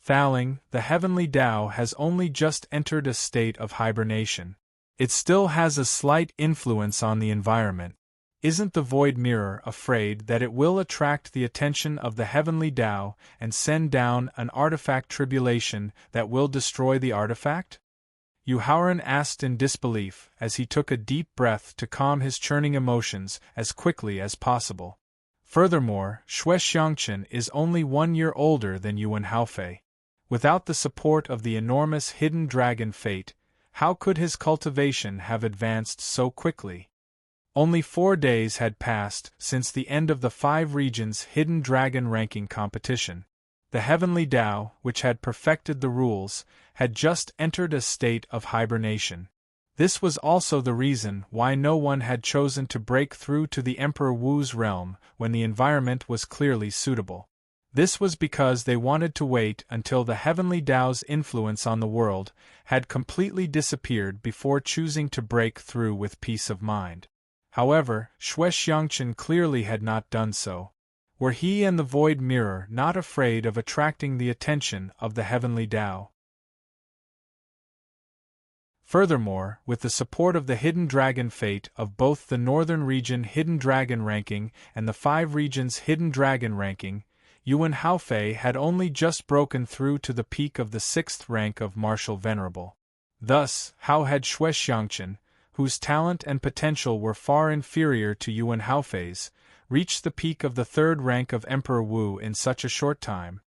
Thaling, the heavenly Tao has only just entered a state of hibernation. It still has a slight influence on the environment. Isn't the Void Mirror afraid that it will attract the attention of the heavenly Tao and send down an artifact tribulation that will destroy the artifact? Yuhauran asked in disbelief as he took a deep breath to calm his churning emotions as quickly as possible. Furthermore, Shuexiangchen is only 1 year older than Yuan Haofei. Without the support of the enormous hidden dragon fate, how could his cultivation have advanced so quickly? Only 4 days had passed since the end of the 5 regions hidden dragon ranking competition. The heavenly Tao, which had perfected the rules, had just entered a state of hibernation. This was also the reason why no one had chosen to break through to the Emperor Wu's realm when the environment was clearly suitable. This was because they wanted to wait until the heavenly Tao's influence on the world had completely disappeared before choosing to break through with peace of mind. However, Shuexiangchen clearly had not done so. Were he and the Void Mirror not afraid of attracting the attention of the heavenly Tao? Furthermore, with the support of the Hidden Dragon fate of both the Northern Region Hidden Dragon ranking and the 5 regions Hidden Dragon ranking, Yuan Haofei had only just broken through to the peak of the 6th rank of Martial Venerable. Thus, how had Shuexiangchen, whose talent and potential were far inferior to Yuan Haofei's, reached the peak of the 3rd rank of Emperor Wu in such a short time?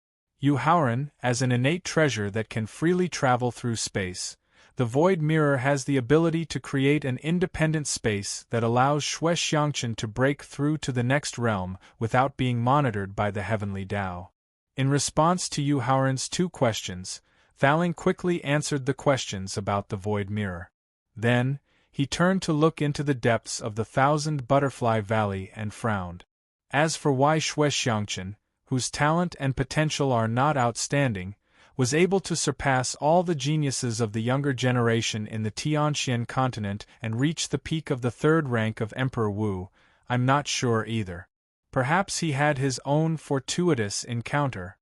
Yuhauran, as an innate treasure that can freely travel through space, the Void Mirror has the ability to create an independent space that allows Shuexiangchen to break through to the next realm without being monitored by the heavenly Tao. In response to Yuhauran's 2 questions, Thaling quickly answered the questions about the Void Mirror. Then, he turned to look into the depths of the Thousand Butterfly Valley and frowned. As for why Shuexiangchen, whose talent and potential are not outstanding, was able to surpass all the geniuses of the younger generation in the Tianxian continent and reach the peak of the 3rd rank of Emperor Wu, I'm not sure either. Perhaps he had his own fortuitous encounter.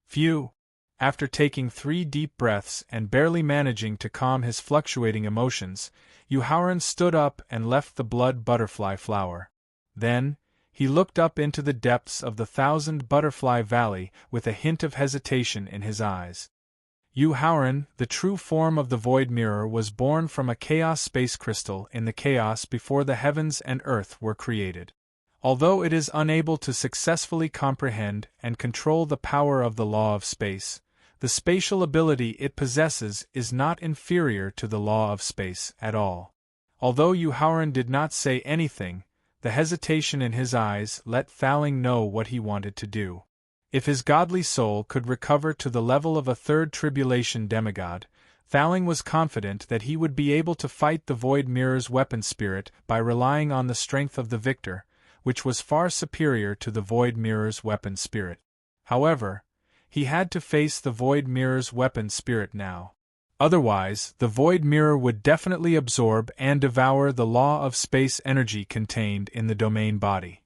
Phew! After taking 3 deep breaths and barely managing to calm his fluctuating emotions, Yuhauran stood up and left the blood butterfly flower. Then, he looked up into the depths of the Thousand Butterfly Valley with a hint of hesitation in his eyes. Yuhauran, the true form of the Void Mirror, was born from a chaos space crystal in the chaos before the heavens and earth were created. Although it is unable to successfully comprehend and control the power of the law of space, the spatial ability it possesses is not inferior to the law of space at all. Although Yuhauran did not say anything, the hesitation in his eyes let Thaling know what he wanted to do. If his godly soul could recover to the level of a 3rd tribulation demigod, Thaling was confident that he would be able to fight the Void Mirror's weapon spirit by relying on the strength of the victor, which was far superior to the Void Mirror's weapon spirit. However, he had to face the Void Mirror's weapon spirit now. Otherwise, the Void Mirror would definitely absorb and devour the law of space energy contained in the domain body.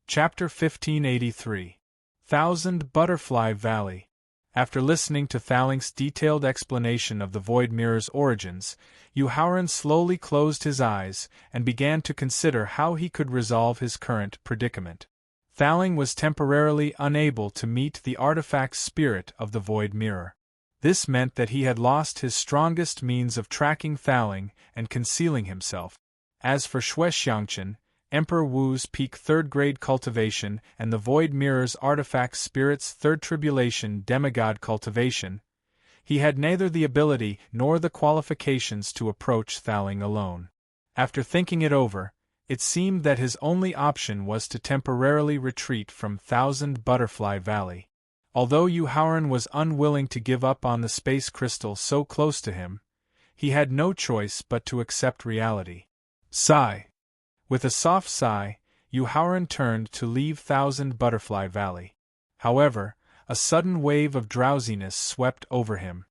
Chapter 1583. Thousand Butterfly Valley. After listening to Thaling's detailed explanation of the Void Mirror's origins, Yuhauran slowly closed his eyes and began to consider how he could resolve his current predicament. Thaling was temporarily unable to meet the artifact spirit of the Void Mirror. This meant that he had lost his strongest means of tracking Thaling and concealing himself. As for Shuexiangchen, Emperor Wu's peak third-grade cultivation and the Void Mirror's artifact spirit's third tribulation demigod cultivation, he had neither the ability nor the qualifications to approach Thaling alone. After thinking it over, it seemed that his only option was to temporarily retreat from Thousand Butterfly Valley. Although Yu Haoran was unwilling to give up on the space crystal so close to him, he had no choice but to accept reality. Sigh. With a soft sigh, Yu Haoran turned to leave Thousand Butterfly Valley. However, a sudden wave of drowsiness swept over him.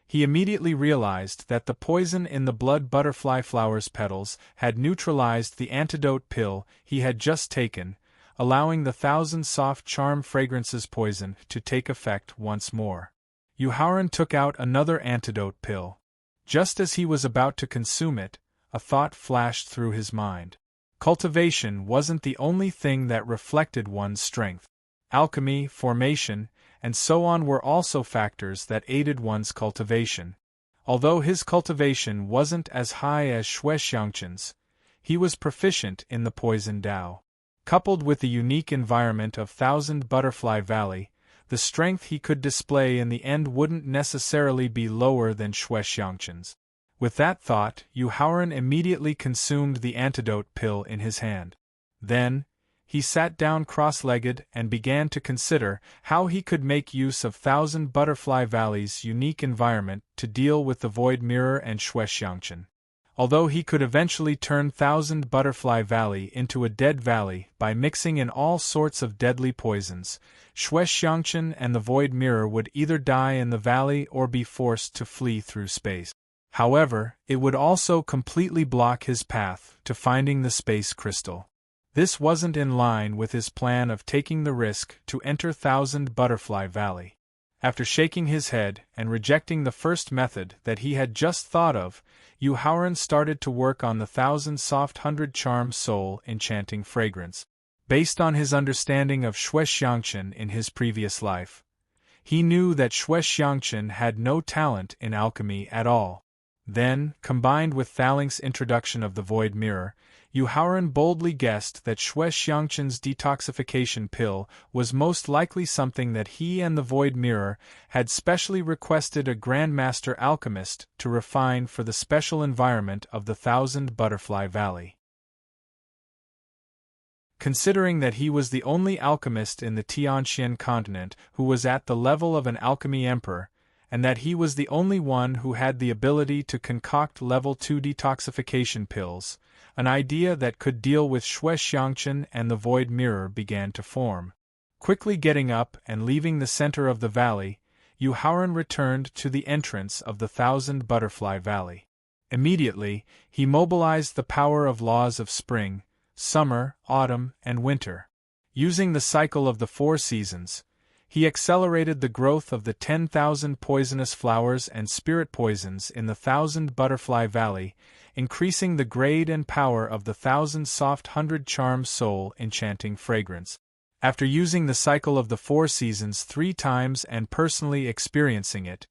He immediately realized that the poison in the blood butterfly flower's petals had neutralized the antidote pill he had just taken, allowing the thousand soft charm fragrances poison to take effect once more. Yu Haoran took out another antidote pill. Just as he was about to consume it, a thought flashed through his mind. Cultivation wasn't the only thing that reflected one's strength. Alchemy, formation, and so on were also factors that aided one's cultivation. Although his cultivation wasn't as high as Shuexiangchen's, he was proficient in the poison Dao. Coupled with the unique environment of Thousand Butterfly Valley, the strength he could display in the end wouldn't necessarily be lower than Shuexiangchen's. With that thought, Yu Haoran immediately consumed the antidote pill in his hand. Then, he sat down cross-legged and began to consider how he could make use of Thousand Butterfly Valley's unique environment to deal with the Void Mirror and Shuexiangchen. Although he could eventually turn Thousand Butterfly Valley into a dead valley by mixing in all sorts of deadly poisons, Shuexiangchen and the Void Mirror would either die in the valley or be forced to flee through space. However, it would also completely block his path to finding the space crystal. This wasn't in line with his plan of taking the risk to enter Thousand Butterfly Valley. After shaking his head and rejecting the first method that he had just thought of, Yu Haoran started to work on the Thousand Soft 100 Charm Soul Enchanting Fragrance. Based on his understanding of Shuexiangchen in his previous life, he knew that Shuexiangchen had no talent in alchemy at all. Then, combined with Thaling's introduction of the Void Mirror, Yu Haoran boldly guessed that Shuexiangchen's detoxification pill was most likely something that he and the Void Mirror had specially requested a Grandmaster Alchemist to refine for the special environment of the Thousand Butterfly Valley. Considering that he was the only alchemist in the Tianxian continent who was at the level of an alchemy emperor, and that he was the only one who had the ability to concoct level 2 detoxification pills, an idea that could deal with Shuexiangchen and the Void Mirror began to form. Quickly getting up and leaving the center of the valley, Yu Haoran returned to the entrance of the Thousand Butterfly Valley. Immediately, he mobilized the power of laws of spring, summer, autumn, and winter. Using the cycle of the 4 seasons, he accelerated the growth of the 10,000 poisonous flowers and spirit poisons in the Thousand Butterfly Valley, increasing the grade and power of the Thousand Soft 100 Charm Soul Enchanting Fragrance. After using the cycle of the 4 seasons 3 times and personally experiencing it,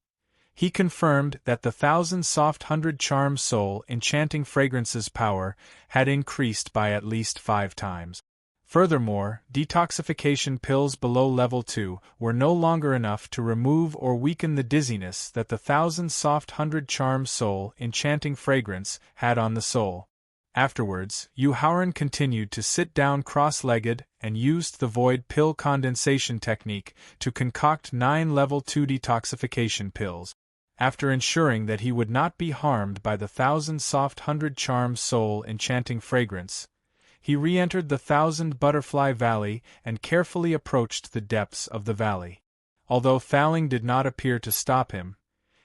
he confirmed that the Thousand Soft 100 Charm Soul Enchanting Fragrance's power had increased by at least 5 times. Furthermore, detoxification pills below level 2 were no longer enough to remove or weaken the dizziness that the Thousand Soft 100 Charm Soul Enchanting Fragrance had on the soul. Afterwards, Yu Haoran continued to sit down cross-legged and used the void pill condensation technique to concoct 9 level 2 detoxification pills. After ensuring that he would not be harmed by the Thousand Soft 100 Charm Soul Enchanting Fragrance, he re-entered the Thousand Butterfly Valley and carefully approached the depths of the valley. Although Thaling did not appear to stop him,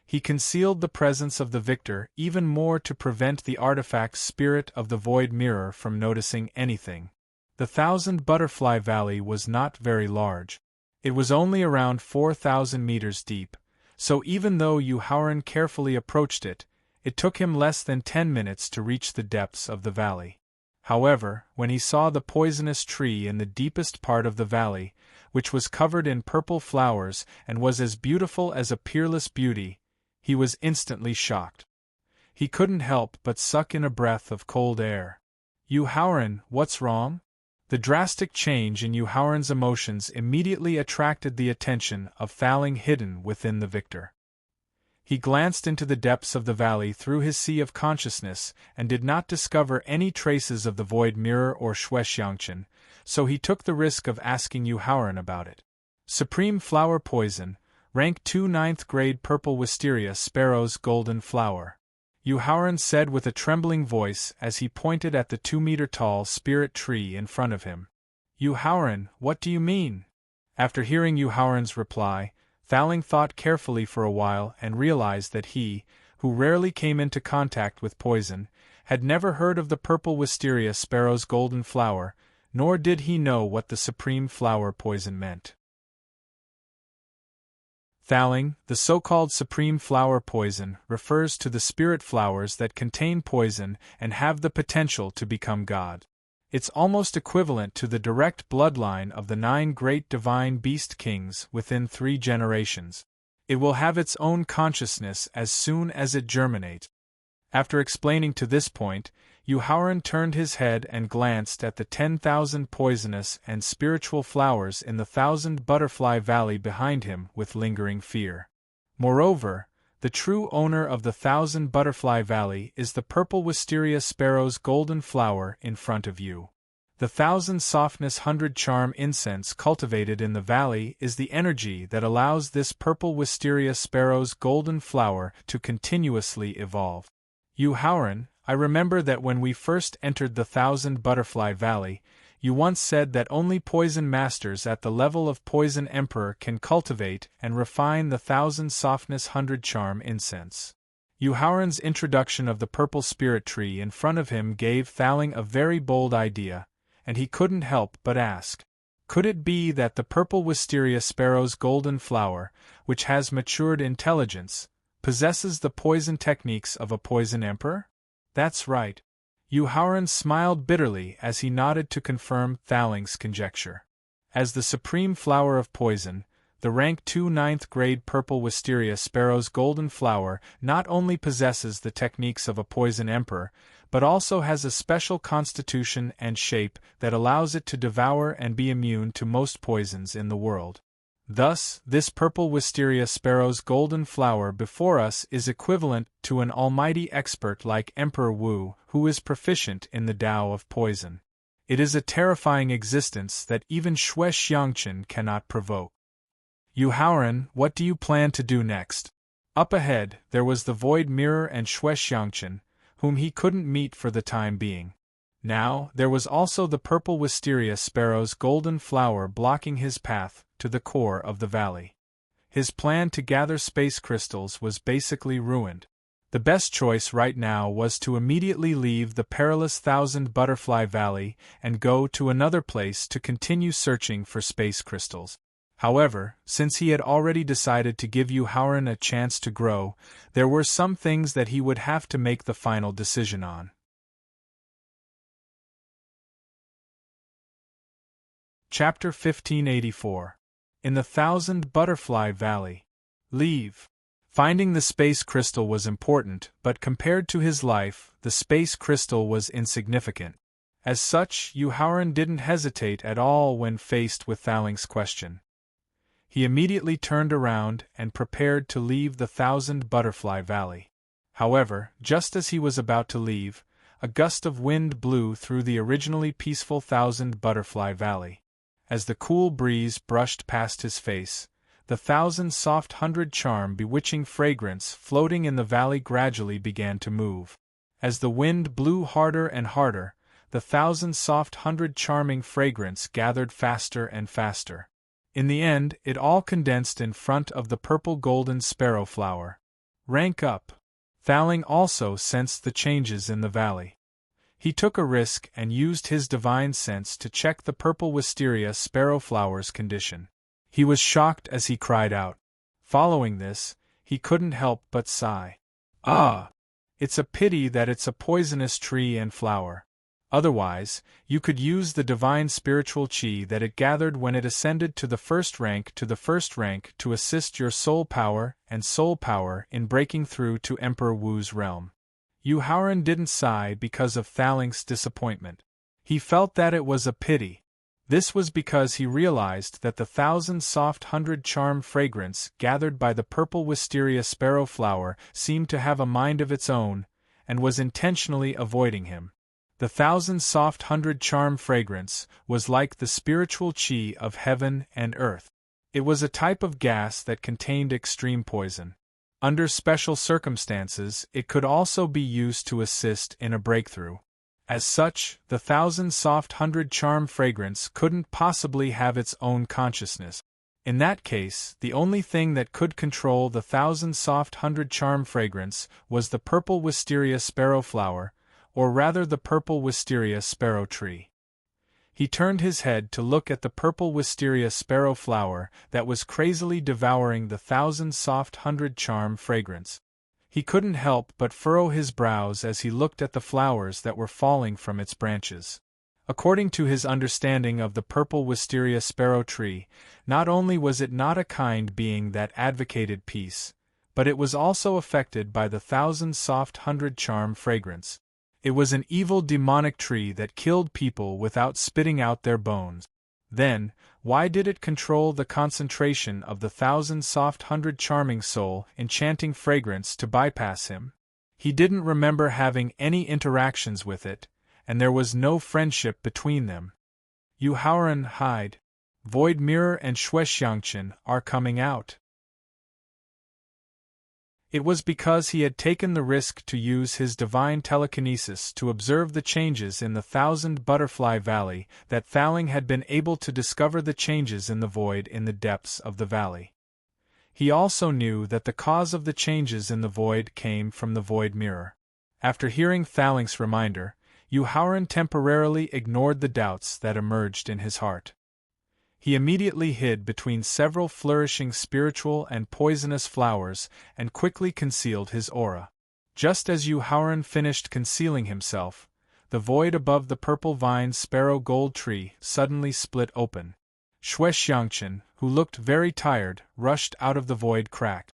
he concealed the presence of the victor even more to prevent the artifact spirit of the Void Mirror from noticing anything. The Thousand Butterfly Valley was not very large. It was only around 4,000 meters deep, so even though Yu Haoran carefully approached it, it took him less than 10 minutes to reach the depths of the valley. However, when he saw the poisonous tree in the deepest part of the valley, which was covered in purple flowers and was as beautiful as a peerless beauty, he was instantly shocked. He couldn't help but suck in a breath of cold air. Yu Haoran, what's wrong? The drastic change in Yu Haoran's emotions immediately attracted the attention of Thaling hidden within the victor. He glanced into the depths of the valley through his sea of consciousness and did not discover any traces of the void mirror or Shuexiangchen, so he took the risk of asking Yu Haoran about it. Supreme Flower Poison, Rank 2 9th Grade Purple Wisteria Sparrow's Golden Flower. Yu Haoran said with a trembling voice as he pointed at the 2-meter-tall spirit tree in front of him. Yu Haoran, what do you mean? After hearing Yu Haoran's reply, Thaling thought carefully for a while and realized that he, who rarely came into contact with poison, had never heard of the purple wisteria sparrow's golden flower, nor did he know what the supreme flower poison meant. Thaling, the so-called supreme flower poison, refers to the spirit flowers that contain poison and have the potential to become God. It's almost equivalent to the direct bloodline of the 9 great divine beast kings within 3 generations. It will have its own consciousness as soon as it germinates. After explaining to this point, Yu Haoran turned his head and glanced at the 10,000 poisonous and spiritual flowers in the 1,000 Butterfly Valley behind him with lingering fear. Moreover, the true owner of the 1,000 Butterfly Valley is the purple wisteria sparrow's golden flower in front of you. The 1,000 softness 100 charm incense cultivated in the valley is the energy that allows this purple wisteria sparrow's golden flower to continuously evolve. Yu Haoran, I remember that when we first entered the 1,000 Butterfly Valley, you once said that only poison masters at the level of Poison Emperor can cultivate and refine the 1,000 softness 100 charm incense. Yu Haoran's introduction of the purple spirit tree in front of him gave Thaling a very bold idea, and he couldn't help but ask, could it be that the purple wisteria sparrow's golden flower, which has matured intelligence, possesses the poison techniques of a poison emperor? That's right. Yu Haoran smiled bitterly as he nodded to confirm Thaling's conjecture. As the supreme flower of poison, the rank 2 9th grade purple wisteria sparrow's golden flower not only possesses the techniques of a poison emperor, but also has a special constitution and shape that allows it to devour and be immune to most poisons in the world. Thus, this purple wisteria sparrow's golden flower before us is equivalent to an almighty expert like Emperor Wu, who is proficient in the Tao of poison. It is a terrifying existence that even Shuexiangchen cannot provoke. Yu Haoran, what do you plan to do next? Up ahead, there was the void mirror and Shuexiangchen, whom he couldn't meet for the time being. Now, there was also the purple wisteria sparrow's golden flower blocking his path to the core of the valley. His plan to gather space crystals was basically ruined. The best choice right now was to immediately leave the perilous 1,000 Butterfly Valley and go to another place to continue searching for space crystals. However, since he had already decided to give Yu Haoran a chance to grow, there were some things that he would have to make the final decision on. Chapter 1584. In the 1,000 Butterfly Valley. Leave. Finding the space crystal was important, but compared to his life, the space crystal was insignificant. As such, Yu Haoran didn't hesitate at all when faced with Thaling's question. He immediately turned around and prepared to leave the 1,000 Butterfly Valley. However, just as he was about to leave, a gust of wind blew through the originally peaceful 1,000 Butterfly Valley. As the cool breeze brushed past his face, the 1,000 soft 100 charm bewitching fragrance floating in the valley gradually began to move. As the wind blew harder and harder, the 1,000 soft 100 charming fragrance gathered faster and faster. In the end, it all condensed in front of the purple golden sparrow flower. Rank up. Thaling also sensed the changes in the valley. He took a risk and used his divine sense to check the purple wisteria sparrow flower's condition. He was shocked as he cried out. Following this, he couldn't help but sigh. Ah! It's a pity that it's a poisonous tree and flower. Otherwise, you could use the divine spiritual qi that it gathered when it ascended to the first rank to assist your soul power in breaking through to Emperor Wu's realm. Yu Haoran didn't sigh because of Thaling's disappointment. He felt that it was a pity. This was because he realized that the 1,000 soft 100 charm fragrance gathered by the purple wisteria sparrow flower seemed to have a mind of its own, and was intentionally avoiding him. The 1,000 soft 100 charm fragrance was like the spiritual chi of heaven and earth. It was a type of gas that contained extreme poison. Under special circumstances, it could also be used to assist in a breakthrough. As such, the 1,000 soft 100 charm fragrance couldn't possibly have its own consciousness. In that case, the only thing that could control the 1,000 soft 100 charm fragrance was the purple wisteria sparrow flower, or rather the purple wisteria sparrow tree. He turned his head to look at the purple wisteria sparrow flower that was crazily devouring the 1,000 soft 100 charm fragrance. He couldn't help but furrow his brows as he looked at the flowers that were falling from its branches. According to his understanding of the purple wisteria sparrow tree, not only was it not a kind being that advocated peace, but it was also affected by the 1,000 soft 100 charm fragrance. It was an evil demonic tree that killed people without spitting out their bones. Then, why did it control the concentration of the 1,000 soft 100 charming soul enchanting fragrance to bypass him? He didn't remember having any interactions with it, and there was no friendship between them. Yu Haoran hide. Void Mirror and Shuexiangchen are coming out. It was because he had taken the risk to use his divine telekinesis to observe the changes in the 1,000 Butterfly Valley that Thaling had been able to discover the changes in the void in the depths of the valley. He also knew that the cause of the changes in the void came from the Void Mirror. After hearing Thaling's reminder, Yu Haoran temporarily ignored the doubts that emerged in his heart. He immediately hid between several flourishing spiritual and poisonous flowers and quickly concealed his aura. Just as Yu Haoran finished concealing himself, the void above the purple vine sparrow gold tree suddenly split open. Shuexiangchen, who looked very tired, rushed out of the void crack.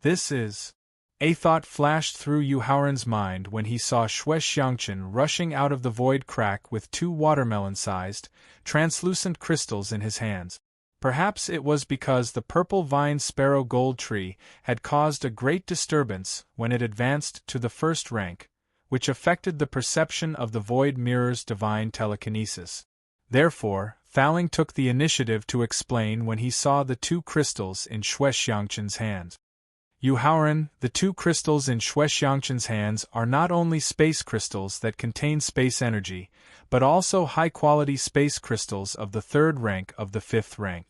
This is... A thought flashed through Yu Haoran's mind when he saw Shuexiangchen rushing out of the void crack with 2 watermelon-sized, translucent crystals in his hands. Perhaps it was because the purple vine sparrow gold tree had caused a great disturbance when it advanced to the first rank, which affected the perception of the Void Mirror's divine telekinesis. Therefore, Thaling took the initiative to explain when he saw the 2 crystals in Shuexiangchen's hands. Yu Haoran, the 2 crystals in Shuexiangchen's hands are not only space crystals that contain space energy, but also high-quality space crystals of the 3rd rank of the 5th rank.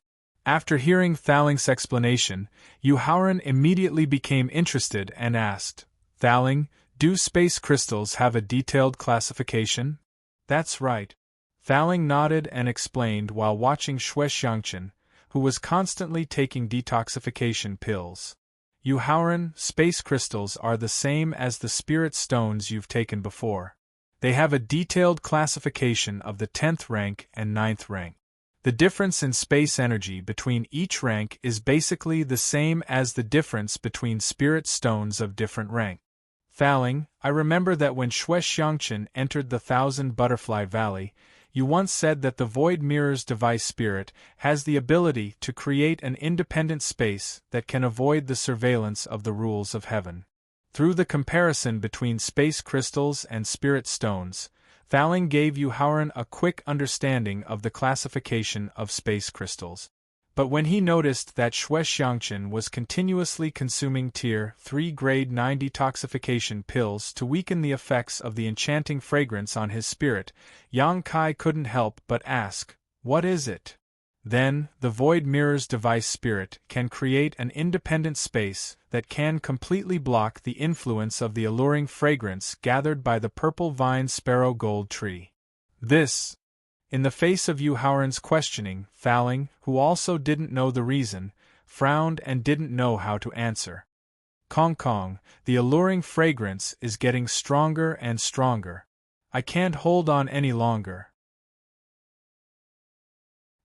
After hearing Thaling's explanation, Yu Haoran immediately became interested and asked, "Thaling, do space crystals have a detailed classification?" "That's right." Thaling nodded and explained while watching Shuexiangchen, who was constantly taking detoxification pills. Yu Haoran, space crystals are the same as the spirit stones you've taken before. They have a detailed classification of the 10th rank and 9th rank. The difference in space energy between each rank is basically the same as the difference between spirit stones of different rank. Thaling, I remember that when Shuexiangchen entered the 1,000 Butterfly Valley, you once said that the Void Mirror's device spirit has the ability to create an independent space that can avoid the surveillance of the rules of heaven. Through the comparison between space crystals and spirit stones, Thaling gave Yu Haoran a quick understanding of the classification of space crystals. But when he noticed that Shuexiangchen was continuously consuming Tier 3 Grade 9 detoxification pills to weaken the effects of the enchanting fragrance on his spirit, Yang Kai couldn't help but ask, "What is it?" Then, the Void Mirror's device spirit can create an independent space that can completely block the influence of the alluring fragrance gathered by the purple vine sparrow gold tree. This... In the face of Yu Haoran's questioning, Thaling, who also didn't know the reason, frowned and didn't know how to answer. "Kong Kong, the alluring fragrance is getting stronger and stronger. I can't hold on any longer."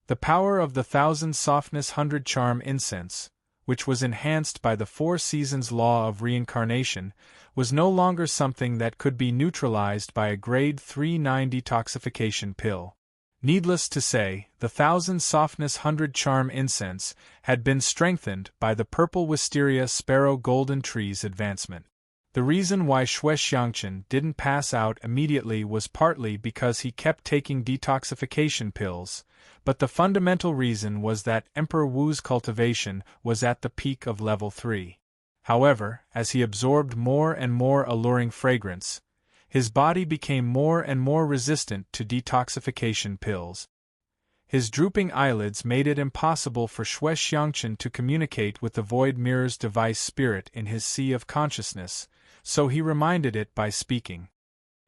The power of the 1,000 softness 100 charm incense, which was enhanced by the 4 seasons law of reincarnation, was no longer something that could be neutralized by a grade 3/9 detoxification pill. Needless to say, the 1000 softness 100 charm incense had been strengthened by the purple wisteria sparrow golden tree's advancement. The reason why Xue Xiangqun didn't pass out immediately was partly because he kept taking detoxification pills, but the fundamental reason was that Emperor Wu's cultivation was at the peak of level 3. However, as he absorbed more and more alluring fragrance, his body became more and more resistant to detoxification pills. His drooping eyelids made it impossible for Xue Xiangqun to communicate with the Void Mirror's device spirit in his sea of consciousness, so he reminded it by speaking.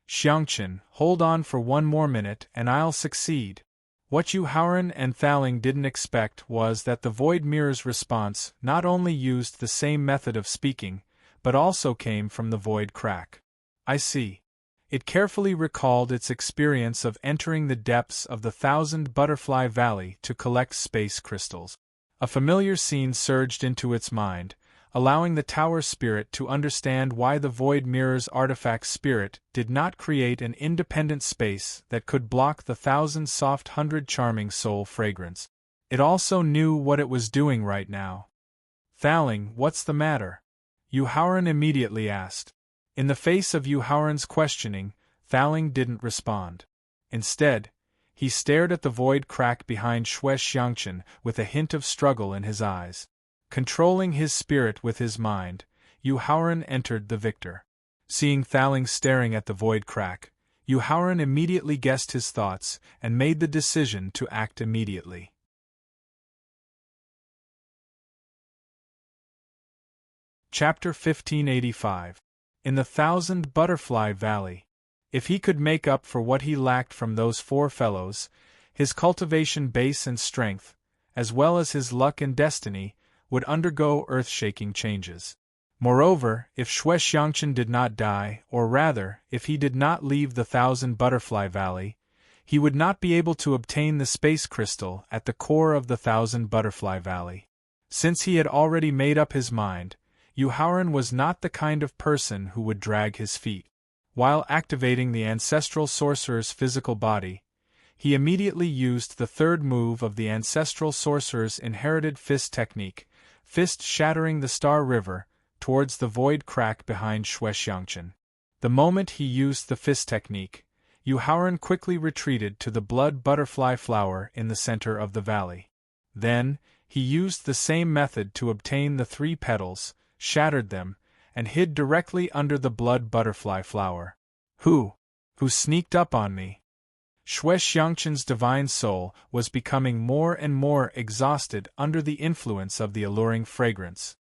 Xiangqun, hold on for 1 more minute and I'll succeed. What Yu Haoran and Thaling didn't expect was that the Void Mirror's response not only used the same method of speaking, but also came from the Void Crack. I see. It carefully recalled its experience of entering the depths of the 1000 Butterfly Valley to collect space crystals. A familiar scene surged into its mind, allowing the Tower Spirit to understand why the Void Mirror's artifact spirit did not create an independent space that could block the 1000 soft 100 charming soul fragrance. It also knew what it was doing right now. Thaling, what's the matter? Yu Haoran immediately asked. In the face of Yu Haoran's questioning, Thaling didn't respond. Instead, he stared at the void crack behind Xue Xiangqun with a hint of struggle in his eyes. Controlling his spirit with his mind, Yu Haoran entered the victor. Seeing Thaling staring at the void crack, Yu Haoran immediately guessed his thoughts and made the decision to act immediately. Chapter 1585. In the 1000 Butterfly Valley. If he could make up for what he lacked from those 4 fellows, his cultivation base and strength, as well as his luck and destiny, would undergo earth-shaking changes. Moreover, if Xue Xiangqun did not die, or rather, if he did not leave the 1000 Butterfly Valley, he would not be able to obtain the space crystal at the core of the 1000 Butterfly Valley. Since he had already made up his mind, Yu Haoran was not the kind of person who would drag his feet. While activating the ancestral sorcerer's physical body, he immediately used the 3rd move of the ancestral sorcerer's inherited fist technique, fist shattering the Star River, towards the void crack behind Xue Xiangqun. The moment he used the fist technique, Yu Haoran quickly retreated to the blood butterfly flower in the center of the valley. Then, he used the same method to obtain the 3 petals, shattered them, and hid directly under the blood butterfly flower. Who sneaked up on me? Xue Xiangqun's divine soul was becoming more and more exhausted under the influence of the alluring fragrance.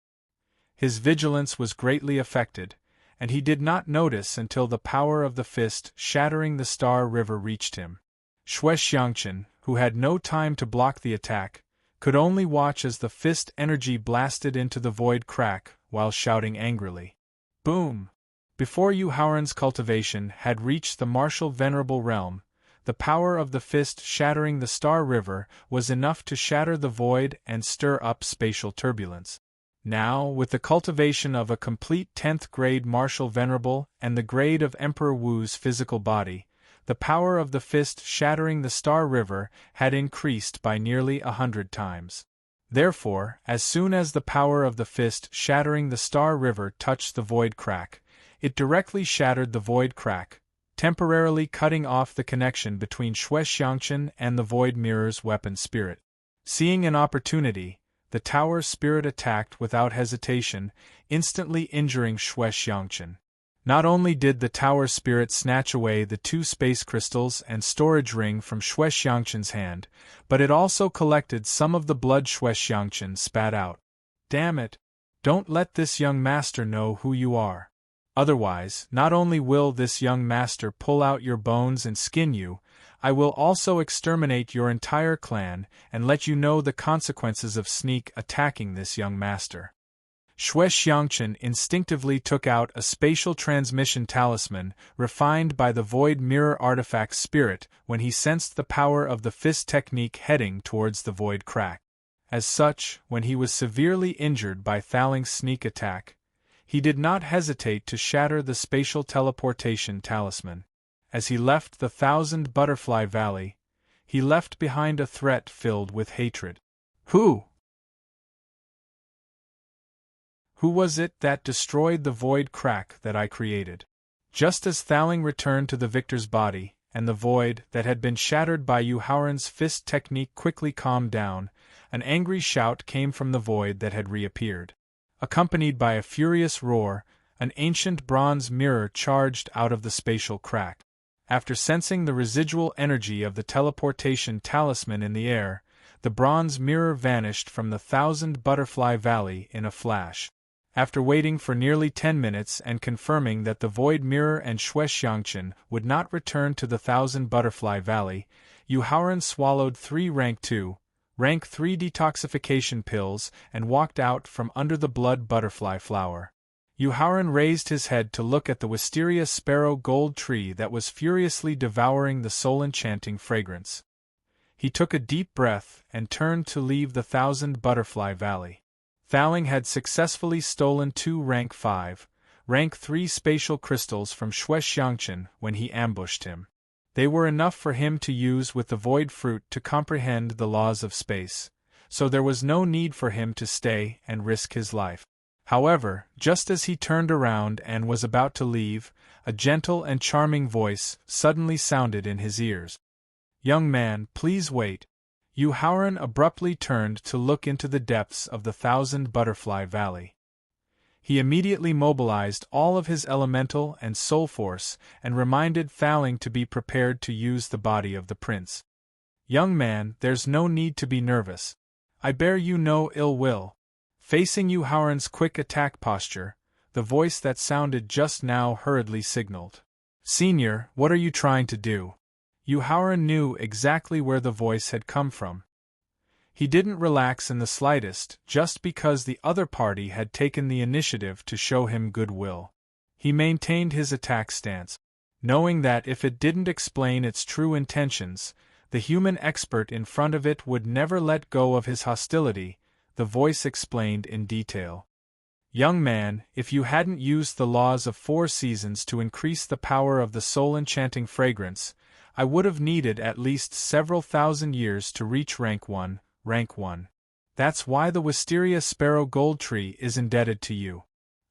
His vigilance was greatly affected, and he did not notice until the power of the fist shattering the Star River reached him. Xue Xiangqun, who had no time to block the attack, could only watch as the fist energy blasted into the void crack while shouting angrily. Boom! Before Yu Haoran's cultivation had reached the martial venerable realm, the power of the fist shattering the Star River was enough to shatter the void and stir up spatial turbulence. Now, with the cultivation of a complete 10th grade martial venerable and the grade of Emperor Wu's physical body, the power of the fist shattering the Star River had increased by nearly 100 times. Therefore, as soon as the power of the fist shattering the Star River touched the void crack, it directly shattered the void crack, temporarily cutting off the connection between Xue Xiangqun and the Void Mirror's weapon spirit. Seeing an opportunity, the Tower Spirit attacked without hesitation, instantly injuring Xue Xiangqun. Not only did the Tower Spirit snatch away the 2 space crystals and storage ring from Xue Xiangqun's hand, but it also collected some of the blood Xue Xiangqun spat out. Damn it! Don't let this young master know who you are. Otherwise, not only will this young master pull out your bones and skin you, I will also exterminate your entire clan and let you know the consequences of sneak attacking this young master. Xue Xiangqun instinctively took out a spatial transmission talisman refined by the Void Mirror artifact spirit when he sensed the power of the fist technique heading towards the void crack. As such, when he was severely injured by Thaling's sneak attack, he did not hesitate to shatter the spatial teleportation talisman. As he left the Thousand Butterfly Valley, he left behind a threat filled with hatred. Who was it that destroyed the void crack that I created? Just as Thaling returned to the victor's body, and the void that had been shattered by Yuhauran's fist technique quickly calmed down, an angry shout came from the void that had reappeared. Accompanied by a furious roar, an ancient bronze mirror charged out of the spatial crack. After sensing the residual energy of the teleportation talisman in the air, the bronze mirror vanished from the Thousand Butterfly Valley in a flash. After waiting for nearly 10 minutes and confirming that the void mirror and Shuexiangchen would not return to the Thousand Butterfly Valley, Yuhauran swallowed 3 rank 2, rank 3 detoxification pills and walked out from under the blood butterfly flower. Yuhauran raised his head to look at the wisteria sparrow gold tree that was furiously devouring the soul-enchanting fragrance. He took a deep breath and turned to leave the Thousand Butterfly Valley. Thaling had successfully stolen 2 rank 5, rank 3 spatial crystals from Shuexiangchen when he ambushed him. They were enough for him to use with the void fruit to comprehend the laws of space, so there was no need for him to stay and risk his life. However, just as he turned around and was about to leave, a gentle and charming voice suddenly sounded in his ears. "Young man, please wait." Yuhauran abruptly turned to look into the depths of the Thousand Butterfly Valley. He immediately mobilized all of his elemental and soul force and reminded Thaling to be prepared to use the body of the prince. "Young man, there's no need to be nervous. I bear you no ill will." Facing Yuhauran's quick attack posture, the voice that sounded just now hurriedly signaled. "Senior, what are you trying to do?" Yuhauran knew exactly where the voice had come from. He didn't relax in the slightest just because the other party had taken the initiative to show him goodwill. He maintained his attack stance, knowing that if it didn't explain its true intentions, the human expert in front of it would never let go of his hostility. The voice explained in detail. "Young man, if you hadn't used the laws of 4 seasons to increase the power of the soul-enchanting fragrance, I would have needed at least several thousand years to reach rank 1, rank 1. That's why the Wisteria Sparrow Gold Tree is indebted to you."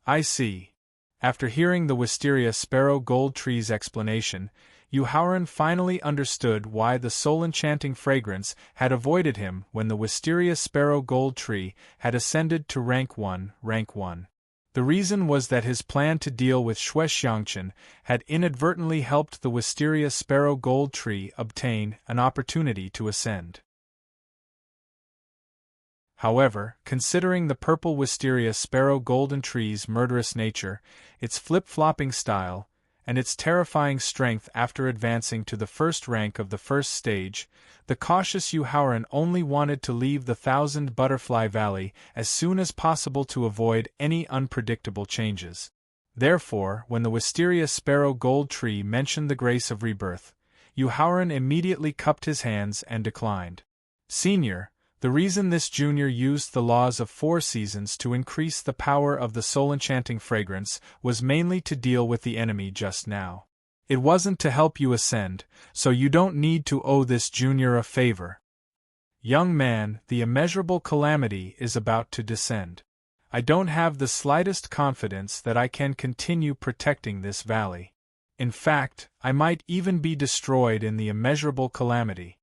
"I see." After hearing the Wisteria Sparrow Gold Tree's explanation, Yuhauran finally understood why the soul-enchanting fragrance had avoided him when the Wisteria Sparrow Gold Tree had ascended to rank 1, rank 1. The reason was that his plan to deal with Shuexiangchen had inadvertently helped the Wisteria Sparrow Gold Tree obtain an opportunity to ascend. However, considering the purple Wisteria Sparrow Golden Tree's murderous nature, its flip-flopping style, and its terrifying strength after advancing to the first rank of the first stage, the cautious Yuhauran only wanted to leave the Thousand Butterfly Valley as soon as possible to avoid any unpredictable changes. Therefore, when the Wisteria Sparrow Gold Tree mentioned the grace of rebirth, Yuhauran immediately cupped his hands and declined. "Senior, the reason this junior used the laws of 4 seasons to increase the power of the soul-enchanting fragrance was mainly to deal with the enemy just now. It wasn't to help you ascend, so you don't need to owe this junior a favor. Young man, the immeasurable calamity is about to descend. I don't have the slightest confidence that I can continue protecting this valley. In fact, I might even be destroyed in the immeasurable calamity."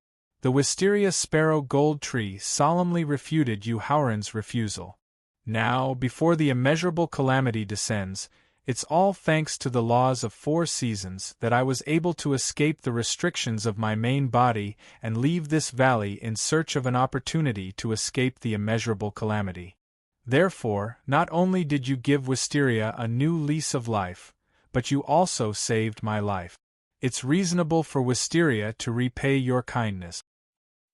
The Wisteria Sparrow Gold Tree solemnly refuted Yuhauran's refusal. "Now, before the immeasurable calamity descends, it's all thanks to the laws of 4 seasons that I was able to escape the restrictions of my main body and leave this valley in search of an opportunity to escape the immeasurable calamity. Therefore, not only did you give Wisteria a new lease of life, but you also saved my life. It's reasonable for Wisteria to repay your kindness.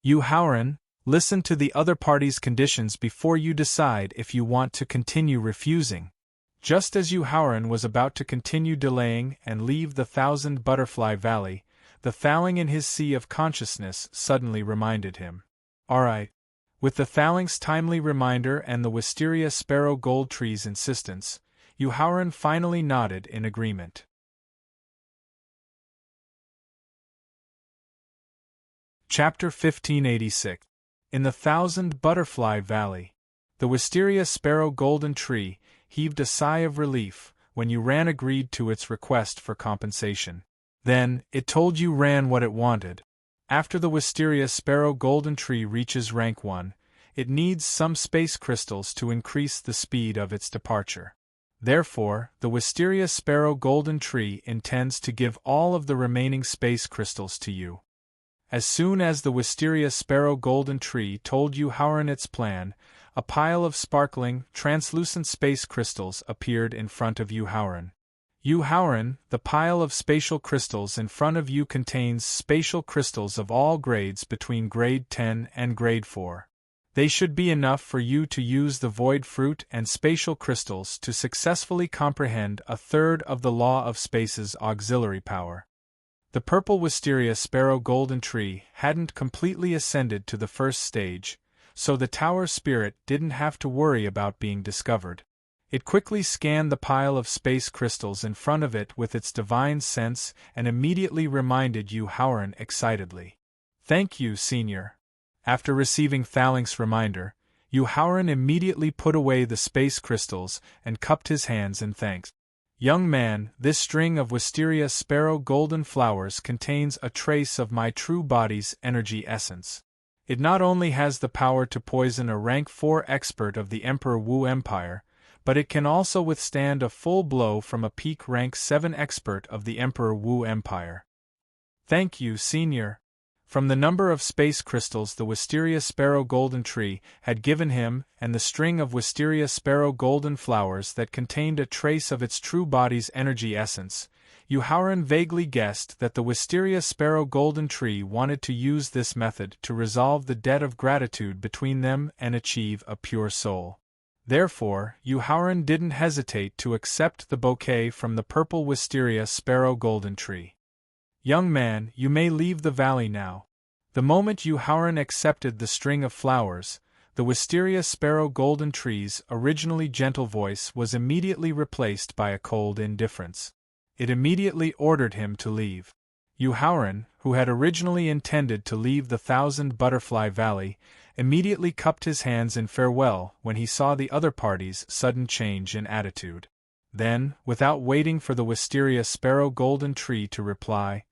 Yuhauran, listen to the other party's conditions before you decide if you want to continue refusing." Just as Yuhauran was about to continue delaying and leave the Thousand Butterfly Valley, the Thaling in his sea of consciousness suddenly reminded him. "All right. With the Thallink's timely reminder and the wisteria sparrow gold tree's insistence, Yuhauran finally nodded in agreement. Chapter 1586. In the Thousand Butterfly Valley. The wisteria sparrow golden tree heaved a sigh of relief when Yuhauran agreed to its request for compensation. Then, it told Yuhauran what it wanted. After the wisteria sparrow golden tree reaches rank 1, it needs some space crystals to increase the speed of its departure. Therefore, the wisteria sparrow golden tree intends to give all of the remaining space crystals to you. As soon as the wisteria sparrow golden tree told Yuhauran its plan, a pile of sparkling, translucent space crystals appeared in front of Yuhauran. Yuhauran, the pile of spatial crystals in front of you contains spatial crystals of all grades between grade 10 and grade 4. They should be enough for you to use the void fruit and spatial crystals to successfully comprehend a third of the law of space's auxiliary power. The purple wisteria sparrow golden tree hadn't completely ascended to the first stage, so the tower spirit didn't have to worry about being discovered. It quickly scanned the pile of space crystals in front of it with its divine sense and immediately reminded Yuhauran excitedly. "Thank you, Senior." After receiving Thallink's reminder, Yuhauran immediately put away the space crystals and cupped his hands in thanks. "Young man, this string of wisteria sparrow golden flowers contains a trace of my true body's energy essence. It not only has the power to poison a rank 4 expert of the Emperor Wu Empire, but it can also withstand a full blow from a peak rank 7 expert of the Emperor Wu Empire." "Thank you, Senior." From the number of space crystals the wisteria sparrow golden tree had given him and the string of wisteria sparrow golden flowers that contained a trace of its true body's energy essence, Yuhauran vaguely guessed that the wisteria sparrow golden tree wanted to use this method to resolve the debt of gratitude between them and achieve a pure soul. Therefore, Yuhauran didn't hesitate to accept the bouquet from the purple wisteria sparrow golden tree. "Young man, you may leave the valley now." The moment Yuhauran accepted the string of flowers, the wisteria sparrow golden tree's originally gentle voice was immediately replaced by a cold indifference. It immediately ordered him to leave. Yuhauran, who had originally intended to leave the Thousand Butterfly Valley, immediately cupped his hands in farewell when he saw the other party's sudden change in attitude. Then, without waiting for the wisteria sparrow golden tree to reply,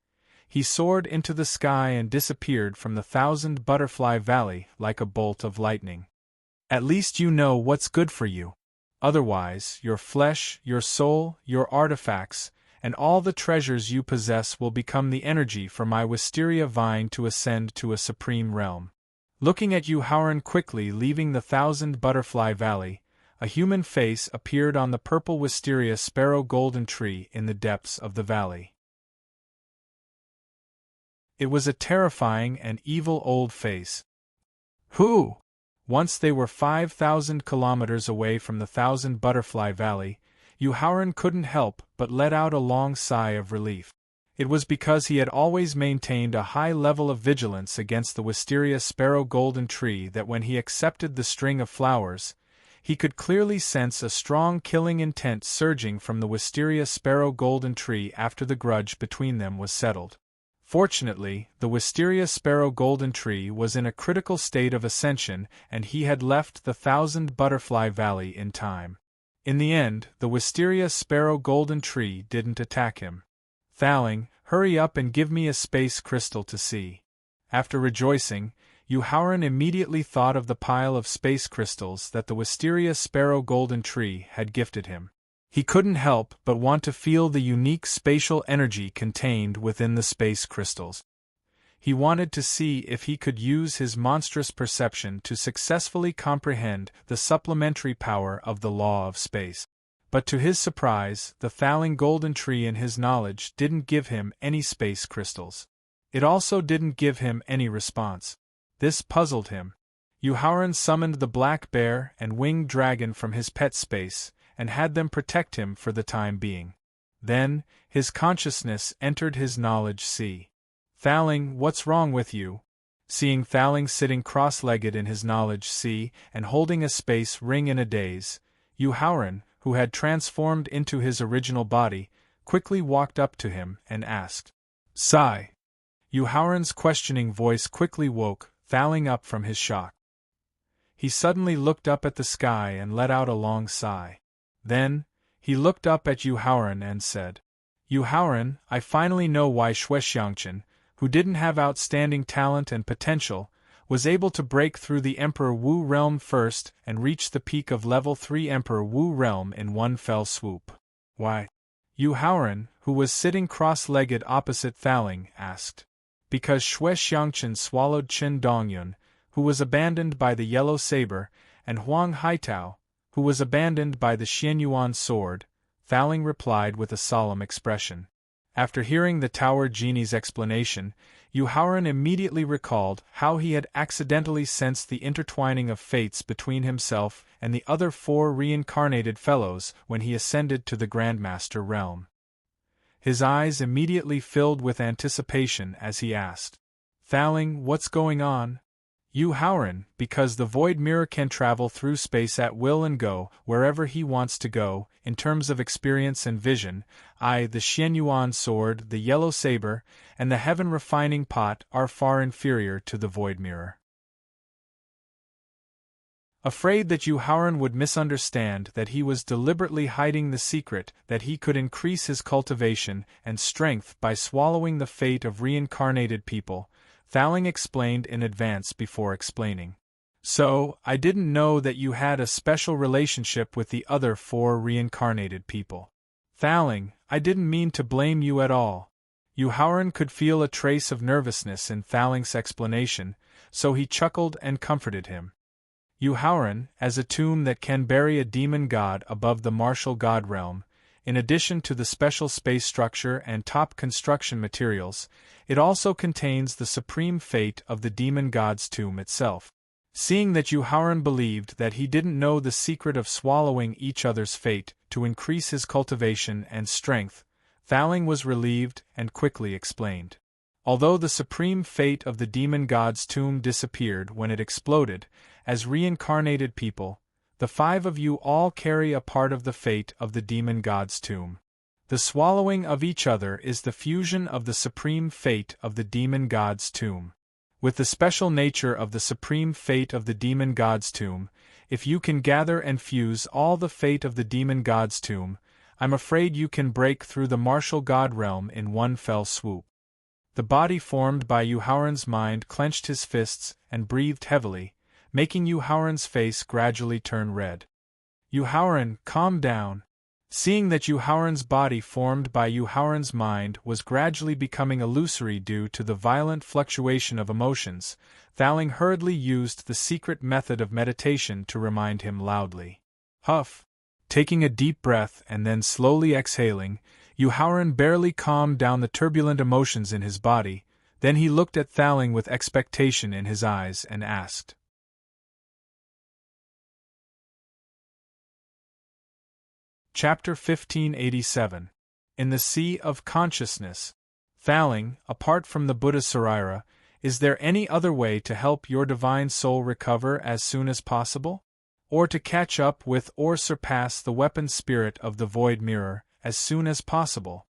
he soared into the sky and disappeared from the Thousand Butterfly Valley like a bolt of lightning. "At least you know what's good for you. Otherwise, your flesh, your soul, your artifacts, and all the treasures you possess will become the energy for my wisteria vine to ascend to a supreme realm." Looking at Yuhauran quickly leaving the Thousand Butterfly Valley, a human face appeared on the purple wisteria sparrow golden tree in the depths of the valley. It was a terrifying and evil old face. "Who?" Once they were 5,000 kilometers away from the Thousand Butterfly Valley, Yuhauran couldn't help but let out a long sigh of relief. It was because he had always maintained a high level of vigilance against the wisteria sparrow golden tree that when he accepted the string of flowers, he could clearly sense a strong killing intent surging from the wisteria sparrow golden tree after the grudge between them was settled. Fortunately, the wisteria sparrow golden tree was in a critical state of ascension and he had left the Thousand Butterfly Valley in time. In the end, the wisteria sparrow golden tree didn't attack him. "Thalling, hurry up and give me a space crystal to see." After rejoicing, Yuhauran immediately thought of the pile of space crystals that the wisteria sparrow golden tree had gifted him. He couldn't help but want to feel the unique spatial energy contained within the space crystals. He wanted to see if he could use his monstrous perception to successfully comprehend the supplementary power of the law of space. But to his surprise, the Thalling golden tree in his knowledge didn't give him any space crystals. It also didn't give him any response. This puzzled him. Yuhauran summoned the black bear and winged dragon from his pet space, and had them protect him for the time being. Then, his consciousness entered his knowledge sea. "Thalling, what's wrong with you?" Seeing Thaling sitting cross-legged in his knowledge sea and holding a space ring in a daze, Yuhauran, who had transformed into his original body, quickly walked up to him and asked, "Sigh." Yuhauran's questioning voice quickly woke Thaling up from his shock. He suddenly looked up at the sky and let out a long sigh. Then, he looked up at Yuhauran and said, "Yuhauran, I finally know why Shuexiangchen, who didn't have outstanding talent and potential, was able to break through the Emperor Wu realm first and reach the peak of level 3 Emperor Wu realm in one fell swoop." "Why?" Yuhauran, who was sitting cross-legged opposite Thaling, asked. "Because Shuexiangchen swallowed Qin Dongyun, who was abandoned by the Yellow Saber, and Huang Haitao, who was abandoned by the Xianyuan sword," Thaling replied with a solemn expression. After hearing the Tower Genie's explanation, Yuhauran immediately recalled how he had accidentally sensed the intertwining of fates between himself and the other 4 reincarnated fellows when he ascended to the Grandmaster realm. His eyes immediately filled with anticipation as he asked, "Thaling, what's going on?" "Yuhauran, because the Void Mirror can travel through space at will and go wherever he wants to go, in terms of experience and vision. The Xianyuan sword, the Yellow Saber, and the Heaven Refining Pot are far inferior to the Void Mirror." Afraid that Yuhauran would misunderstand that he was deliberately hiding the secret that he could increase his cultivation and strength by swallowing the fate of reincarnated people, Thaling explained in advance before explaining. "So, I didn't know that you had a special relationship with the other 4 reincarnated people." "Thaling, I didn't mean to blame you at all." Yuhauran could feel a trace of nervousness in Thaling's explanation, so he chuckled and comforted him. "Yuhauran, as a tomb that can bury a demon god above the martial god realm, in addition to the special space structure and top construction materials, it also contains the supreme fate of the demon god's tomb itself." Seeing that Yuhauran believed that he didn't know the secret of swallowing each other's fate to increase his cultivation and strength, Thaling was relieved and quickly explained. Although the supreme fate of the demon god's tomb disappeared when it exploded, as reincarnated people, the 5 of you all carry a part of the fate of the demon god's tomb. The swallowing of each other is the fusion of the supreme fate of the demon god's tomb. With the special nature of the supreme fate of the demon god's tomb, if you can gather and fuse all the fate of the demon god's tomb, I'm afraid you can break through the martial god realm in one fell swoop. The body formed by Yuhauran's mind clenched his fists and breathed heavily, making Yuhauran's face gradually turn red. "Yuhauran, calm down." Seeing that Yuhauran's body formed by Yuhauran's mind was gradually becoming illusory due to the violent fluctuation of emotions, Thaling hurriedly used the secret method of meditation to remind him loudly. Huff! Taking a deep breath and then slowly exhaling, Yuhauran barely calmed down the turbulent emotions in his body, then he looked at Thaling with expectation in his eyes and asked. Chapter 1587. In the Sea of Consciousness. Thaling, apart from the Buddha Saraira, is there any other way to help your divine soul recover as soon as possible? Or to catch up with or surpass the weapon spirit of the Void Mirror as soon as possible?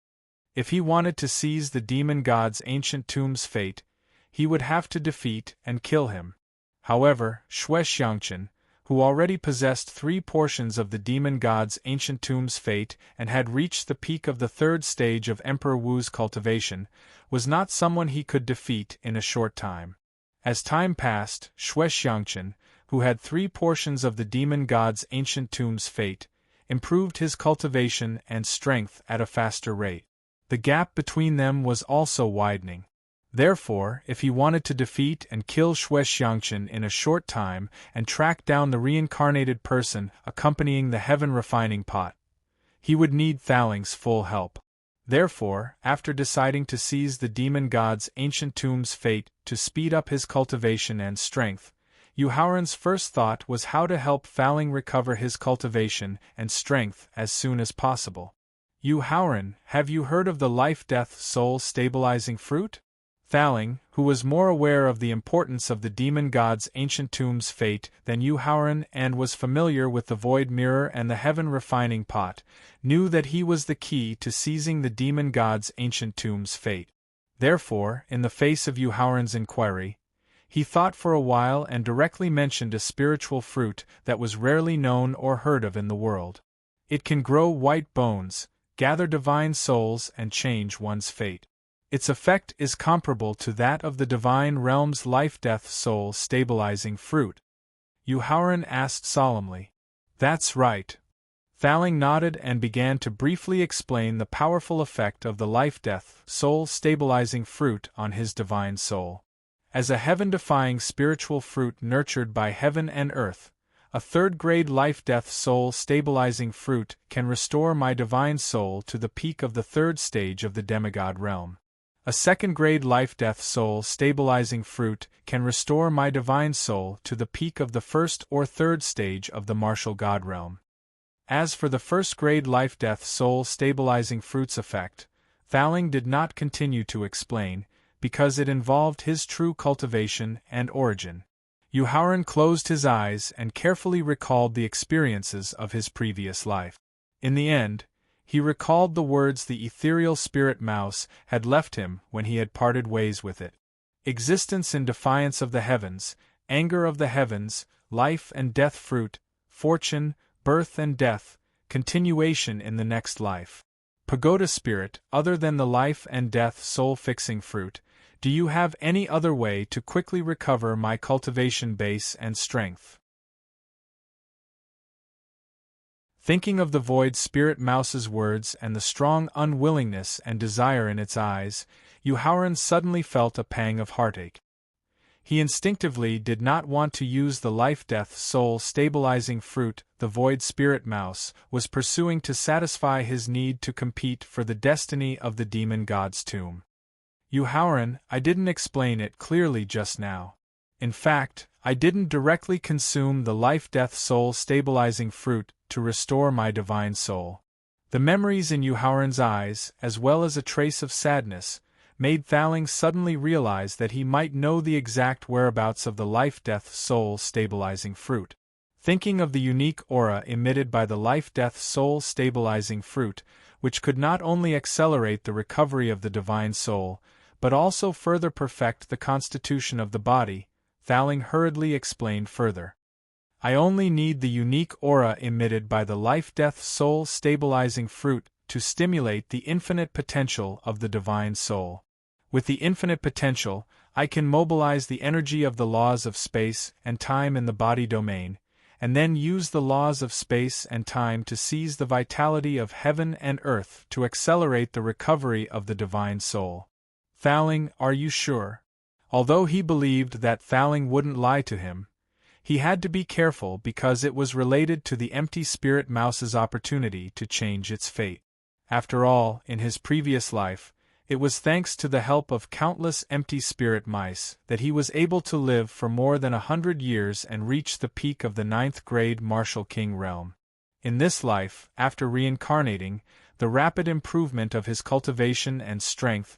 If he wanted to seize the demon god's ancient tomb's fate, he would have to defeat and kill him. However, Shuexiangchen, who already possessed 3 portions of the demon god's ancient tomb's fate and had reached the peak of the 3rd stage of Emperor Wu's cultivation, was not someone he could defeat in a short time. As time passed, Shuexiangchen, who had 3 portions of the demon god's ancient tomb's fate, improved his cultivation and strength at a faster rate. The gap between them was also widening. Therefore, if he wanted to defeat and kill Shuexiangchen in a short time and track down the reincarnated person accompanying the Heaven Refining Pot, he would need Thaling's full help. Therefore, after deciding to seize the demon god's ancient tomb's fate to speed up his cultivation and strength, Yuhauran's first thought was how to help Thaling recover his cultivation and strength as soon as possible. "Yuhauran, have you heard of the life-death soul-stabilizing fruit?" Thaling, who was more aware of the importance of the demon god's ancient tomb's fate than Yuhauran and was familiar with the void mirror and the heaven refining pot, knew that he was the key to seizing the demon god's ancient tomb's fate. Therefore, in the face of Yuhauran's inquiry, he thought for a while and directly mentioned a spiritual fruit that was rarely known or heard of in the world. It can grow white bones, gather divine souls, and change one's fate. Its effect is comparable to that of the divine realm's life-death soul-stabilizing fruit. Yuhauran asked solemnly. That's right. Thaling nodded and began to briefly explain the powerful effect of the life-death soul-stabilizing fruit on his divine soul. As a heaven-defying spiritual fruit nurtured by heaven and earth, a third-grade life-death soul-stabilizing fruit can restore my divine soul to the peak of the third stage of the demigod realm. A second-grade life-death soul-stabilizing fruit can restore my divine soul to the peak of the first or third stage of the martial god realm. As for the first-grade life-death soul-stabilizing fruit's effect, Thaling did not continue to explain, because it involved his true cultivation and origin. Yuhauran closed his eyes and carefully recalled the experiences of his previous life. In the end, he recalled the words the ethereal spirit mouse had left him when he had parted ways with it. Existence in defiance of the heavens, anger of the heavens, life and death fruit, fortune, birth and death, continuation in the next life. Pagoda spirit, other than the life and death soul-fixing fruit, do you have any other way to quickly recover my cultivation base and strength? Thinking of the void spirit mouse's words and the strong unwillingness and desire in its eyes, Yuhauran suddenly felt a pang of heartache. He instinctively did not want to use the life-death soul-stabilizing fruit the void spirit mouse was pursuing to satisfy his need to compete for the destiny of the demon god's tomb. Yuhauran, I didn't explain it clearly just now. In fact, I didn't directly consume the life-death soul-stabilizing fruit to restore my divine soul. The memories in Yuhauran's eyes, as well as a trace of sadness, made Thaling suddenly realize that he might know the exact whereabouts of the life-death soul-stabilizing fruit. Thinking of the unique aura emitted by the life-death soul-stabilizing fruit, which could not only accelerate the recovery of the divine soul, but also further perfect the constitution of the body, Thaling hurriedly explained further. I only need the unique aura emitted by the life-death soul-stabilizing fruit to stimulate the infinite potential of the divine soul. With the infinite potential, I can mobilize the energy of the laws of space and time in the body domain, and then use the laws of space and time to seize the vitality of heaven and earth to accelerate the recovery of the divine soul. Thaling, are you sure? Although he believed that Thaling wouldn't lie to him, he had to be careful because it was related to the empty spirit mouse's opportunity to change its fate. After all, in his previous life, it was thanks to the help of countless empty spirit mice that he was able to live for more than 100 years and reach the peak of the 9th grade martial king realm. In this life, after reincarnating, the rapid improvement of his cultivation and strength,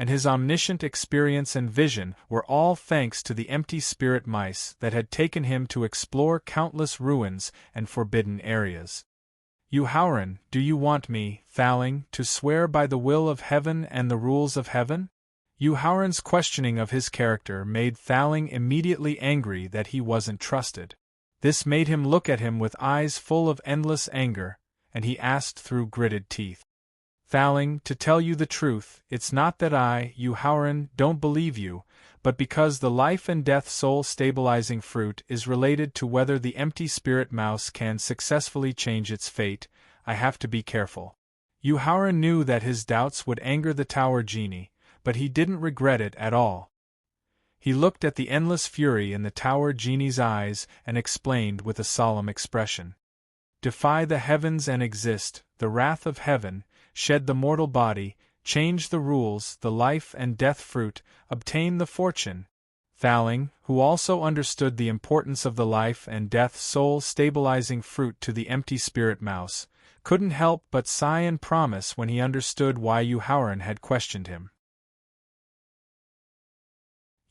and his omniscient experience and vision were all thanks to the empty spirit mice that had taken him to explore countless ruins and forbidden areas. Yuhauran, do you want me, Thaling, to swear by the will of heaven and the rules of heaven? Yuhauran's questioning of his character made Thaling immediately angry that he wasn't trusted. This made him look at him with eyes full of endless anger, and he asked through gritted teeth. Thaling, to tell you the truth, it's not that I, Yuhauran, don't believe you, but because the life and death soul-stabilizing fruit is related to whether the empty spirit mouse can successfully change its fate, I have to be careful. Yuhauran knew that his doubts would anger the tower genie, but he didn't regret it at all. He looked at the endless fury in the tower genie's eyes and explained with a solemn expression. Defy the heavens and exist, the wrath of heaven, shed the mortal body, change the rules, the life and death fruit, obtain the fortune. Thaling, who also understood the importance of the life and death soul-stabilizing fruit to the empty spirit mouse, couldn't help but sigh and promise when he understood why Yuhauran had questioned him.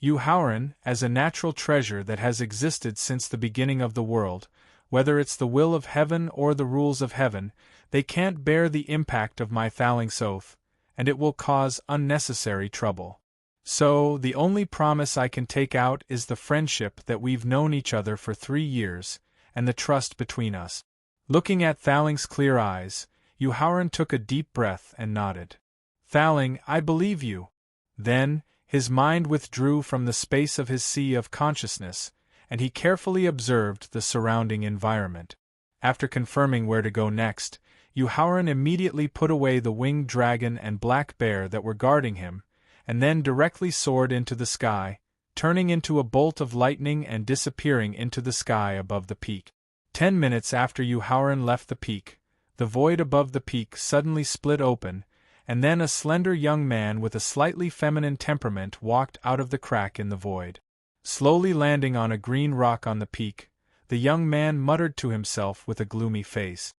Yu Haoran, as a natural treasure that has existed since the beginning of the world, whether it's the will of heaven or the rules of heaven, they can't bear the impact of my Thaling's oath, and it will cause unnecessary trouble. So, the only promise I can take out is the friendship that we've known each other for 3 years, and the trust between us. Looking at Thaling's clear eyes, Yu Haoran took a deep breath and nodded. Thaling, I believe you. Then, his mind withdrew from the space of his sea of consciousness, and he carefully observed the surrounding environment. After confirming where to go next, Yu Haoran immediately put away the winged dragon and black bear that were guarding him, and then directly soared into the sky, turning into a bolt of lightning and disappearing into the sky above the peak. 10 minutes after Yu Haoran left the peak, the void above the peak suddenly split open, and then a slender young man with a slightly feminine temperament walked out of the crack in the void. Slowly landing on a green rock on the peak, the young man muttered to himself with a gloomy face.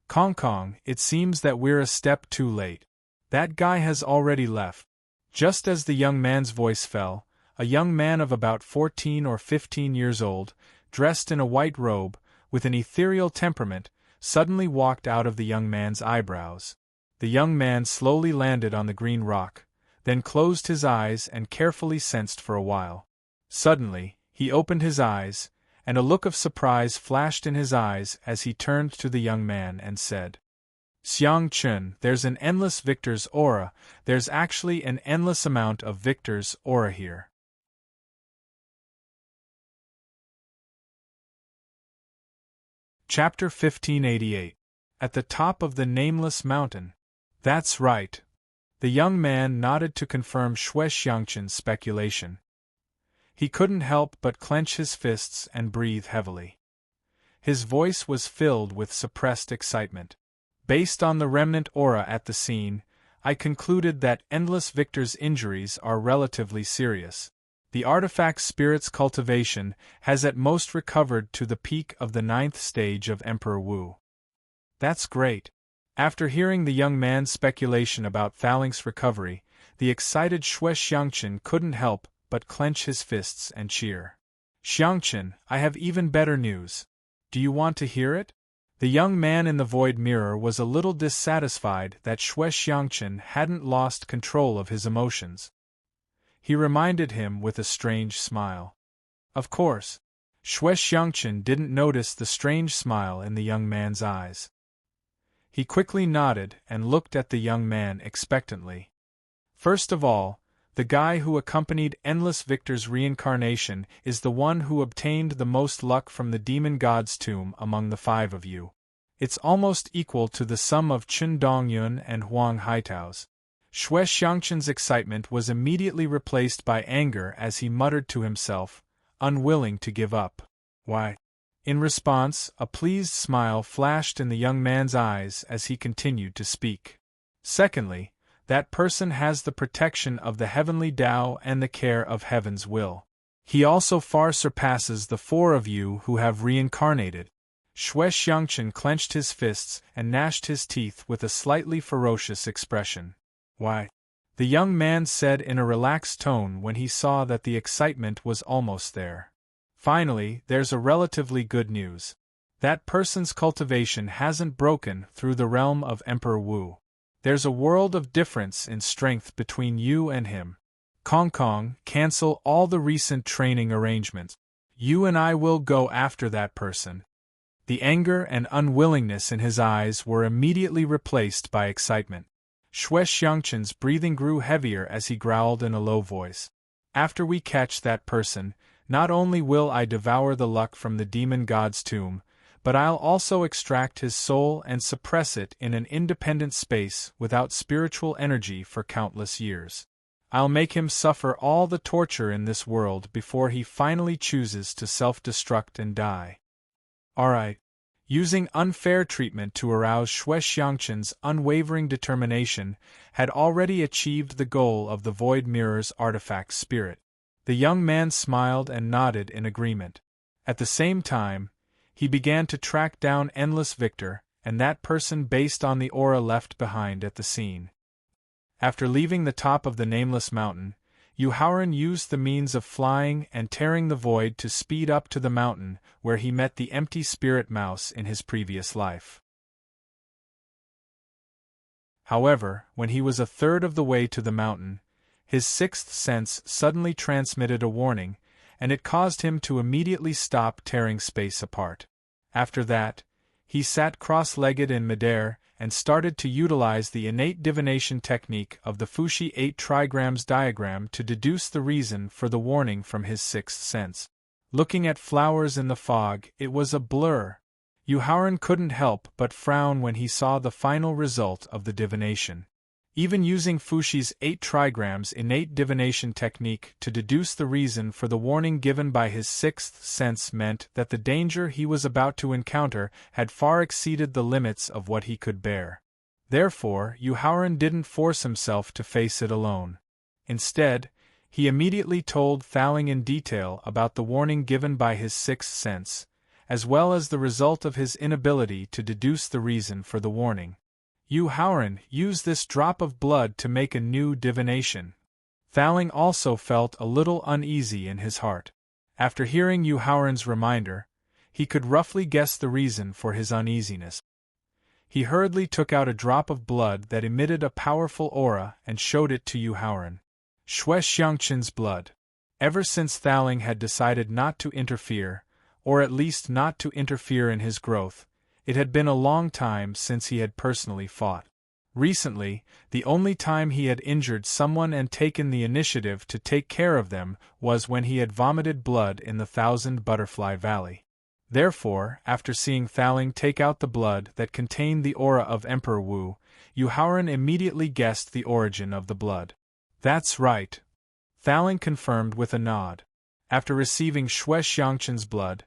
Kong, it seems that we're a step too late. That guy has already left. Just as the young man's voice fell, a young man of about 14 or 15 years old, dressed in a white robe, with an ethereal temperament, suddenly walked out of the young man's eyebrows. The young man slowly landed on the green rock, then closed his eyes and carefully sensed for a while. Suddenly, he opened his eyes, and a look of surprise flashed in his eyes as he turned to the young man and said, Xiang Chun, there's an endless victor's aura, there's actually an endless amount of victor's aura here. Chapter 1588. At the top of the nameless mountain. That's right. The young man nodded to confirm Shui Xiangqin's speculation. He couldn't help but clench his fists and breathe heavily. His voice was filled with suppressed excitement. Based on the remnant aura at the scene, I concluded that Endless Victor's injuries are relatively serious. The artifact's spirit's cultivation has at most recovered to the peak of the 9th stage of Emperor Wu. That's great. After hearing the young man's speculation about Thaling's recovery, the excited Shui Xiangqin couldn't help but clench his fists and cheer. Xiangqin, I have even better news. Do you want to hear it? The young man in the void mirror was a little dissatisfied that Shui Xiangqin hadn't lost control of his emotions. He reminded him with a strange smile. Of course, Shui Xiangqin didn't notice the strange smile in the young man's eyes. He quickly nodded and looked at the young man expectantly. First of all, the guy who accompanied Endless Victor's reincarnation is the one who obtained the most luck from the demon god's tomb among the 5 of you. It's almost equal to the sum of Chen Dongyun and Huang Haitao's. Shui Xiangqin's excitement was immediately replaced by anger as he muttered to himself, unwilling to give up. Why? In response, a pleased smile flashed in the young man's eyes as he continued to speak. Secondly, that person has the protection of the heavenly Tao and the care of heaven's will. He also far surpasses the 4 of you who have reincarnated. Shui Xiangqin clenched his fists and gnashed his teeth with a slightly ferocious expression. Why? The young man said in a relaxed tone when he saw that the excitement was almost there. Finally, there's a relatively good news. That person's cultivation hasn't broken through the realm of Emperor Wu. There's a world of difference in strength between you and him. Kong, cancel all the recent training arrangements. You and I will go after that person. The anger and unwillingness in his eyes were immediately replaced by excitement. Shui Xiangqin's breathing grew heavier as he growled in a low voice. After we catch that person, not only will I devour the luck from the demon god's tomb, but I'll also extract his soul and suppress it in an independent space without spiritual energy for countless years. I'll make him suffer all the torture in this world before he finally chooses to self-destruct and die. Alright. Using unfair treatment to arouse Shui Xiangqin's unwavering determination had already achieved the goal of the Void Mirror's artifact spirit. The young man smiled and nodded in agreement. At the same time, he began to track down Endless Victor and that person based on the aura left behind at the scene. After leaving the top of the nameless mountain, Yu Haoran used the means of flying and tearing the void to speed up to the mountain where he met the empty spirit mouse in his previous life. However, when he was a third of the way to the mountain, his sixth sense suddenly transmitted a warning, and it caused him to immediately stop tearing space apart. After that, he sat cross-legged in midair and started to utilize the innate divination technique of the Fushi 8 trigrams diagram to deduce the reason for the warning from his sixth sense. Looking at flowers in the fog, it was a blur. Yu Haoran couldn't help but frown when he saw the final result of the divination. Even using Fushi's 8 trigrams innate divination technique to deduce the reason for the warning given by his sixth sense meant that the danger he was about to encounter had far exceeded the limits of what he could bear. Therefore, Yu Haoran didn't force himself to face it alone. Instead, he immediately told Thaling in detail about the warning given by his sixth sense, as well as the result of his inability to deduce the reason for the warning. Yu Haoran, use this drop of blood to make a new divination. Thaling also felt a little uneasy in his heart. After hearing Yu Haoran's reminder, he could roughly guess the reason for his uneasiness. He hurriedly took out a drop of blood that emitted a powerful aura and showed it to Yu Haoran. Shui Xiangqin's blood. Ever since Thaling had decided not to interfere, or at least not to interfere in his growth, it had been a long time since he had personally fought. Recently, the only time he had injured someone and taken the initiative to take care of them was when he had vomited blood in the Thousand Butterfly Valley. Therefore, after seeing Thaling take out the blood that contained the aura of Emperor Wu, Yu Haoran immediately guessed the origin of the blood. That's right. Thaling confirmed with a nod. After receiving Shui Xiangqin's blood,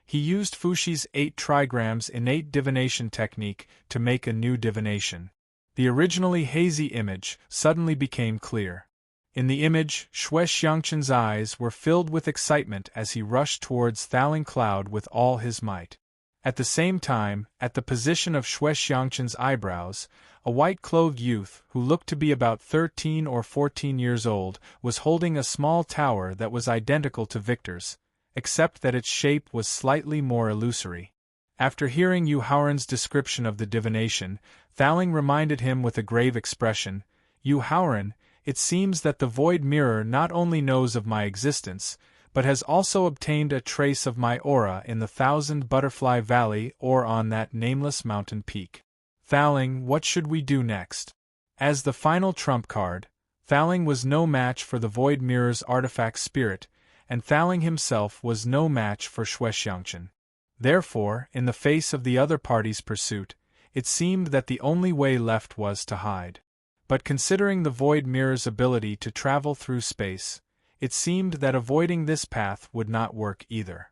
he used Fushi's 8 trigrams innate divination technique to make a new divination. The originally hazy image suddenly became clear. In the image, Shui Xiangqin's eyes were filled with excitement as he rushed towards Thaling Cloud with all his might. At the same time, at the position of Shui Xiangqin's eyebrows, a white-clothed youth who looked to be about 13 or 14 years old was holding a small tower that was identical to Victor's, except that its shape was slightly more illusory. After hearing Yu Haoran's description of the divination, Thaling reminded him with a grave expression, "Yu Haoran, it seems that the Void Mirror not only knows of my existence, but has also obtained a trace of my aura in the Thousand Butterfly Valley or on that nameless mountain peak. Thaling, what should we do next?" As the final trump card, Thaling was no match for the Void Mirror's artifact spirit, and Thaling himself was no match for Shui Xiangqin. Therefore, in the face of the other party's pursuit, it seemed that the only way left was to hide. But considering the Void Mirror's ability to travel through space, it seemed that avoiding this path would not work either.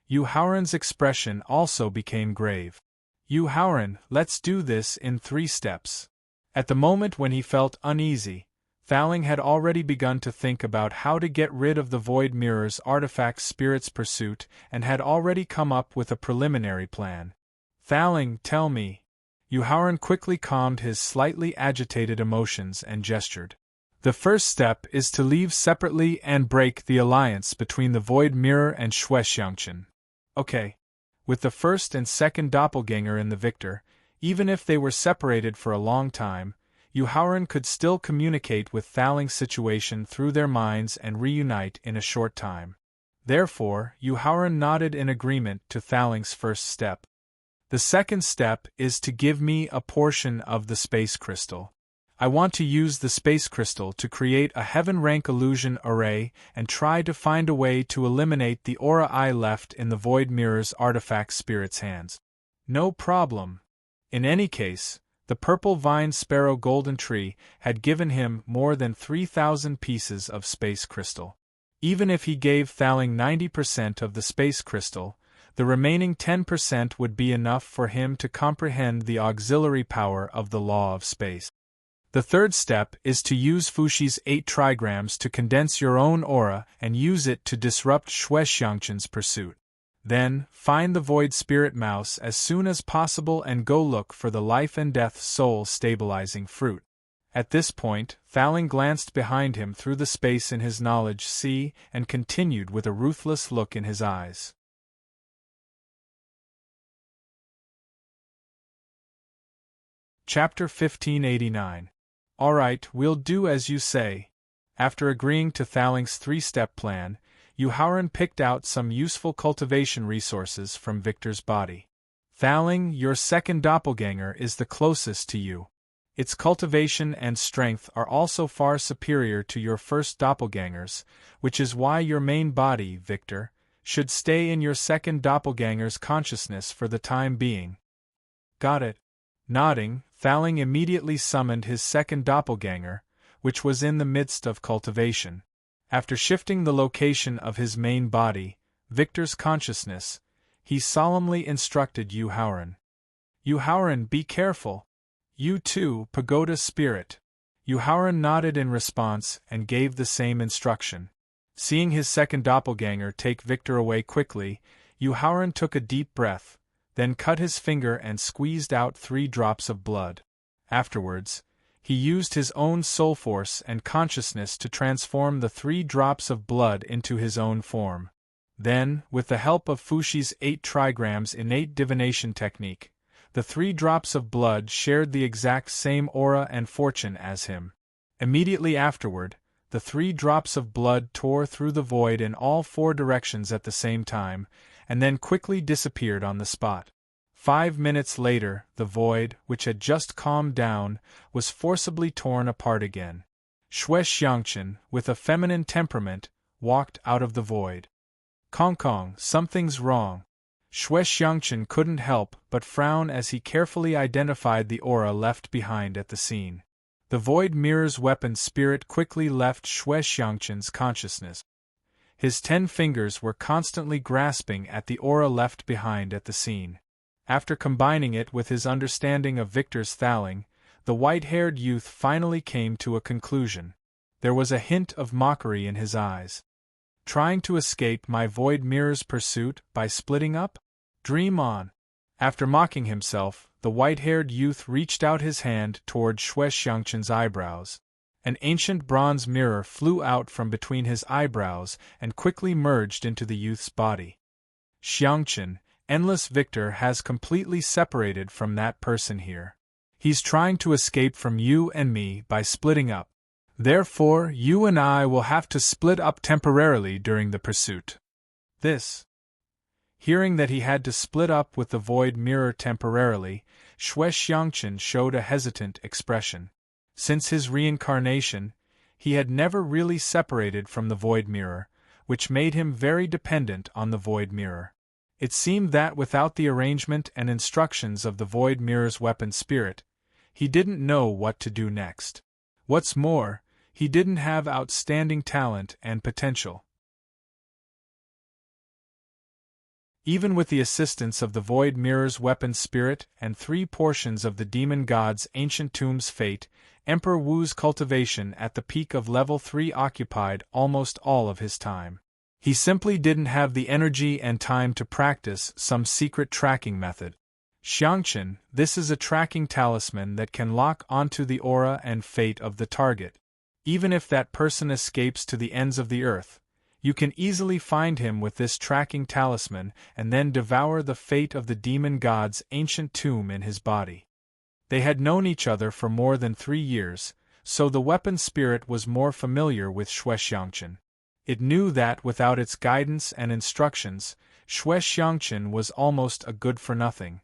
Yu Haoran's expression also became grave. "Yu Haoran, let's do this in 3 steps." At the moment when he felt uneasy, Thaling had already begun to think about how to get rid of the Void Mirror's artifact spirit's pursuit and had already come up with a preliminary plan. "Thaling, tell me." Yu Haoran quickly calmed his slightly agitated emotions and gestured. "The first step is to leave separately and break the alliance between the Void Mirror and Shui Xiangqin." Okay. With the first and second doppelganger in the victor, even if they were separated for a long time, Yu Haoran could still communicate with Thaling's situation through their minds and reunite in a short time. Therefore, Yu Haoran nodded in agreement to Thaling's first step. "The second step is to give me a portion of the space crystal. I want to use the space crystal to create a heaven-rank illusion array and try to find a way to eliminate the aura I left in the Void Mirror's artifact spirit's hands." "No problem." In any case, the purple vine sparrow golden tree had given him more than 3,000 pieces of space crystal. Even if he gave Thaling 90% of the space crystal, the remaining 10% would be enough for him to comprehend the auxiliary power of the law of space. The third step is to use Fushi's 8 trigrams to condense your own aura and use it to disrupt Shui Xiangqin's pursuit. Then, find the Void Spirit Mouse as soon as possible and go look for the life and death soul stabilizing fruit. At this point, Thaling glanced behind him through the space in his knowledge sea and continued with a ruthless look in his eyes. Chapter 1589. Alright, we'll do as you say. After agreeing to Thaling's three-step plan, Yuhauran picked out some useful cultivation resources from Victor's body. Thaling, your second doppelganger is the closest to you. Its cultivation and strength are also far superior to your first doppelganger's, which is why your main body, Victor, should stay in your second doppelganger's consciousness for the time being. Got it. Nodding, Thaling immediately summoned his second doppelganger, which was in the midst of cultivation. After shifting the location of his main body, Victor's consciousness, he solemnly instructed Yuhauran. Yuhauran, be careful. You too, Pagoda Spirit. Yuhauran nodded in response and gave the same instruction. Seeing his second doppelganger take Victor away quickly, Yuhauran took a deep breath, then cut his finger and squeezed out 3 drops of blood. Afterwards, he used his own soul force and consciousness to transform the 3 drops of blood into his own form. Then, with the help of Fushi's 8 trigrams innate divination technique, the 3 drops of blood shared the exact same aura and fortune as him. Immediately afterward, the 3 drops of blood tore through the void in all 4 directions at the same time, and then quickly disappeared on the spot. 5 minutes later, the void, which had just calmed down, was forcibly torn apart again. Xue Xiangqun, with a feminine temperament, walked out of the void. Kong Kong, something's wrong. Xue Xiangqun couldn't help but frown as he carefully identified the aura left behind at the scene. The Void Mirror's weapon spirit quickly left Xue Xiangqun's consciousness. His 10 fingers were constantly grasping at the aura left behind at the scene. After combining it with his understanding of Victor's Thaling, the white-haired youth finally came to a conclusion. There was a hint of mockery in his eyes. Trying to escape my Void Mirror's pursuit by splitting up? Dream on. After mocking himself, the white-haired youth reached out his hand toward Xue Xiangqun's eyebrows. An ancient bronze mirror flew out from between his eyebrows and quickly merged into the youth's body. Xiangqun, Endless Victor has completely separated from that person here. He's trying to escape from you and me by splitting up. Therefore, you and I will have to split up temporarily during the pursuit. Hearing that he had to split up with the Void Mirror temporarily, Xue Xiangqun showed a hesitant expression. Since his reincarnation, he had never really separated from the Void Mirror, which made him very dependent on the Void Mirror. It seemed that without the arrangement and instructions of the Void Mirror's weapon spirit, he didn't know what to do next. What's more, he didn't have outstanding talent and potential. Even with the assistance of the Void Mirror's weapon spirit and 3 portions of the demon god's ancient tomb's fate, Emperor Wu's cultivation at the peak of level 3 occupied almost all of his time. He simply didn't have the energy and time to practice some secret tracking method. Xiangqun, this is a tracking talisman that can lock onto the aura and fate of the target. Even if that person escapes to the ends of the earth, you can easily find him with this tracking talisman and then devour the fate of the demon god's ancient tomb in his body. They had known each other for more than 3 years, so the weapon spirit was more familiar with Xue Xiangqun. It knew that without its guidance and instructions, Xue Xiangqun was almost a good-for-nothing.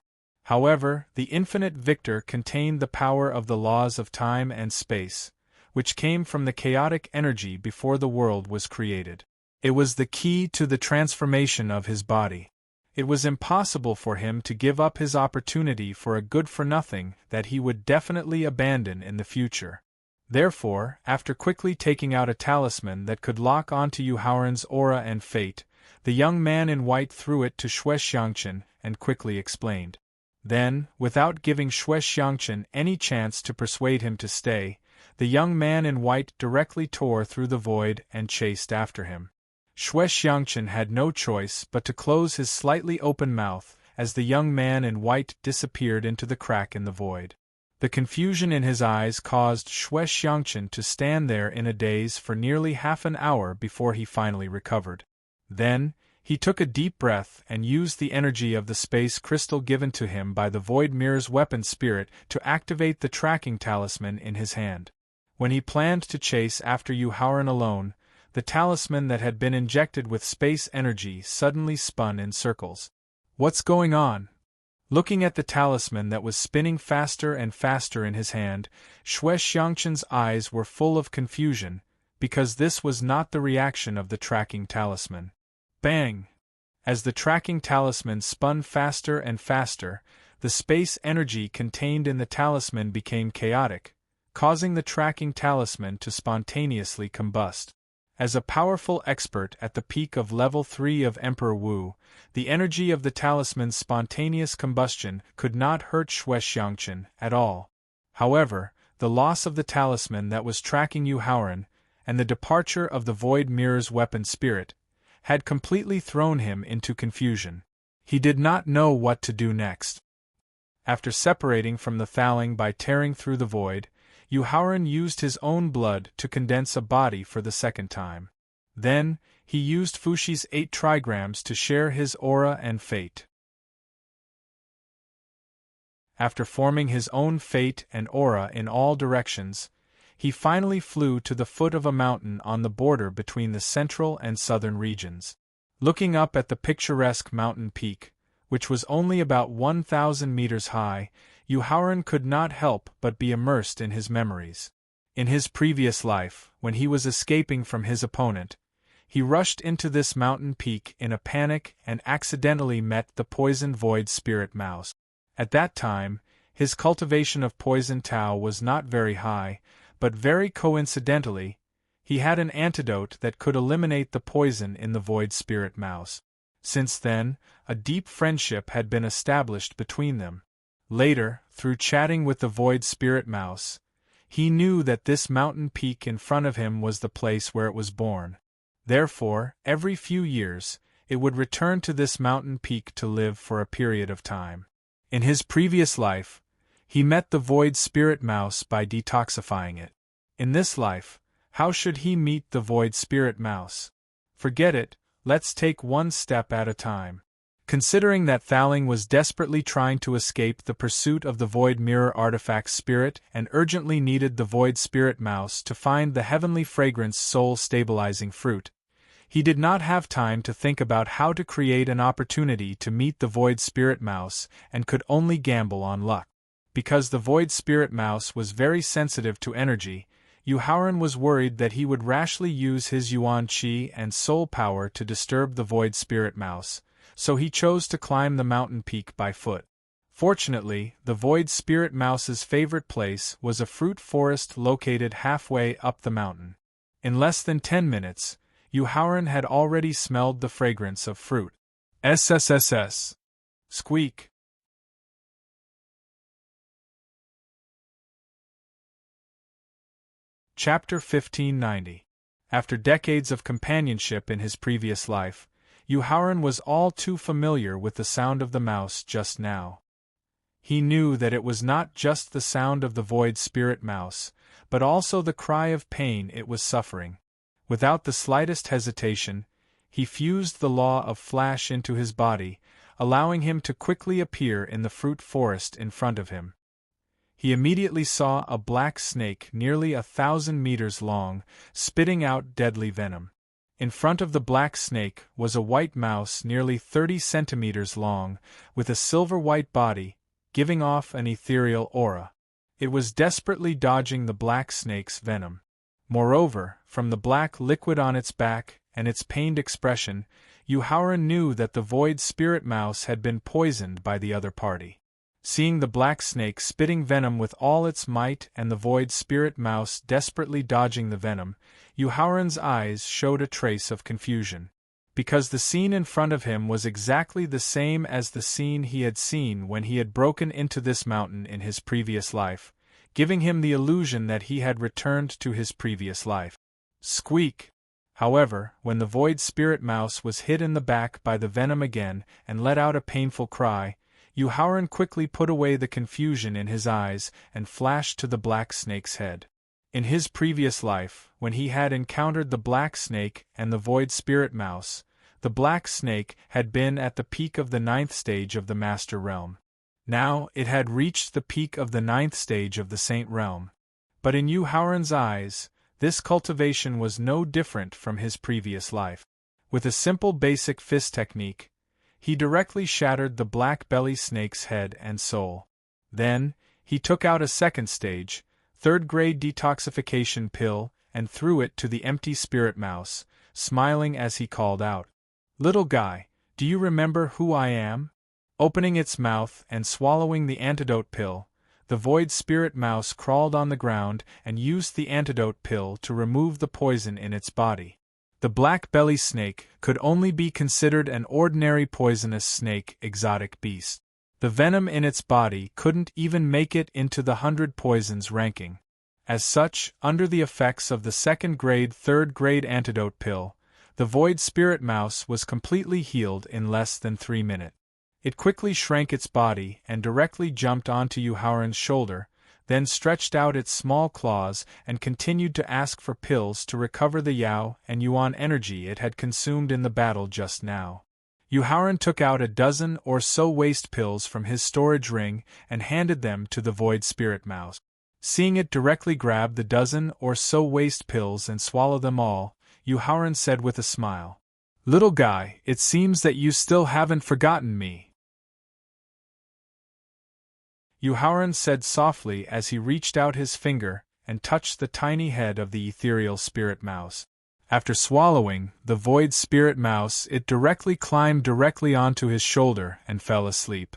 However, the infinite Victor contained the power of the laws of time and space, which came from the chaotic energy before the world was created. It was the key to the transformation of his body. It was impossible for him to give up his opportunity for a good-for-nothing that he would definitely abandon in the future. Therefore, after quickly taking out a talisman that could lock onto Yuhauran's aura and fate, the young man in white threw it to Xue Xiangqun and quickly explained. Then, without giving Xue Xiangqun any chance to persuade him to stay, the young man in white directly tore through the void and chased after him. Xue Xiangqun had no choice but to close his slightly open mouth as the young man in white disappeared into the crack in the void. The confusion in his eyes caused Xue Xiangqun to stand there in a daze for nearly half an hour before he finally recovered. Then, he took a deep breath and used the energy of the space crystal given to him by the Void Mirror's weapon spirit to activate the tracking talisman in his hand. When he planned to chase after Yu Haoran alone, the talisman that had been injected with space energy suddenly spun in circles. "What's going on?" Looking at the talisman that was spinning faster and faster in his hand, Xue Xiangqun's eyes were full of confusion, because this was not the reaction of the tracking talisman. Bang! As the tracking talisman spun faster and faster, the space energy contained in the talisman became chaotic, causing the tracking talisman to spontaneously combust. As a powerful expert at the peak of level 3 of Emperor Wu, the energy of the talisman's spontaneous combustion could not hurt Xue Xiangqun at all. However, the loss of the talisman that was tracking Yu Haoran, and the departure of the Void Mirror's weapon spirit, had completely thrown him into confusion. He did not know what to do next. After separating from the Thaling by tearing through the void, Yu Haoran used his own blood to condense a body for the second time. Then, he used Fushi's 8 trigrams to share his aura and fate. After forming his own fate and aura in all directions, he finally flew to the foot of a mountain on the border between the central and southern regions. Looking up at the picturesque mountain peak, which was only about 1,000 meters high, Yu Haoran could not help but be immersed in his memories. In his previous life, when he was escaping from his opponent, he rushed into this mountain peak in a panic and accidentally met the poisoned void spirit mouse. At that time, his cultivation of poison Tao was not very high, but very coincidentally, he had an antidote that could eliminate the poison in the void spirit mouse. Since then, a deep friendship had been established between them. Later, through chatting with the void spirit mouse, he knew that this mountain peak in front of him was the place where it was born. Therefore, every few years, it would return to this mountain peak to live for a period of time. In his previous life, he met the void spirit mouse by detoxifying it. In this life, how should he meet the void spirit mouse? Forget it, let's take one step at a time. Considering that Thaling was desperately trying to escape the pursuit of the Void Mirror artifact spirit and urgently needed the Void Spirit Mouse to find the heavenly fragrance soul-stabilizing fruit, he did not have time to think about how to create an opportunity to meet the Void Spirit Mouse and could only gamble on luck. Because the Void Spirit Mouse was very sensitive to energy, Yu Haoran was worried that he would rashly use his Yuan Qi and soul power to disturb the Void Spirit Mouse, so he chose to climb the mountain peak by foot. Fortunately, the Void Spirit Mouse's favorite place was a fruit forest located halfway up the mountain. In less than 10 minutes, Yu Haoran had already smelled the fragrance of fruit. SSSS. Squeak. Chapter 1590. After decades of companionship in his previous life, Yu Haoran was all too familiar with the sound of the mouse just now. He knew that it was not just the sound of the void spirit mouse, but also the cry of pain it was suffering. Without the slightest hesitation, he fused the law of flash into his body, allowing him to quickly appear in the fruit forest in front of him. He immediately saw a black snake nearly 1,000 meters long, spitting out deadly venom. In front of the black snake was a white mouse nearly 30 centimeters long, with a silver-white body, giving off an ethereal aura. It was desperately dodging the black snake's venom. Moreover, from the black liquid on its back and its pained expression, Yu Haoran knew that the void spirit mouse had been poisoned by the other party. Seeing the black snake spitting venom with all its might and the void spirit mouse desperately dodging the venom, Yu Haoran's eyes showed a trace of confusion. Because the scene in front of him was exactly the same as the scene he had seen when he had broken into this mountain in his previous life, giving him the illusion that he had returned to his previous life. Squeak! However, when the void spirit mouse was hit in the back by the venom again and let out a painful cry, Yuhauran quickly put away the confusion in his eyes and flashed to the black snake's head. In his previous life, when he had encountered the black snake and the void spirit mouse, the black snake had been at the peak of the 9th stage of the Master Realm. Now it had reached the peak of the 9th stage of the Saint Realm. But in Yuhauran's eyes, this cultivation was no different from his previous life. With a simple basic fist technique, he directly shattered the black belly snake's head and soul. Then, he took out a second stage, 3rd grade detoxification pill and threw it to the empty spirit mouse, smiling as he called out, "Little guy, do you remember who I am?" Opening its mouth and swallowing the antidote pill, the void spirit mouse crawled on the ground and used the antidote pill to remove the poison in its body. The black belly snake could only be considered an ordinary poisonous snake exotic beast. The venom in its body couldn't even make it into the 100 poisons ranking. As such, under the effects of the 2nd grade 3rd grade antidote pill, the void spirit mouse was completely healed in less than 3 minutes. It quickly shrank its body and directly jumped onto Yuhauran's shoulder, then stretched out its small claws and continued to ask for pills to recover the Yao and Yuan energy it had consumed in the battle just now. Yuhauran took out a dozen or so waste pills from his storage ring and handed them to the void spirit mouse. Seeing it directly grab the dozen or so waste pills and swallow them all, Yuhauran said with a smile, "Little guy, it seems that you still haven't forgotten me." Yuhauran said softly as he reached out his finger and touched the tiny head of the ethereal spirit mouse. After swallowing the void spirit mouse, it climbed directly onto his shoulder and fell asleep.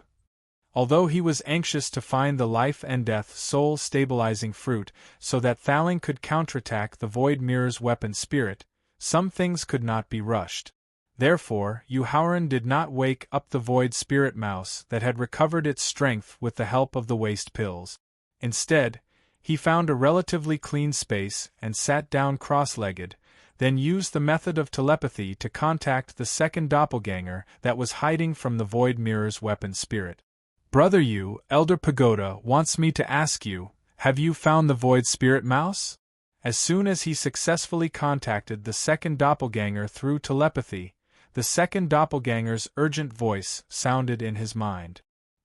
Although he was anxious to find the life and death soul-stabilizing fruit so that Thaling could counterattack the void mirror's weapon spirit, some things could not be rushed. Therefore, Yuhauran did not wake up the void spirit mouse that had recovered its strength with the help of the waste pills. Instead, he found a relatively clean space and sat down cross-legged, then used the method of telepathy to contact the second doppelganger that was hiding from the void mirror's weapon spirit. "Brother Yu, Elder Pagoda wants me to ask you, have you found the void spirit mouse?" As soon as he successfully contacted the second doppelganger through telepathy, the second doppelganger's urgent voice sounded in his mind.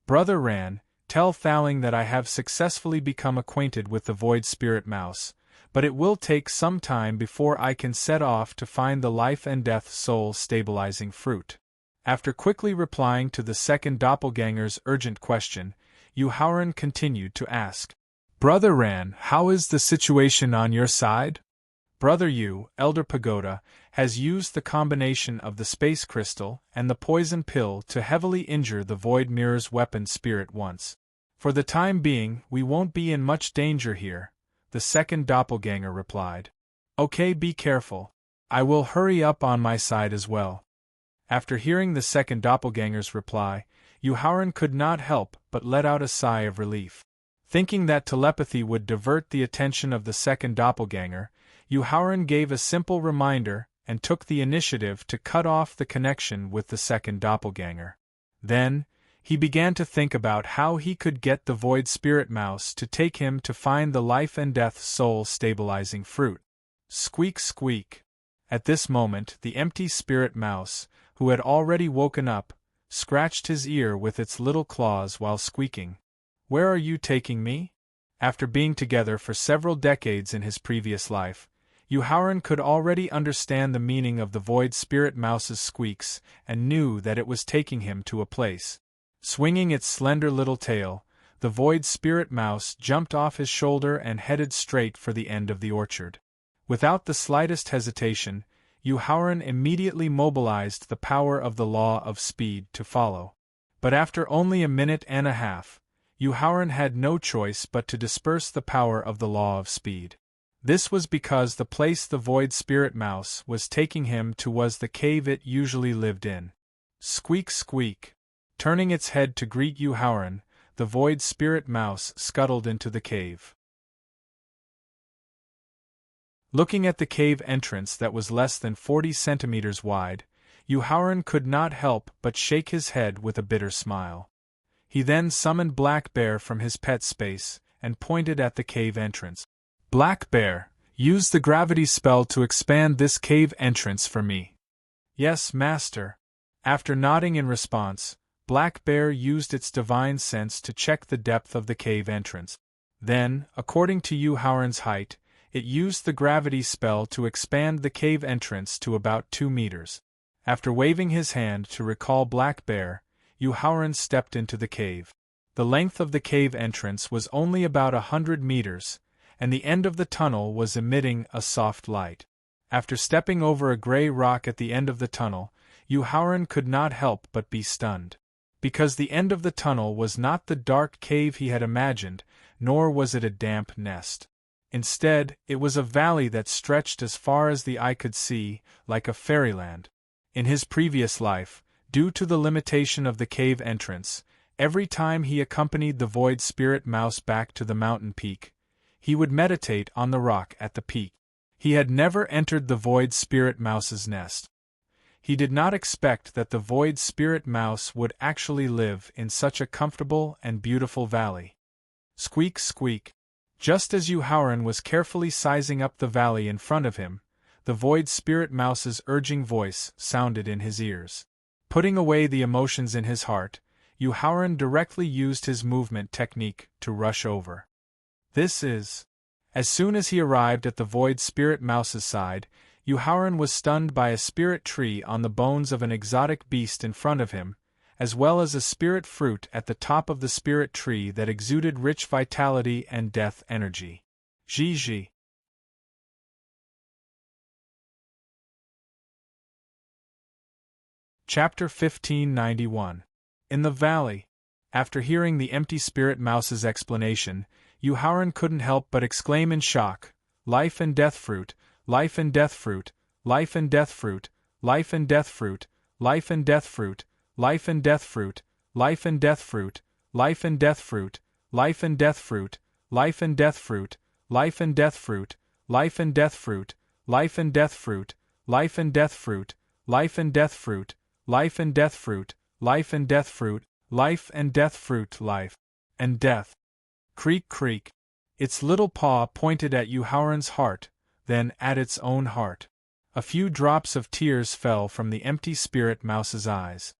"Brother Ran, tell Thaling that I have successfully become acquainted with the void spirit mouse, but it will take some time before I can set off to find the life and death soul-stabilizing fruit." After quickly replying to the second doppelganger's urgent question, Yuhauran continued to ask, "Brother Ran, how is the situation on your side?" Brother Yu, Elder Pagoda, has used the combination of the space crystal and the poison pill to heavily injure the void mirror's weapon spirit once. "For the time being, we won't be in much danger here," the second doppelganger replied. "Okay, be careful. I will hurry up on my side as well." After hearing the second doppelganger's reply, Yuhauran could not help but let out a sigh of relief. Thinking that telepathy would divert the attention of the second doppelganger, Yuhauran gave a simple reminder and took the initiative to cut off the connection with the second doppelganger. Then, he began to think about how he could get the void spirit mouse to take him to find the life and death soul-stabilizing fruit. Squeak squeak. At this moment the empty spirit mouse, who had already woken up, scratched his ear with its little claws while squeaking, "Where are you taking me?" After being together for several decades in his previous life, Yuhauran could already understand the meaning of the void spirit mouse's squeaks and knew that it was taking him to a place. Swinging its slender little tail, the void spirit mouse jumped off his shoulder and headed straight for the end of the orchard. Without the slightest hesitation, Yuhauran immediately mobilized the power of the law of speed to follow. But after only a minute and a half, Yuhauran had no choice but to disperse the power of the law of speed. This was because the place the void spirit mouse was taking him to was the cave it usually lived in. Squeak squeak. Turning its head to greet Yuhauran, the void spirit mouse scuttled into the cave. Looking at the cave entrance that was less than 40 centimeters wide, Yuhauran could not help but shake his head with a bitter smile. He then summoned Black Bear from his pet space, and pointed at the cave entrance. Black Bear, use the gravity spell to expand this cave entrance for me. Yes, master. After nodding in response, Black Bear used its divine sense to check the depth of the cave entrance. Then, according to Yuhauran's height, it used the gravity spell to expand the cave entrance to about 2 meters. After waving his hand to recall Black Bear, Yuhauran stepped into the cave. The length of the cave entrance was only about 100 meters, and the end of the tunnel was emitting a soft light. After stepping over a gray rock at the end of the tunnel, Yuhauran could not help but be stunned. Because the end of the tunnel was not the dark cave he had imagined, nor was it a damp nest. Instead, it was a valley that stretched as far as the eye could see, like a fairyland. In his previous life, due to the limitation of the cave entrance, every time he accompanied the Void Spirit Mouse back to the mountain peak, he would meditate on the rock at the peak. He had never entered the Void Spirit Mouse's nest. He did not expect that the Void Spirit Mouse would actually live in such a comfortable and beautiful valley. Squeak, squeak. Just as Yuhauran was carefully sizing up the valley in front of him, the Void Spirit Mouse's urging voice sounded in his ears. Putting away the emotions in his heart, Yuhauran directly used his movement technique to rush over. This is. As soon as he arrived at the Void Spirit Mouse's side, Yuhauran was stunned by a spirit tree on the bones of an exotic beast in front of him, as well as a spirit fruit at the top of the spirit tree that exuded rich vitality and death energy. Gigi. Chapter 1591. In the valley. After hearing the empty spirit mouse's explanation, Yuhauran couldn't help but exclaim in shock, "Life and death fruit, life and death fruit, life and death fruit, life and death fruit, life and death fruit, life and death fruit, life and death fruit, life and death fruit, life and death fruit, life and death fruit, life and death fruit, life and death fruit, life and death fruit, life and death fruit, life and death fruit, life and death fruit, life and death fruit, life and death fruit, life and death." Creak, creak. Its little paw pointed at Yuhauran's heart, then at its own heart. A few drops of tears fell from the empty spirit mouse's eyes.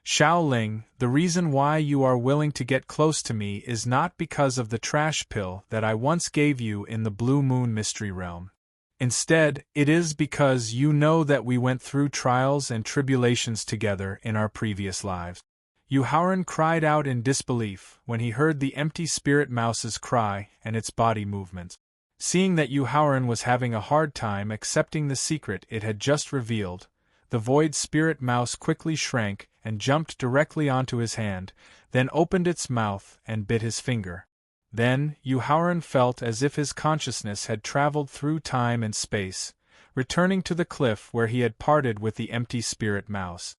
"Xiaoling, the reason why you are willing to get close to me is not because of the trash pill that I once gave you in the Blue Moon Mystery Realm. Instead, it is because you know that we went through trials and tribulations together in our previous lives." Yuhauran cried out in disbelief when he heard the empty spirit mouse's cry and its body movements. Seeing that Yuhauran was having a hard time accepting the secret it had just revealed, the Void Spirit Mouse quickly shrank and jumped directly onto his hand, then opened its mouth and bit his finger. Then, Yuhauran felt as if his consciousness had traveled through time and space, returning to the cliff where he had parted with the empty spirit mouse.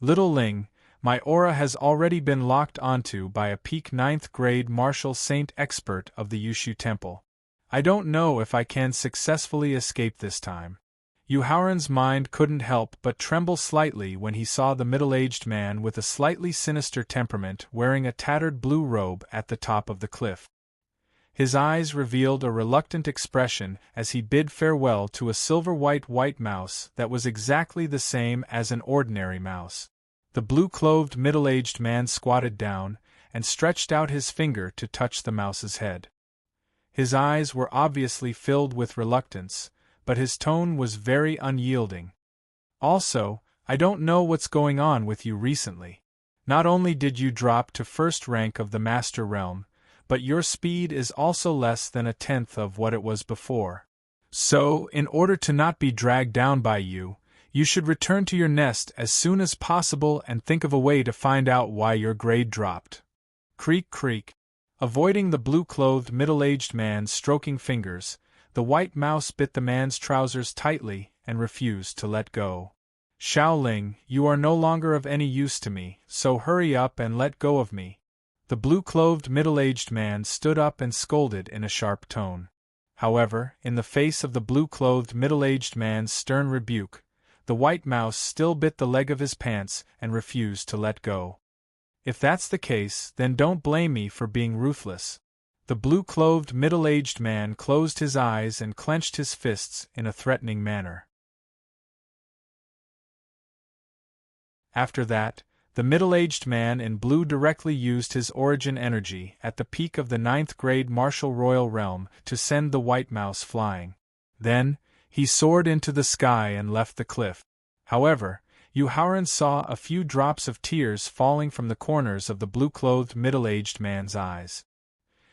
"Little Ling, my aura has already been locked onto by a peak 9th grade martial saint expert of the Yushu Temple. I don't know if I can successfully escape this time." Yuhauran's mind couldn't help but tremble slightly when he saw the middle-aged man with a slightly sinister temperament wearing a tattered blue robe at the top of the cliff. His eyes revealed a reluctant expression as he bid farewell to a silver-white mouse that was exactly the same as an ordinary mouse. The blue-clothed middle-aged man squatted down and stretched out his finger to touch the mouse's head. His eyes were obviously filled with reluctance, but his tone was very unyielding. "Also, I don't know what's going on with you recently. Not only did you drop to first rank of the Master Realm, but your speed is also less than 1/10 of what it was before. So, in order to not be dragged down by you, you should return to your nest as soon as possible and think of a way to find out why your grade dropped." Creak, creak. Avoiding the blue-clothed middle-aged man's stroking fingers, the white mouse bit the man's trousers tightly and refused to let go. "Xiaoling, you are no longer of any use to me, so hurry up and let go of me." The blue-clothed middle-aged man stood up and scolded in a sharp tone. However, in the face of the blue-clothed middle-aged man's stern rebuke, the white mouse still bit the leg of his pants and refused to let go. If that's the case, then don't blame me for being ruthless. The blue-clothed middle-aged man closed his eyes and clenched his fists in a threatening manner. After that, the middle-aged man in blue directly used his origin energy at the peak of the 9th grade martial royal realm to send the white mouse flying. Then, he soared into the sky and left the cliff. However, Yuharan saw a few drops of tears falling from the corners of the blue-clothed middle-aged man's eyes.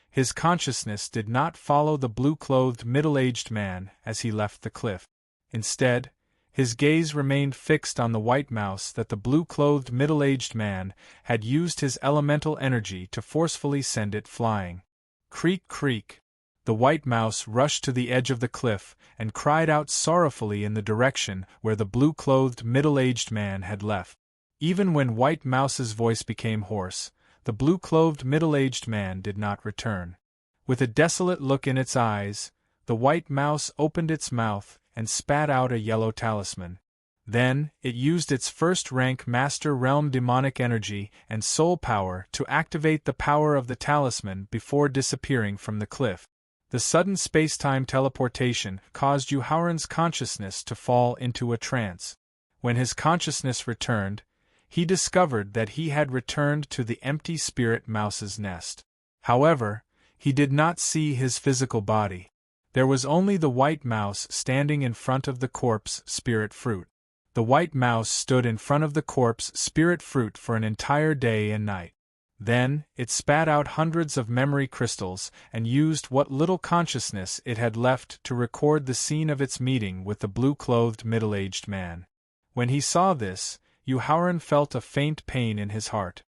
His consciousness did not follow the blue-clothed middle-aged man as he left the cliff. Instead, his gaze remained fixed on the white mouse that the blue-clothed middle-aged man had used his elemental energy to forcefully send it flying. Creak, creak. The white mouse rushed to the edge of the cliff and cried out sorrowfully in the direction where the blue-clothed middle-aged man had left. Even when White Mouse's voice became hoarse, the blue-clothed middle-aged man did not return. With a desolate look in its eyes, the white mouse opened its mouth and spat out a yellow talisman. Then, it used its first-rank Master Realm demonic energy and soul power to activate the power of the talisman before disappearing from the cliff. The sudden space-time teleportation caused Yuharan's consciousness to fall into a trance. When his consciousness returned, he discovered that he had returned to the empty spirit mouse's nest. However, he did not see his physical body. There was only the white mouse standing in front of the corpse spirit fruit. The white mouse stood in front of the corpse spirit fruit for an entire day and night. Then, it spat out hundreds of memory crystals and used what little consciousness it had left to record the scene of its meeting with the blue-clothed middle-aged man. When he saw this, Yuharan felt a faint pain in his heart.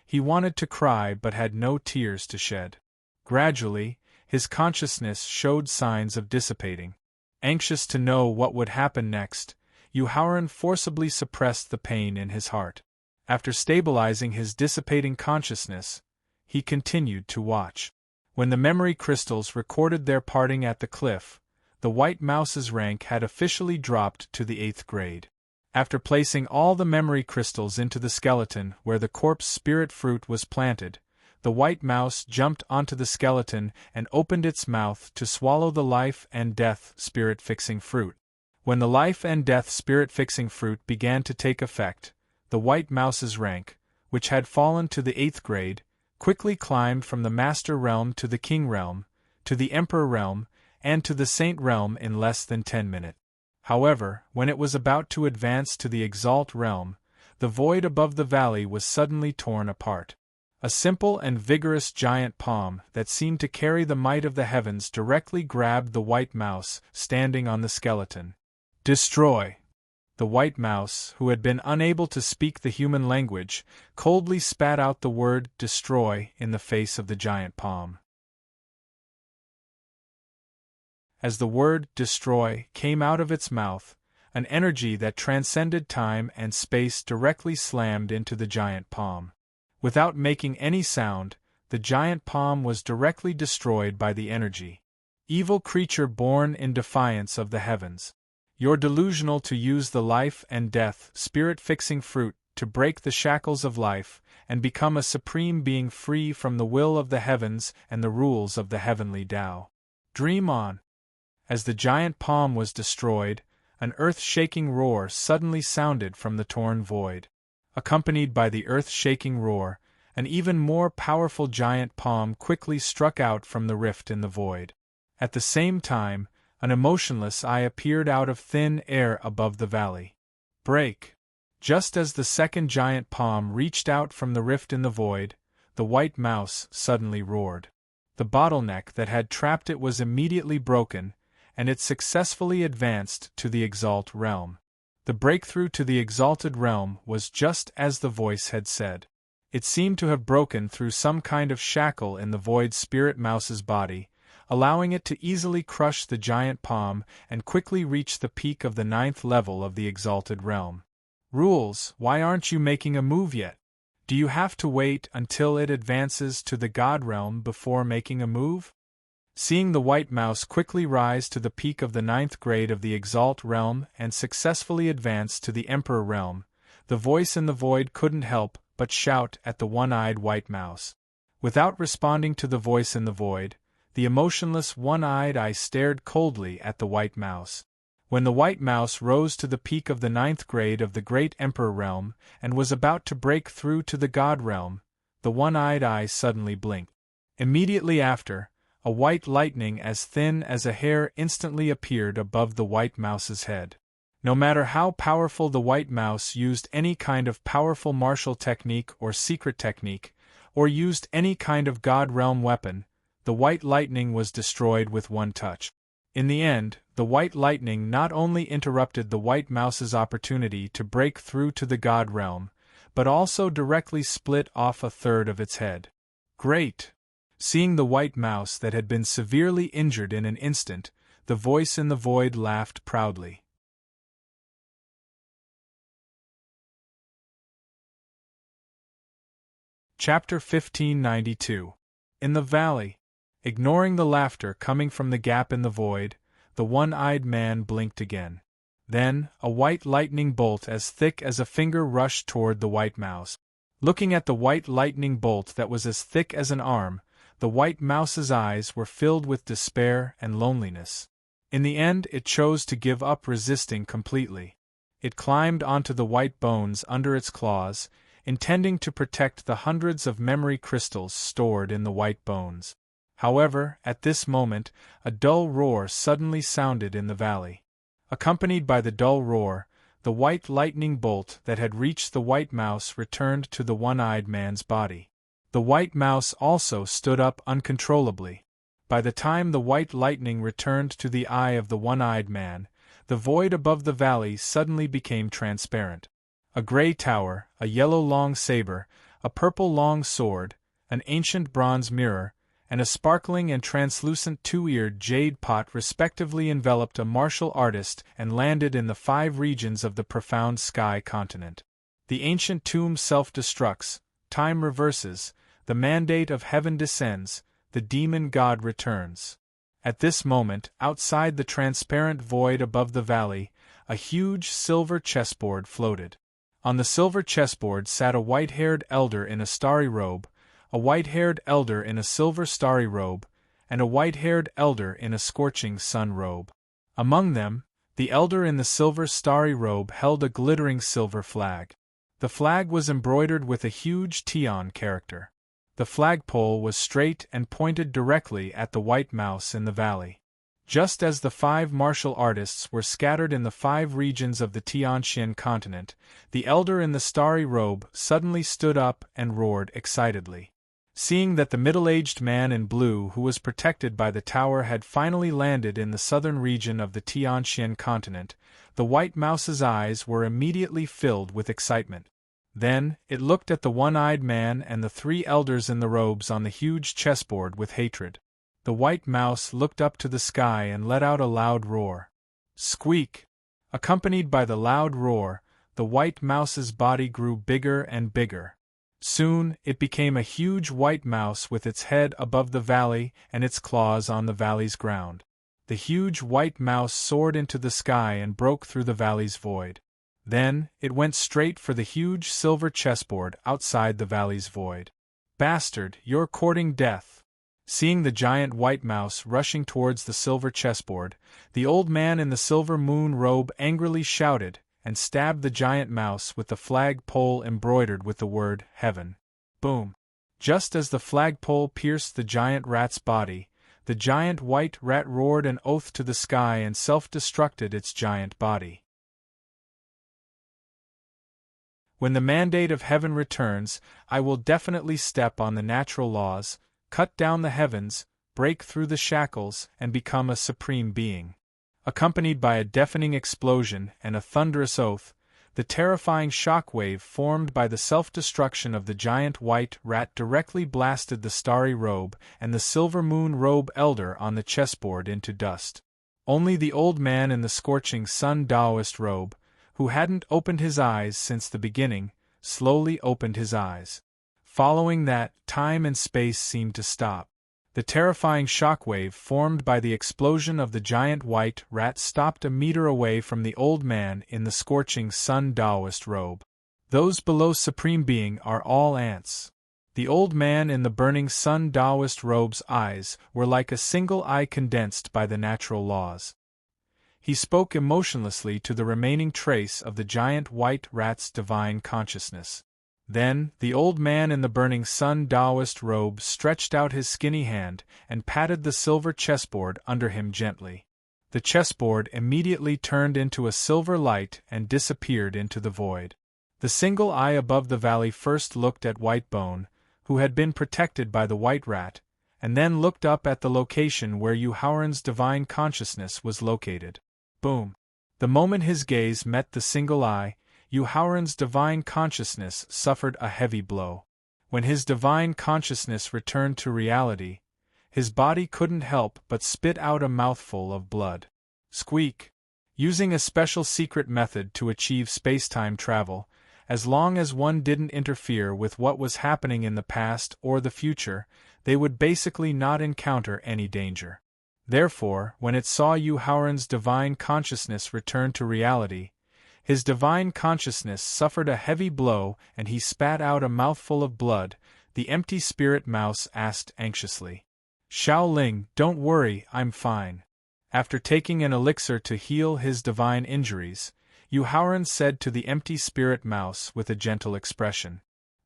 He wanted to cry but had no tears to shed. Gradually, his consciousness showed signs of dissipating. Anxious to know what would happen next, Yuharan forcibly suppressed the pain in his heart. After stabilizing his dissipating consciousness, he continued to watch. When the memory crystals recorded their parting at the cliff, the white mouse's rank had officially dropped to the 8th grade. After placing all the memory crystals into the skeleton where the corpse spirit fruit was planted, the white mouse jumped onto the skeleton and opened its mouth to swallow the life and death spirit-fixing fruit. When the life and death spirit-fixing fruit began to take effect, the white mouse's rank, which had fallen to the 8th grade, quickly climbed from the Master Realm to the King Realm, to the Emperor Realm, and to the Saint Realm in less than 10 minutes. However, when it was about to advance to the Exalt Realm, the void above the valley was suddenly torn apart. A simple and vigorous giant palm that seemed to carry the might of the heavens directly grabbed the white mouse standing on the skeleton. Destroy! The white mouse, who had been unable to speak the human language, coldly spat out the word destroy in the face of the giant palm. As the word destroy came out of its mouth, an energy that transcended time and space directly slammed into the giant palm. Without making any sound, the giant palm was directly destroyed by the energy. Evil creature born in defiance of the heavens. You're delusional to use the life and death spirit-fixing fruit to break the shackles of life and become a supreme being free from the will of the heavens and the rules of the heavenly Tao. Dream on. As the giant palm was destroyed, an earth-shaking roar suddenly sounded from the torn void. Accompanied by the earth-shaking roar, an even more powerful giant palm quickly struck out from the rift in the void. At the same time, an emotionless eye appeared out of thin air above the valley. Break! Just as the second giant palm reached out from the rift in the void, the white mouse suddenly roared. The bottleneck that had trapped it was immediately broken, and it successfully advanced to the Exalt Realm. The breakthrough to the Exalted Realm was just as the voice had said. It seemed to have broken through some kind of shackle in the void spirit mouse's body, allowing it to easily crush the giant palm and quickly reach the peak of the 9th level of the Exalted Realm. Rules, why aren't you making a move yet? Do you have to wait until it advances to the God Realm before making a move? Seeing the white mouse quickly rise to the peak of the 9th grade of the Exalt Realm and successfully advance to the Emperor Realm, the voice in the void couldn't help but shout at the one-eyed white mouse. Without responding to the voice in the void, the emotionless one-eyed eye stared coldly at the white mouse. When the white mouse rose to the peak of the 9th grade of the great Emperor realm and was about to break through to the God realm, the one-eyed eye suddenly blinked. Immediately after, a white lightning as thin as a hair instantly appeared above the white mouse's head. No matter how powerful the white mouse used any kind of powerful martial technique or secret technique, or used any kind of God realm weapon, the white lightning was destroyed with one touch. In the end, the white lightning not only interrupted the white mouse's opportunity to break through to the God realm, but also directly split off a third of its head. Great! Seeing the white mouse that had been severely injured in an instant, the voice in the void laughed proudly. Chapter 1592. In the valley. Ignoring the laughter coming from the gap in the void, the one-eyed man blinked again. Then, a white lightning bolt as thick as a finger rushed toward the white mouse. Looking at the white lightning bolt that was as thick as an arm, the white mouse's eyes were filled with despair and loneliness. In the end, it chose to give up resisting completely. It climbed onto the white bones under its claws, intending to protect the hundreds of memory crystals stored in the white bones. However, at this moment, a dull roar suddenly sounded in the valley. Accompanied by the dull roar, the white lightning bolt that had reached the white mouse returned to the one-eyed man's body. The white mouse also stood up uncontrollably. By the time the white lightning returned to the eye of the one-eyed man, the void above the valley suddenly became transparent. A gray tower, a yellow long saber, a purple long sword, an ancient bronze mirror, and a sparkling and translucent two-eared jade pot respectively enveloped a martial artist and landed in the 5 regions of the profound sky continent. The ancient tomb self-destructs, time reverses, the mandate of heaven descends, the demon god returns. At this moment, outside the transparent void above the valley, a huge silver chessboard floated. On the silver chessboard sat a white-haired elder in a starry robe, a white-haired elder in a silver starry robe, and a white-haired elder in a scorching sun robe. Among them, the elder in the silver starry robe held a glittering silver flag. The flag was embroidered with a huge Tian character. The flagpole was straight and pointed directly at the white mouse in the valley. Just as the 5 martial artists were scattered in the 5 regions of the Tianxian continent, the elder in the starry robe suddenly stood up and roared excitedly. Seeing that the middle-aged man in blue who was protected by the tower had finally landed in the southern region of the Tianxian continent, the white mouse's eyes were immediately filled with excitement. Then, it looked at the one-eyed man and the 3 elders in the robes on the huge chessboard with hatred. The white mouse looked up to the sky and let out a loud roar. Squeak! Accompanied by the loud roar, the white mouse's body grew bigger and bigger. Soon, it became a huge white mouse with its head above the valley and its claws on the valley's ground. The huge white mouse soared into the sky and broke through the valley's void. Then, it went straight for the huge silver chessboard outside the valley's void. Bastard, you're courting death! Seeing the giant white mouse rushing towards the silver chessboard, the old man in the silver moon robe angrily shouted, and stabbed the giant mouse with the flagpole embroidered with the word heaven. Boom! Just as the flagpole pierced the giant rat's body, the giant white rat roared an oath to the sky and self-destructed its giant body. When the mandate of heaven returns, I will definitely step on the natural laws, cut down the heavens, break through the shackles, and become a supreme being. Accompanied by a deafening explosion and a thunderous oath, the terrifying shock wave formed by the self-destruction of the giant white rat directly blasted the starry robe and the silver moon robe elder on the chessboard into dust. Only the old man in the scorching sun Taoist robe, who hadn't opened his eyes since the beginning, slowly opened his eyes. Following that, time and space seemed to stop. The terrifying shockwave formed by the explosion of the giant white rat stopped a meter away from the old man in the scorching sun Taoist robe. Those below Supreme Being are all ants. The old man in the burning sun Taoist robe's eyes were like a single eye condensed by the natural laws. He spoke emotionlessly to the remaining trace of the giant white rat's divine consciousness. Then, the old man in the burning sun Taoist robe stretched out his skinny hand and patted the silver chessboard under him gently. The chessboard immediately turned into a silver light and disappeared into the void. The single eye above the valley first looked at Whitebone, who had been protected by the white rat, and then looked up at the location where Yuhauran's divine consciousness was located. Boom! The moment his gaze met the single eye, Yuhauran's divine consciousness suffered a heavy blow. When his divine consciousness returned to reality, his body couldn't help but spit out a mouthful of blood. Squeak! Using a special secret method to achieve space-time travel, as long as one didn't interfere with what was happening in the past or the future, they would basically not encounter any danger. Therefore, when it saw Yuhauran's divine consciousness return to reality, his divine consciousness suffered a heavy blow and he spat out a mouthful of blood. The empty spirit mouse asked anxiously. Shaoling, don't worry, I'm fine. After taking an elixir to heal his divine injuries, Yuhauran said to the empty spirit mouse with a gentle expression.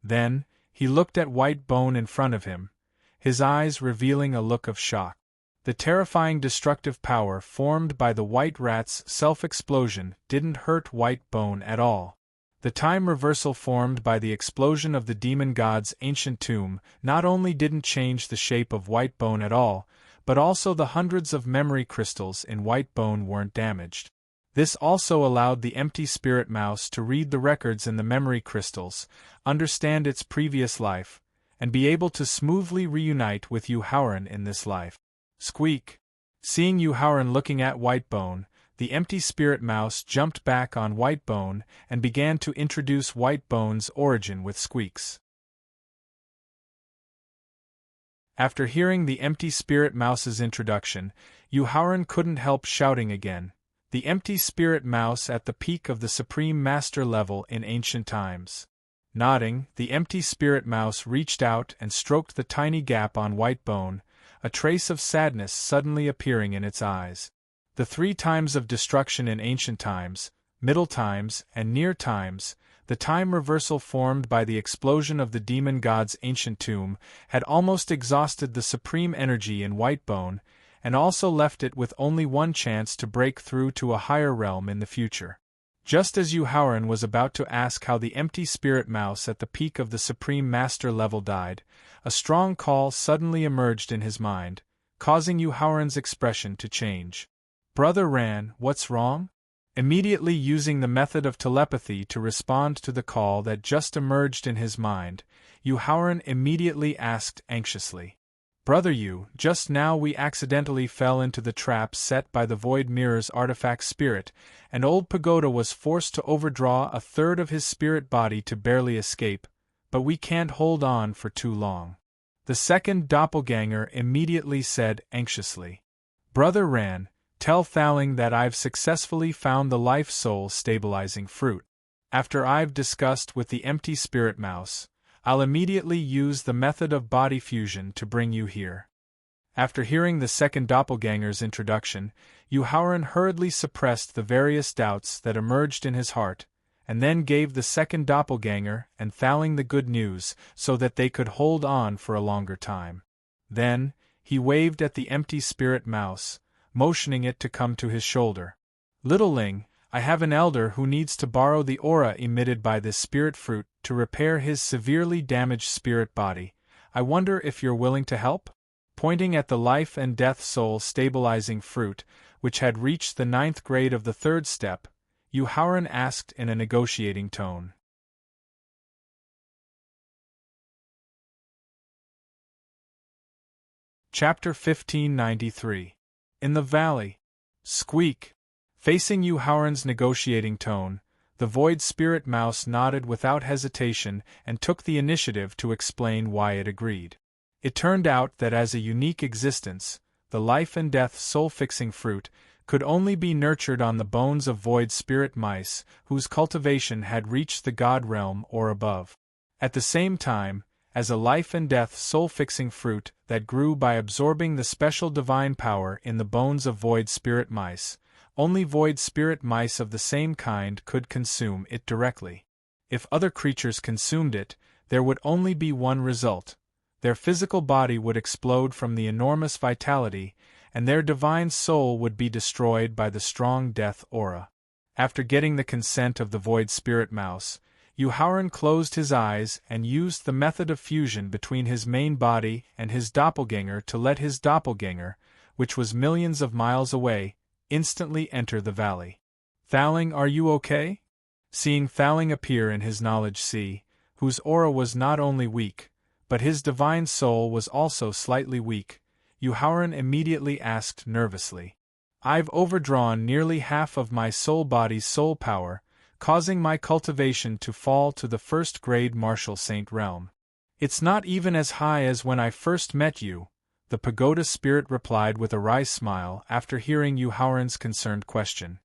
Then, he looked at Whitebone in front of him, his eyes revealing a look of shock. The terrifying destructive power formed by the white rat's self-explosion didn't hurt Whitebone at all. The time reversal formed by the explosion of the demon god's ancient tomb not only didn't change the shape of Whitebone at all, but also the hundreds of memory crystals in Whitebone weren't damaged. This also allowed the empty spirit mouse to read the records in the memory crystals, understand its previous life, and be able to smoothly reunite with Yuhauran in this life. Squeak! Seeing Yuhauran looking at Whitebone, the empty spirit mouse jumped back on Whitebone and began to introduce Whitebone's origin with squeaks. After hearing the empty spirit mouse's introduction, Yuhauran couldn't help shouting again, the empty spirit mouse at the peak of the Supreme Master level in ancient times. Nodding, the empty spirit mouse reached out and stroked the tiny gap on Whitebone, a trace of sadness suddenly appearing in its eyes. The 3 times of destruction in ancient times, middle times, and near times, the time reversal formed by the explosion of the demon god's ancient tomb, had almost exhausted the supreme energy in Whitebone, and also left it with only one chance to break through to a higher realm in the future. Just as Yuhauran was about to ask how the empty spirit mouse at the peak of the Supreme Master level died, a strong call suddenly emerged in his mind, causing Yuhauran's expression to change. Brother Ran, what's wrong? Immediately using the method of telepathy to respond to the call that just emerged in his mind, Yuhauran immediately asked anxiously. Brother Yu, just now we accidentally fell into the trap set by the Void Mirror's artifact spirit, and old Pagoda was forced to overdraw a third of his spirit body to barely escape, but we can't hold on for too long. The second doppelganger immediately said anxiously. Brother Ran, tell Thaling that I've successfully found the life soul stabilizing fruit. After I've discussed with the empty spirit mouse, I'll immediately use the method of body fusion to bring you here. After hearing the second doppelganger's introduction, Yuhauran hurriedly suppressed the various doubts that emerged in his heart, and then gave the second doppelganger and Thaling the good news so that they could hold on for a longer time. Then, he waved at the empty spirit mouse, motioning it to come to his shoulder. Littleling, I have an elder who needs to borrow the aura emitted by this spirit fruit to repair his severely damaged spirit body. I wonder if you're willing to help? Pointing at the life and death soul stabilizing fruit, which had reached the 9th grade of the 3rd step, Yuhauran asked in a negotiating tone. Chapter 1593. In the Valley. Squeak! Facing Yuhauran's negotiating tone, the Void Spirit Mouse nodded without hesitation and took the initiative to explain why it agreed. It turned out that as a unique existence, the life and death soul-fixing fruit could only be nurtured on the bones of void spirit mice whose cultivation had reached the god realm or above. At the same time, as a life and death soul-fixing fruit that grew by absorbing the special divine power in the bones of void spirit mice, only void spirit mice of the same kind could consume it directly. If other creatures consumed it, there would only be one result: their physical body would explode from the enormous vitality, and their divine soul would be destroyed by the strong death aura. After getting the consent of the void spirit mouse, Yuhauran closed his eyes and used the method of fusion between his main body and his doppelganger to let his doppelganger, which was millions of miles away, instantly enter the valley. "Thaling, are you okay?" Seeing Thaling appear in his knowledge sea, whose aura was not only weak, but his divine soul was also slightly weak, Yuhauran immediately asked nervously. "I've overdrawn nearly half of my soul body's soul power, causing my cultivation to fall to the first-grade martial saint realm. It's not even as high as when I first met you," the pagoda spirit replied with a wry smile after hearing Yuhauran's concerned question.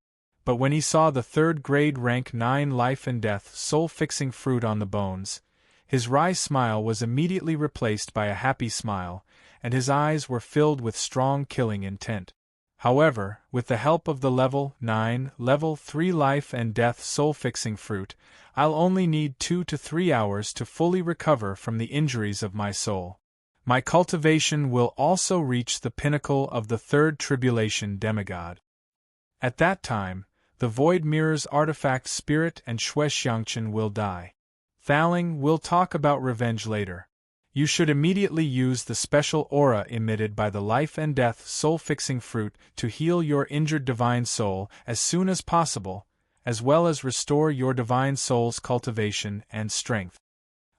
But when he saw the third-grade rank 9 life and death soul-fixing fruit on the bones, his wry smile was immediately replaced by a happy smile, and his eyes were filled with strong killing intent. However, with the help of the level 9, level 3 life and death soul-fixing fruit, I'll only need 2 to 3 hours to fully recover from the injuries of my soul. My cultivation will also reach the pinnacle of the third tribulation demigod. At that time, the Void Mirror's artifact spirit and Shuexiangchen will die. Thaling, we'll talk about revenge later. You should immediately use the special aura emitted by the life and death soul-fixing fruit to heal your injured divine soul as soon as possible, as well as restore your divine soul's cultivation and strength.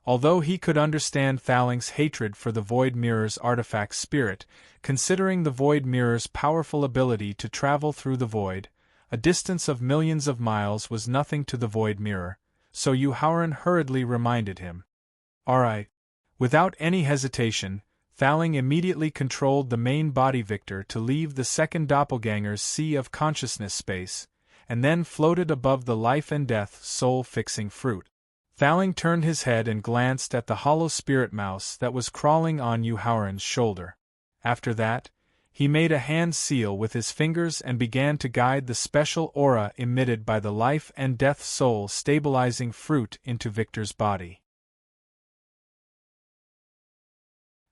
Although he could understand Thaling's hatred for the Void Mirror's artifact spirit, considering the Void Mirror's powerful ability to travel through the void, a distance of millions of miles was nothing to the Void Mirror, so Yuhauran hurriedly reminded him. "All right." Without any hesitation, Thaling immediately controlled the main body Victor to leave the second doppelganger's sea of consciousness space, and then floated above the life and death soul-fixing fruit. Thaling turned his head and glanced at the hollow spirit mouse that was crawling on Yuhauran's shoulder. After that, he made a hand seal with his fingers and began to guide the special aura emitted by the life and death soul stabilizing fruit into Victor's body.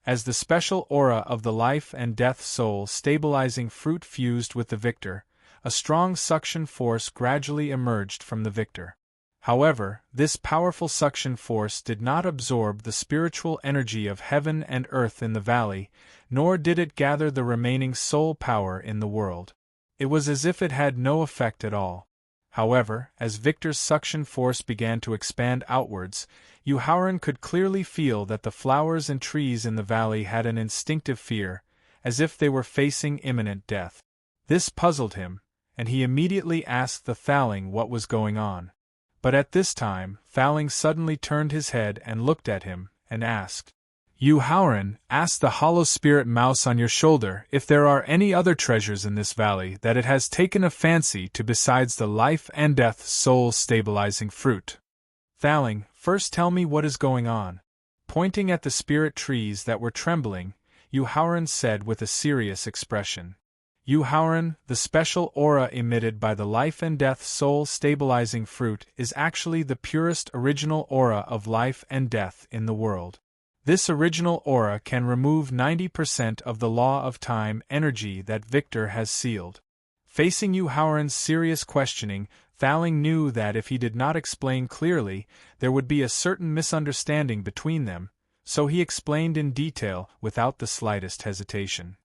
As the special aura of the life and death soul stabilizing fruit fused with the Victor, a strong suction force gradually emerged from the Victor. However, this powerful suction force did not absorb the spiritual energy of heaven and earth in the valley, nor did it gather the remaining soul power in the world. It was as if it had no effect at all. However, as Victor's suction force began to expand outwards, Yuhauran could clearly feel that the flowers and trees in the valley had an instinctive fear, as if they were facing imminent death. This puzzled him, and he immediately asked the Thaling what was going on. But at this time, Thaling suddenly turned his head and looked at him, and asked, "Yuhauran, ask the hollow spirit mouse on your shoulder if there are any other treasures in this valley that it has taken a fancy to besides the life and death soul-stabilizing fruit." "Thaling, first tell me what is going on." Pointing at the spirit trees that were trembling, Yuhauran said with a serious expression. "Yuhauran, the special aura emitted by the life and death soul-stabilizing fruit is actually the purest original aura of life and death in the world. This original aura can remove 90% of the law of time energy that Victor has sealed." Facing Yuhauran's serious questioning, Thaling knew that if he did not explain clearly, there would be a certain misunderstanding between them, so he explained in detail without the slightest hesitation.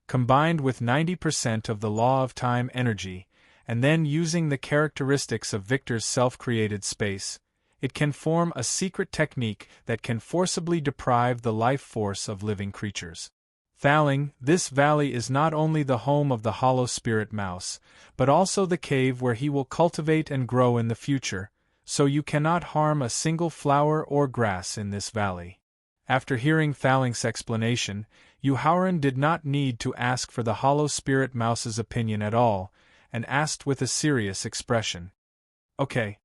Combined with 90% of the law of time energy, and then using the characteristics of Victor's self-created space, it can form a secret technique that can forcibly deprive the life force of living creatures. Thaling, this valley is not only the home of the hollow spirit mouse, but also the cave where he will cultivate and grow in the future, so you cannot harm a single flower or grass in this valley. After hearing Thaling's explanation, Yuhauran did not need to ask for the Hollow Spirit Mouse's opinion at all, and asked with a serious expression. Okay.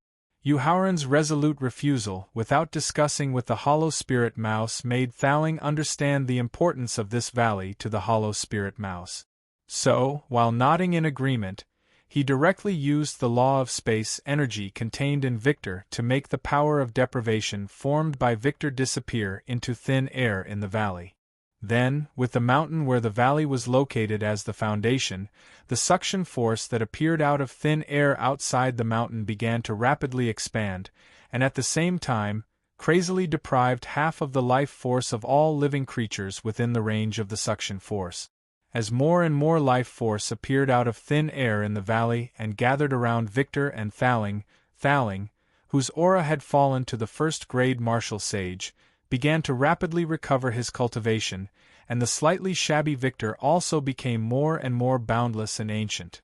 Yuhauran's resolute refusal, without discussing with the Hollow Spirit Mouse, made Thaling understand the importance of this valley to the Hollow Spirit Mouse. So, while nodding in agreement, he directly used the law of space energy contained in Victor to make the power of deprivation formed by Victor disappear into thin air in the valley. Then, with the mountain where the valley was located as the foundation, the suction force that appeared out of thin air outside the mountain began to rapidly expand, and at the same time, crazily deprived half of the life force of all living creatures within the range of the suction force. As more and more life force appeared out of thin air in the valley and gathered around Victor and Thaling, whose aura had fallen to the first-grade martial sage, began to rapidly recover his cultivation, and the slightly shabby Victor also became more and more boundless and ancient.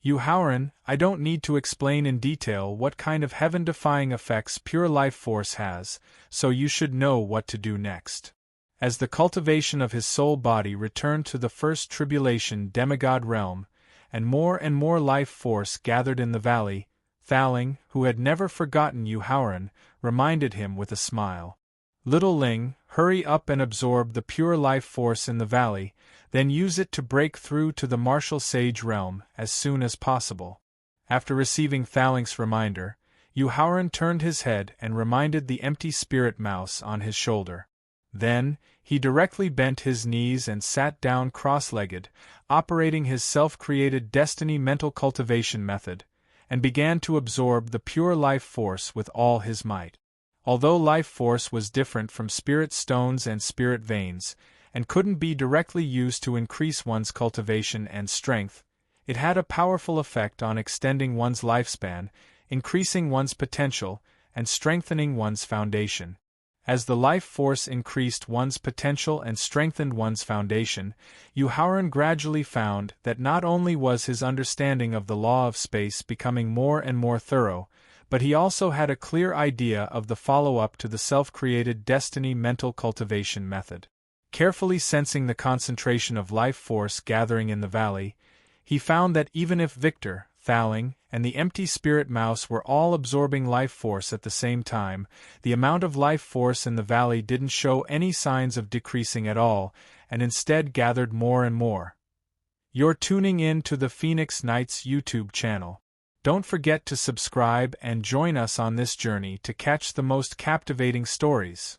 Yuhauran, I don't need to explain in detail what kind of heaven-defying effects pure life force has, so you should know what to do next. As the cultivation of his soul body returned to the first tribulation demigod realm, and more life force gathered in the valley, Thaling, who had never forgotten Yuhauran, reminded him with a smile. Little Ling, hurry up and absorb the pure life force in the valley, then use it to break through to the martial sage realm as soon as possible. After receiving Thaling's reminder, Yuhauran turned his head and reminded the empty spirit mouse on his shoulder. Then, he directly bent his knees and sat down cross-legged, operating his self-created destiny mental cultivation method, and began to absorb the pure life force with all his might. Although life force was different from spirit stones and spirit veins, and couldn't be directly used to increase one's cultivation and strength, it had a powerful effect on extending one's lifespan, increasing one's potential, and strengthening one's foundation. As the life force increased one's potential and strengthened one's foundation, Yuhauran gradually found that not only was his understanding of the law of space becoming more and more thorough, but he also had a clear idea of the follow-up to the self-created destiny mental cultivation method. Carefully sensing the concentration of life force gathering in the valley, he found that even if Victor, Thaling, and the empty spirit mouse were all absorbing life force at the same time, the amount of life force in the valley didn't show any signs of decreasing at all, and instead gathered more and more. You're tuning in to the Phoenix Knights YouTube channel. Don't forget to subscribe and join us on this journey to catch the most captivating stories.